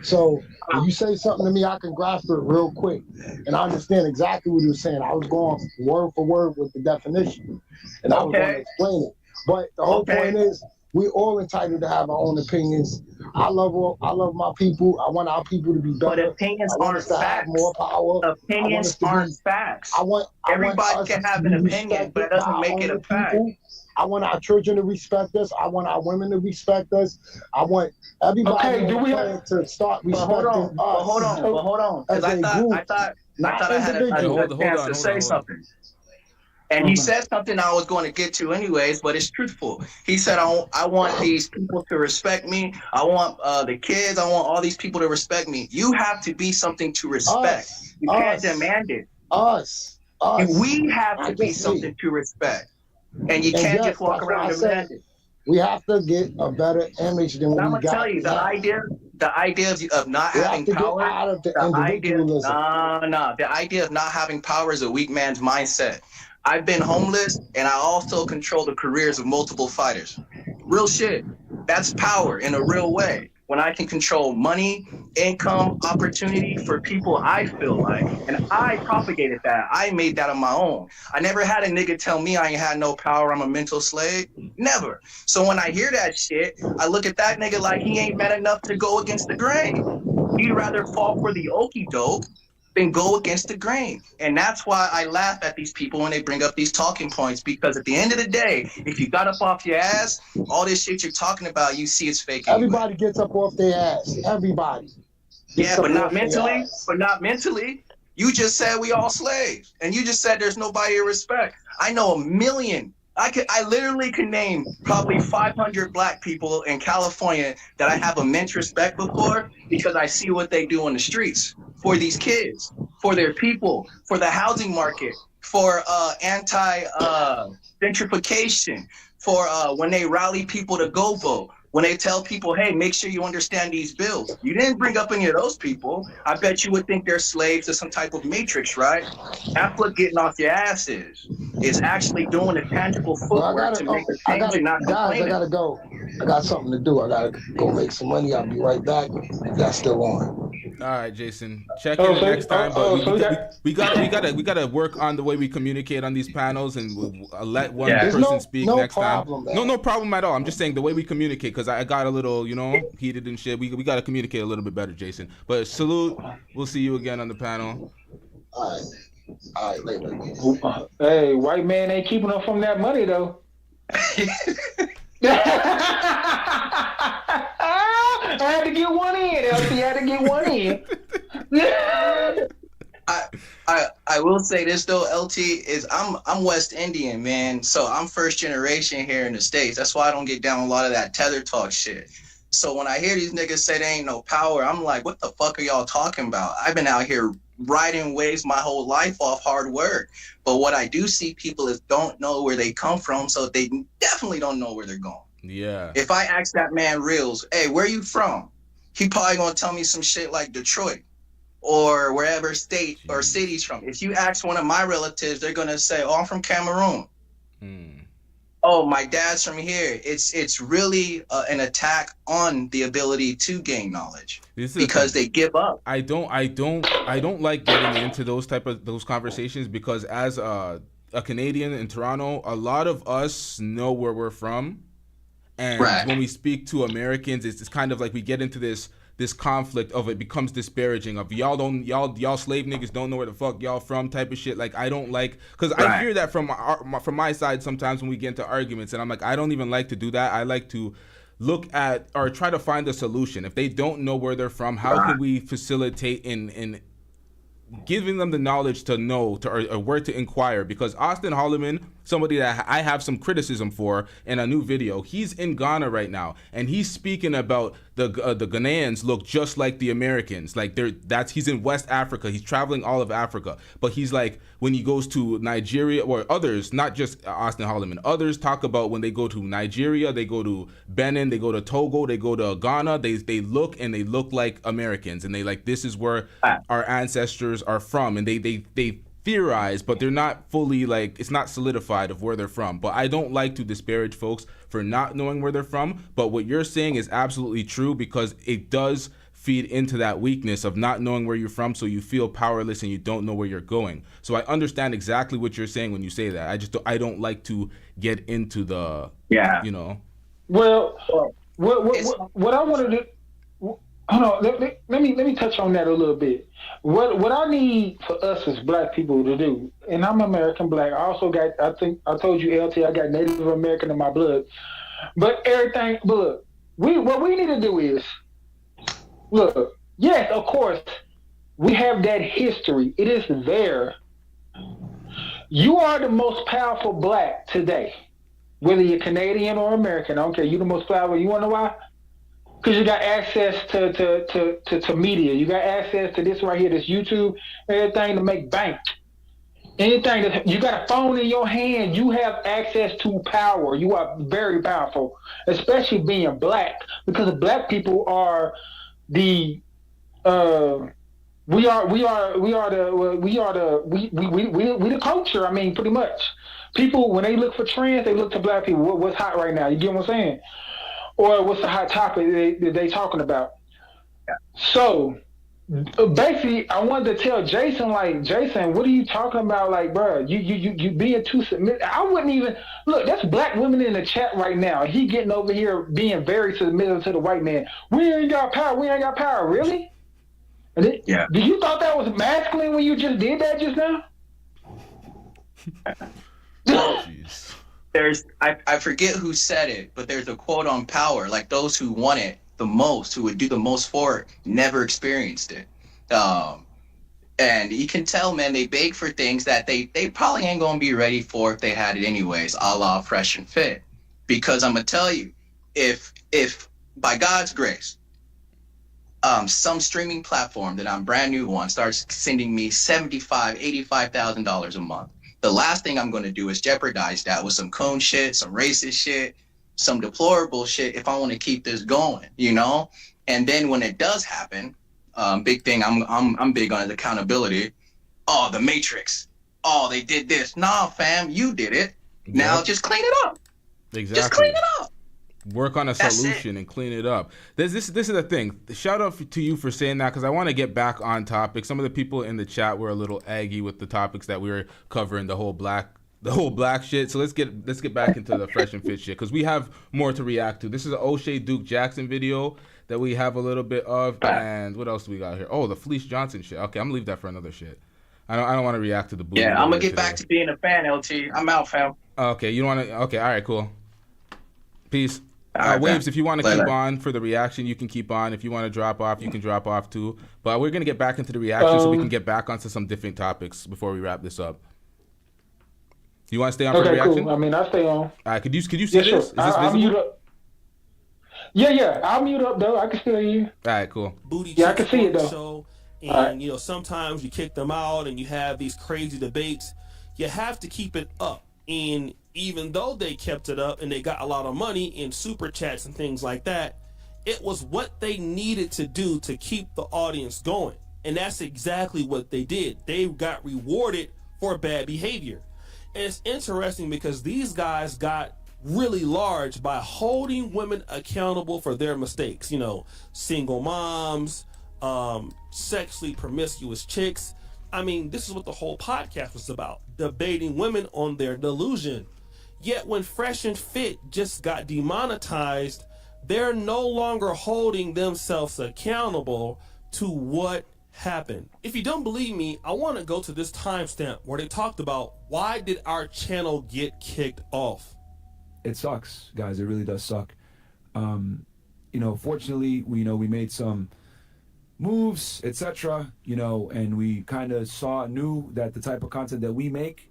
So when you say something to me, I can grasp it real quick, and I understand exactly what you were saying. I was going word for word with the definition, and I was going to explain it. But the whole point is, we all entitled to have our own opinions. I love my people. I want our people to be better. But opinions aren't facts. More power. Opinions aren't facts. Everybody can have an opinion, but it doesn't make it a fact. I want our children to respect us. I want our women to respect us. I want everybody to start respecting us. Hold on. Because I thought I had a chance to say something. And he said something I was going to get to anyways, but it's truthful. He said, I want these people to respect me. I want the kids. I want all these people to respect me. You have to be something to respect. You can't demand it. We have to be something to respect. And you can't just walk around and demand it. We have to get a better image than what we got. I'm going to tell you, the idea of not having power, the idea of not having power is a weak man's mindset. I've been homeless, and I also control the careers of multiple fighters. Real shit. That's power in a real way. When I can control money, income, opportunity for people I feel like. And I propagated that. I made that on my own. I never had a nigga tell me I ain't had no power, I'm a mental slave. Never. So when I hear that shit, I look at that nigga like he ain't man enough to go against the grain. He'd rather fall for the okie doke than go against the grain. And that's why I laugh at these people when they bring up these talking points, because at the end of the day, if you got up off your ass, all this shit you're talking about, you see it's fake anyway. Everybody gets up off their ass. Everybody. Yeah, but not mentally. But not mentally. You just said we all slaves. And you just said there's nobody to respect. I know a million. I literally can name probably 500 black people in California that I have immense respect for, because I see what they do on the streets for these kids, for their people, for the housing market, for anti-gentrification, for when they rally people to go vote, when they tell people, hey, make sure you understand these bills. You didn't bring up any of those people. I bet you would think they're slaves to some type of matrix, right? That's what getting off your ass is actually doing the tangible footwork to make a change and not complaining. Guys, I gotta go. I got something to do. I gotta go make some money. I'll be right back. Y'all still on. All right, Jason. Check in next time. But we gotta work on the way we communicate on these panels, and we'll let one person speak next time. No problem at all. I'm just saying the way we communicate, because I got a little, heated and shit. We gotta communicate a little bit better, Jason. But salute. We'll see you again on the panel. All right, later. Hey, white man ain't keeping up from that money though. I had to get one in, LT. I had to get one in. I will say this though, LT, is I'm West Indian, man. So I'm first generation here in the States. That's why I don't get down a lot of that tether talk shit. So when I hear these niggas say there ain't no power, I'm like, what the fuck are y'all talking about? I've been out here riding waves my whole life off hard work. But what I do see people is don't know where they come from, so they definitely don't know where they're going. Yeah. If I ask that man Reels, hey, where you from? He probably gonna tell me some shit like Detroit or wherever state or city's from. If you ask one of my relatives, they're gonna say, oh, I'm from Cameroon. Oh, my dad's from here. It's really an attack on the ability to gain knowledge because they give up. I don't like getting into those conversations, because as a Canadian in Toronto, a lot of us know where we're from, and when we speak to Americans, it's kind of like we get into this conflict of it becomes disparaging of y'all slave niggas don't know where the fuck y'all from type of shit. Like I don't like, because I hear that from my side sometimes when we get into arguments, and I'm like, I don't even like to do that. I like to look at or try to find a solution. If they don't know where they're from, how can we facilitate in giving them the knowledge to know or where to inquire? Because Austin Holloman, somebody that I have some criticism for in a new video, he's in Ghana right now, and he's speaking about the Ghanaians look just like the Americans. Like he's in West Africa. He's traveling all of Africa, but he's like, when he goes to Nigeria, or others, not just Austin Holloman, others talk about when they go to Nigeria, they go to Benin, they go to Togo, they go to Ghana, they look like Americans, and they like, this is where our ancestors are from, and they theorize, but they're not fully, like, it's not solidified of where they're from. But I don't like to disparage folks for not knowing where they're from, but what you're saying is absolutely true, because it does feed into that weakness of not knowing where you're from, so you feel powerless and you don't know where you're going. So I understand exactly what you're saying when you say that. I don't like to get into the Well, what I wanted to hold on. Let me touch on that a little bit. What I need for us as black people to do, and I'm American black. I also got, I think I told you, LT, I got Native American in my blood. But look, what we need to do is, look, yes, of course, we have that history. It is there. You are the most powerful black today, whether you're Canadian or American. I don't care. You're the most powerful. You want to know why? Because you got access to media. You got access to this right here, this YouTube, everything to make bank. Anything that you got a phone in your hand, you have access to power. You are very powerful, especially being black, because black people are the We the culture. I mean, pretty much. People, when they look for trends, they look to black people. What's hot right now? You get what I'm saying? Or what's the hot topic they talking about? Yeah. So basically, I wanted to tell Jason, like, Jason, what are you talking about? Like, bro, you being too submissive. I wouldn't even look. That's black women in the chat right now. He getting over here being very submissive to the white man. We ain't got power. We ain't got power. Really? Yeah. Did you thought that was masculine when you just did that just now? Jeez. There's I forget who said it, but there's a quote on power, like those who want it the most, who would do the most for it, never experienced it. And you can tell, man, they beg for things that they probably ain't gonna be ready for if they had it anyways, a la Fresh and Fit. Because I'm gonna tell you, if by God's grace, some streaming platform that I'm brand new on starts sending me $85,000 a month, the last thing I'm going to do is jeopardize that with some cone shit, some racist shit, some deplorable shit if I want to keep this going, you know? And then when it does happen, big thing I'm big on is accountability. Oh, the Matrix. Oh, they did this. Nah, fam, you did it. Now just clean it up. Exactly. Just clean it up. Work on a solution and clean it up. This is the thing. Shout out to you for saying that, because I want to get back on topic. Some of the people in the chat were a little aggy with the topics that we were covering, the whole black shit. So let's get back into the Fresh and Fit shit, because we have more to react to. This is an O'Shea Duke Jackson video that we have a little bit of, and what else do we got here? Oh, the Felice Johnson shit. Okay, I'm gonna leave that for another shit. I don't want to react to the booty. Yeah, I'm gonna get back to being a fan, LT. I'm out, fam. Okay, you don't want to? Okay, all right, cool. Peace. Right, Waves, if you want to keep on for the reaction, you can keep on. If you want to drop off, you can drop off too. But we're going to get back into the reaction so we can get back onto some different topics before we wrap this up. You want to stay on for the reaction? Cool. I mean, I'll stay on. All right, could you see this? Sure. Is this I'll visible? mute up. Yeah, I'll mute up though. I can still hear you. All right, cool. Yeah, I can see it though. Show, and you know, sometimes you kick them out and you have these crazy debates. You have to keep it up. And even though they kept it up and they got a lot of money in super chats and things like that, it was what they needed to do to keep the audience going. And that's exactly what they did. They got rewarded for bad behavior. And it's interesting because these guys got really large by holding women accountable for their mistakes. You know, single moms, sexually promiscuous chicks. I mean, this is what the whole podcast was about, debating women on their delusion. Yet when Fresh and Fit just got demonetized, they're no longer holding themselves accountable to what happened. If you don't believe me, I want to go to this timestamp where they talked about why did our channel get kicked off. It sucks, guys. It really does suck. You know, fortunately, we made some moves, etc., you know, and we kind of knew that the type of content that we make,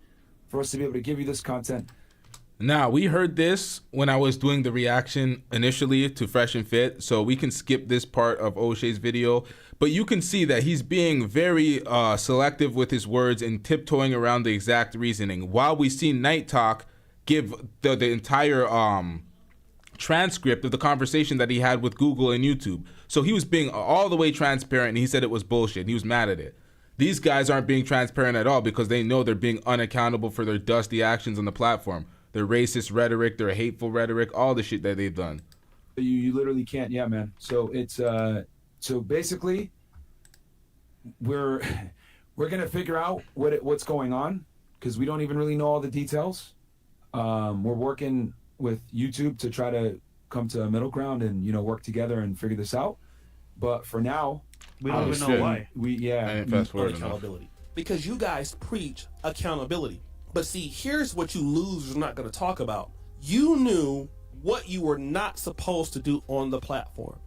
for us to be able to give you this content. Now, we heard this when I was doing the reaction initially to Fresh and Fit, so we can skip this part of O'Shea's video, but you can see that he's being very selective with his words and tiptoeing around the exact reasoning, while we see Night Talk give the entire transcript of the conversation that he had with Google and YouTube. So he was being all the way transparent, and he said it was bullshit, and he was mad at it. These guys aren't being transparent at all because they know they're being unaccountable for their dusty actions on the platform. Their racist rhetoric, their hateful rhetoric, all the shit that they've done. You literally can't, yeah, man. So it's so basically we're gonna figure out what's going on, because we don't even really know all the details. We're working with YouTube to try to come to a middle ground and, you know, work together and figure this out. But for now, we don't even know why. Accountability. Because you guys preach accountability. But see, here's what you losers are not going to talk about. You knew what you were not supposed to do on the platform.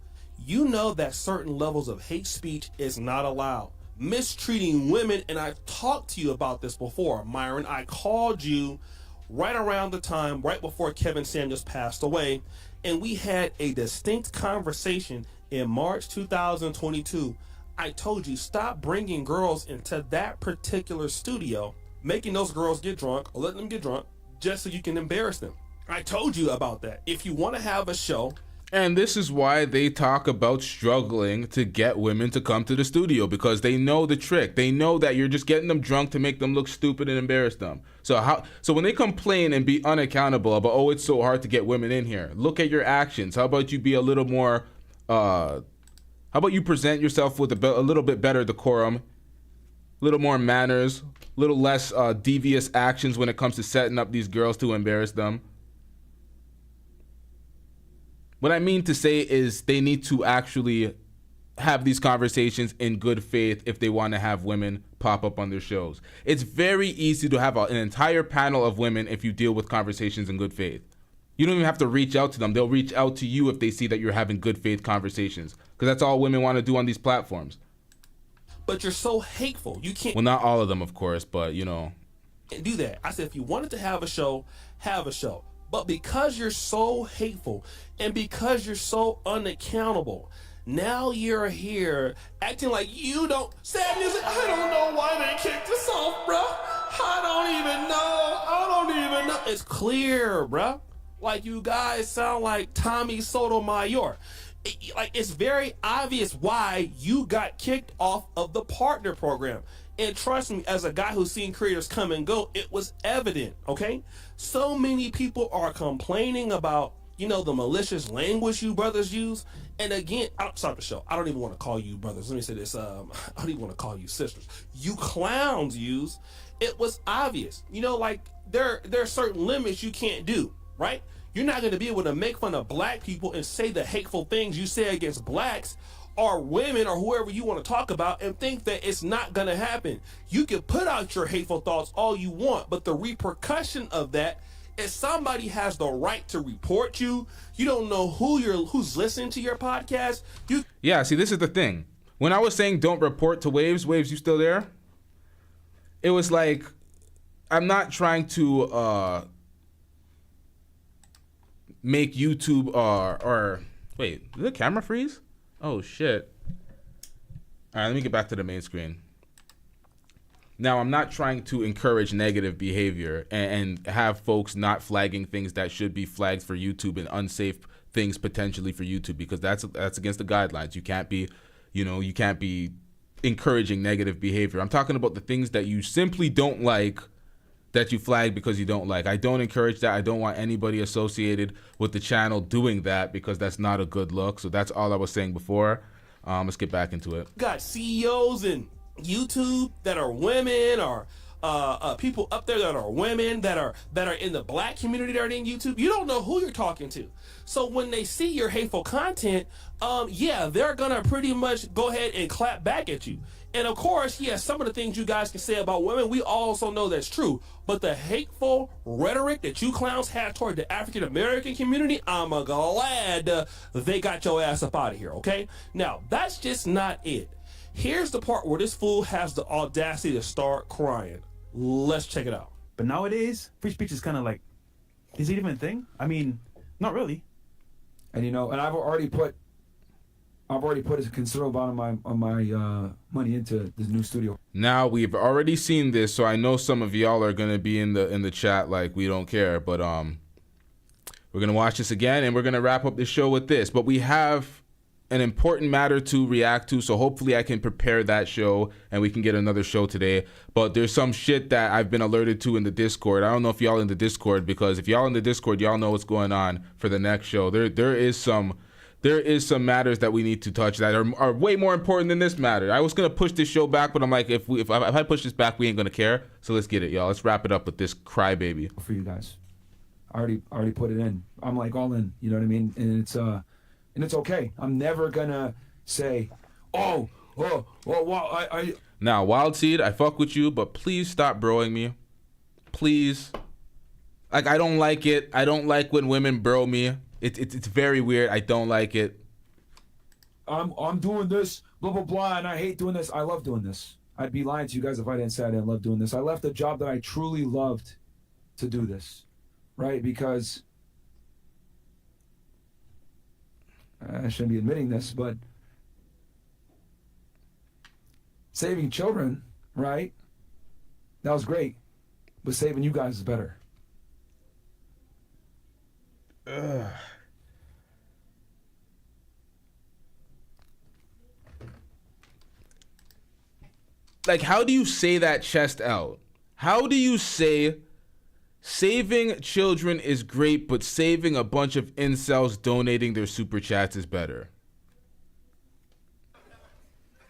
You know that certain levels of hate speech is not allowed. Mistreating women, and I've talked to you about this before, Myron. I called you right around the time, right before Kevin Samuels passed away, and we had a distinct conversation in March 2022. I told you, stop bringing girls into that particular studio, making those girls get drunk or letting them get drunk just so you can embarrass them. I told you about that. If you want to have a show, And this is why they talk about struggling to get women to come to the studio, because they know the trick. They know that you're just getting them drunk to make them look stupid and embarrass them. So when they complain and be unaccountable about, oh, it's so hard to get women in here, look at your actions. How about you be a little more, how about you present yourself with a little bit better decorum, a little more manners, a little less devious actions when it comes to setting up these girls to embarrass them. What I mean to say is they need to actually have these conversations in good faith if they want to have women pop up on their shows. It's very easy to have an entire panel of women if you deal with conversations in good faith. You don't even have to reach out to them. They'll reach out to you if they see that you're having good faith conversations, because that's all women want to do on these platforms. But you're so hateful. You can't. Well, not all of them, of course, but you know. Do that. I said, if you wanted to have a show, have a show. But because you're so hateful and because you're so unaccountable, now you're here acting like you don't. Sad music, I don't know why they kicked us off, bro. I don't even know. It's clear, bro. Like, you guys sound like Tommy Sotomayor. It's very obvious why you got kicked off of the partner program. And trust me, as a guy who's seen creators come and go, it was evident, okay? So many people are complaining about, the malicious language you brothers use. And again, stop the show. I don't even want to call you brothers. Let me say this. I don't even want to call you sisters. You clowns use. It was obvious. There are certain limits you can't do, right? You're not going to be able to make fun of black people and say the hateful things you say against blacks or women or whoever you want to talk about and think that it's not going to happen. You can put out your hateful thoughts all you want, but the repercussion of that is somebody has the right to report you. You don't know who's listening to your podcast. Yeah, see, this is the thing. When I was saying don't report to Waves, you still there? It was like, I'm not trying to make YouTube or wait, did the camera freeze? Oh shit. All right, let me get back to the main screen. Now, I'm not trying to encourage negative behavior and have folks not flagging things that should be flagged for YouTube and unsafe things potentially for YouTube, because that's against the guidelines. You can't be, you can't be encouraging negative behavior. I'm talking about the things that you simply don't like that you flag because you don't like. I don't encourage that. I don't want anybody associated with the channel doing that, because that's not a good look. So that's all I was saying before. Let's get back into it. Got CEOs in YouTube that are women, or people up there that are women that are in the black community that are in YouTube. You don't know who you're talking to. So when they see your hateful content, they're gonna pretty much go ahead and clap back at you. And of course, some of the things you guys can say about women, we also know that's true. But the hateful rhetoric that you clowns have toward the African American community, I'm glad they got your ass up out of here, okay? Now, that's just not it. Here's the part where this fool has the audacity to start crying. Let's check it out. But nowadays, free speech is kind of like, is it even a thing? I mean, not really. And and I've already put a considerable amount of my money into this new studio. Now, we've already seen this, so I know some of y'all are gonna be in the chat like we don't care, but we're gonna watch this again and we're gonna wrap up the show with this. But we have an important matter to react to, so hopefully I can prepare that show and we can get another show today. But there's some shit that I've been alerted to in the Discord. I don't know if y'all in the Discord, because if y'all in the Discord, y'all know what's going on for the next show. There is some matters that we need to touch that are way more important than this matter. I was gonna push this show back, but I'm like, if I push this back, we ain't gonna care. So let's get it, y'all. Let's wrap it up with this crybaby. For you guys, I already put it in. I'm like all in. You know what I mean? And it's okay. I'm never gonna say, well, I. Now, Wild Seed, I fuck with you, but please stop broing me. Please. Like, I don't like it. I don't like when women bro me. It's very weird. I don't like it. I'm doing this, blah, blah, blah, and I hate doing this. I love doing this. I'd be lying to you guys if I didn't say I didn't love doing this. I left a job that I truly loved to do this, right? Because I shouldn't be admitting this, but saving children, right? That was great, but saving you guys is better. like, how do you say that chest out? How do you say saving children is great, but saving a bunch of incels donating their super chats is better?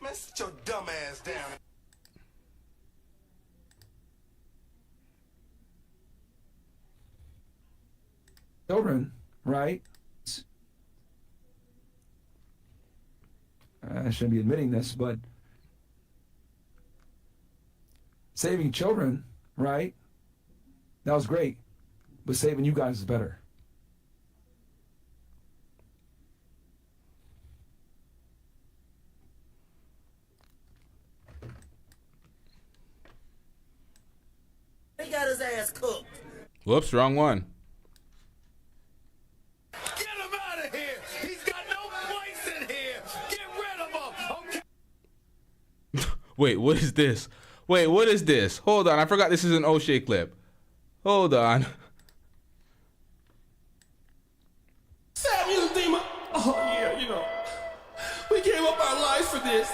Man, sit your dumb ass down. Children, right? I shouldn't be admitting this, but saving children, right? That was great, but saving you guys is better. He got his ass cooked. Whoops, wrong one. Get him out of here. He's got no place in here. Get rid of him. Okay. Wait, what is this? Wait, what is this? Hold on, I forgot this is an O'Shea clip. Hold on. Samuel Demon. Oh yeah, you know, we gave up our lives for this.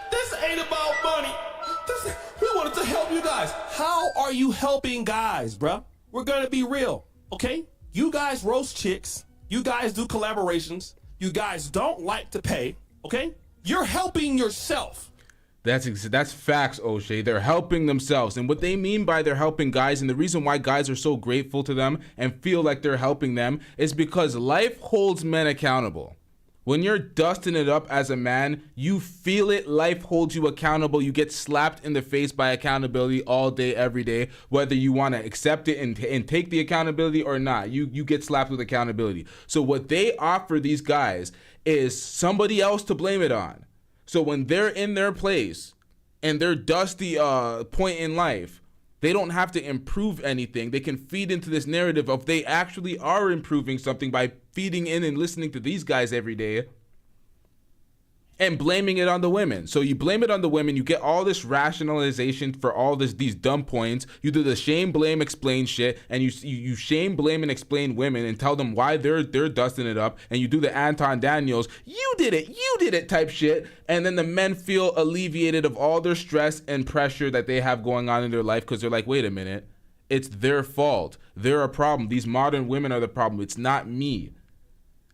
This ain't about money. We wanted to help you guys. How are you helping guys, bruh? We're gonna be real, okay? You guys roast chicks. You guys do collaborations. You guys don't like to pay, okay? You're helping yourself. That's facts, O'Shea. They're helping themselves. And what they mean by they're helping guys, and the reason why guys are so grateful to them and feel like they're helping them, is because life holds men accountable. When you're dusting it up as a man, you feel it. Life holds you accountable. You get slapped in the face by accountability all day, every day, whether you want to accept it and take the accountability or not. You get slapped with accountability. So what they offer these guys is somebody else to blame it on. So when they're in their place and their dusty point in life, they don't have to improve anything. They can feed into this narrative of they actually are improving something by feeding in and listening to these guys every day and blaming it on the women. So you blame it on the women, you get all this rationalization for all these dumb points. You do the shame, blame, explain shit, and you shame, blame, and explain women and tell them why they're dusting it up, and you do the Anton Daniels, you did it type shit, and then the men feel alleviated of all their stress and pressure that they have going on in their life because they're like, wait a minute, it's their fault. They're a problem. These modern women are the problem. It's not me.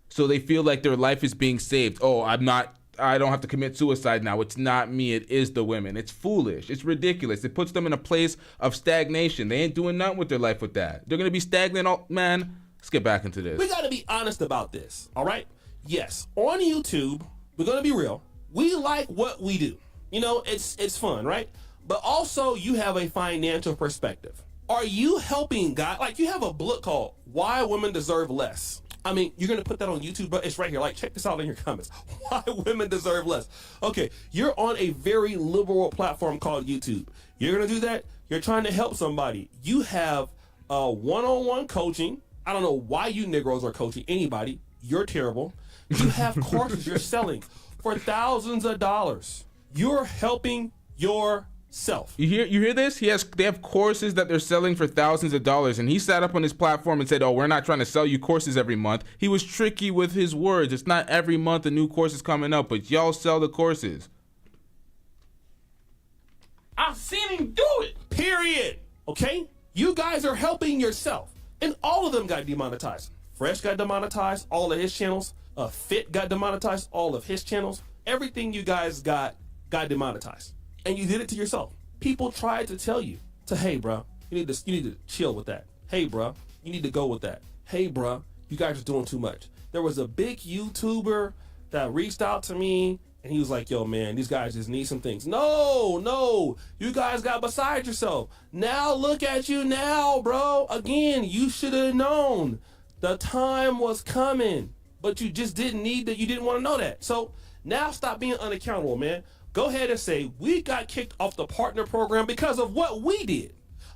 So they feel like their life is being saved. Oh, I don't have to commit suicide now. It's not me. It is the women. It's foolish. It's ridiculous. It puts them in a place of stagnation. They ain't doing nothing with their life with that. They're going to be stagnant. Oh, man, let's get back into this. We got to be honest about this, all right? Yes, on YouTube, we're going to be real. We like what we do. You know, it's fun, right? But also, you have a financial perspective. Are you helping guys? Like, you have a book called Why Women Deserve Less. I mean, you're going to put that on YouTube, but it's right here. Like, check this out in your comments. Why women deserve less. Okay, you're on a very liberal platform called YouTube. You're going to do that? You're trying to help somebody. You have one-on-one coaching. I don't know why you Negroes are coaching anybody. You're terrible. You have courses you're selling for thousands of dollars. You're helping yourself. You hear this? They have courses that they're selling for thousands of dollars, and he sat up on his platform and said, oh, we're not trying to sell you courses every month. He was tricky with his words. It's not every month a new course is coming up, but y'all sell the courses. I've seen him do it. Period. Okay? You guys are helping yourself. And all of them got demonetized. Fresh got demonetized, all of his channels. Fit got demonetized, all of his channels. Everything you guys got demonetized. And you did it to yourself. People tried to tell you hey, bro, you need to chill with that. Hey, bro, you need to go with that. Hey, bro, you guys are doing too much. There was a big YouTuber that reached out to me, and he was like, yo, man, these guys just need some things. No, you guys got beside yourself. Now look at you now, bro. Again, you should have known the time was coming, but you just didn't want to know that. So now stop being unaccountable, man. Go ahead and say, we got kicked off the partner program because of what we did.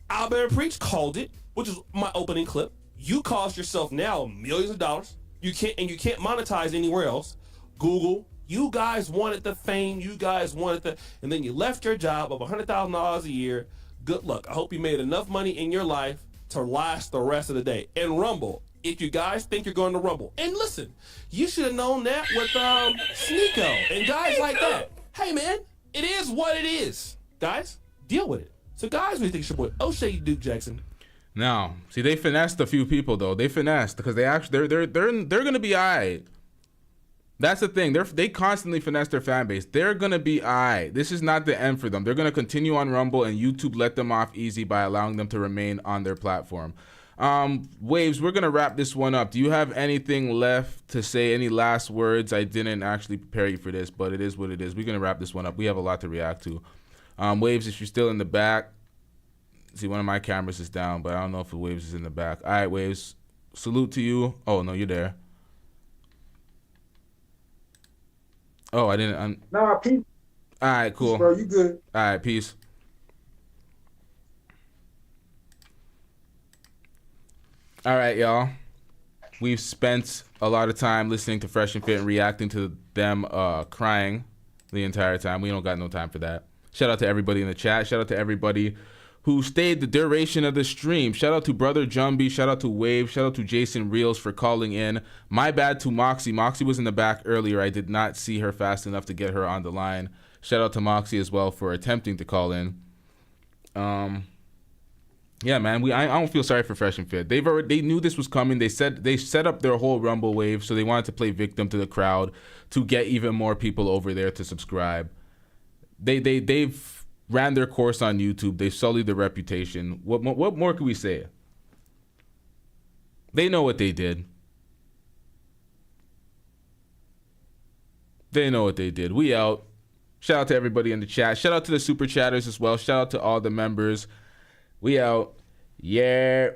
Albert Preach called it, which is my opening clip. You cost yourself now millions of dollars. You can't monetize anywhere else. Google, you guys wanted the fame, and then you left your job of $100,000 a year. Good luck. I hope you made enough money in your life to last the rest of the day. And Rumble, if you guys think you're going to Rumble. And listen, you should have known that with Sneeko and guys like that. Hey, man, it is what it is. guys, deal with it. So guys, we think it's your boy O'Shea Duke Jackson. Now, see, they finessed a few people though. They finessed because they actually they're gonna be alright. That's the thing. They constantly finesse their fan base. They're gonna be alright. This is not the end for them. They're gonna continue on Rumble, and YouTube let them off easy by allowing them to remain on their platform. Waves, we're gonna wrap this one up. Do you have anything left to say? Any last words? I didn't actually prepare you for this, but it is what it is. We're gonna wrap this one up. We have a lot to react to. Waves, if you're still in the back, see, one of my cameras is down, but I don't know if the Waves is in the back. All right, Waves, salute to you. Oh no, you're there. Oh, I didn't. Nah, peace. All right, cool. Peace, bro, you good? All right, peace. All right, y'all. We've spent a lot of time listening to Fresh and Fit and reacting to them crying the entire time. We don't got no time for that. Shout out to everybody in the chat. Shout out to everybody who stayed the duration of the stream. Shout out to Brother Jumby. Shout out to Wave. Shout out to Jason Reels for calling in. My bad to Moxie. Moxie was in the back earlier. I did not see her fast enough to get her on the line. Shout out to Moxie as well for attempting to call in. Yeah, man. I don't feel sorry for Fresh and Fit. They knew this was coming. They set up their whole Rumble wave, so they wanted to play victim to the crowd to get even more people over there to subscribe. They've ran their course on YouTube. They sullied their reputation. What more can we say? They know what they did. They know what they did. We out. Shout out to everybody in the chat. Shout out to the super chatters as well. Shout out to all the members. We out. Yeah.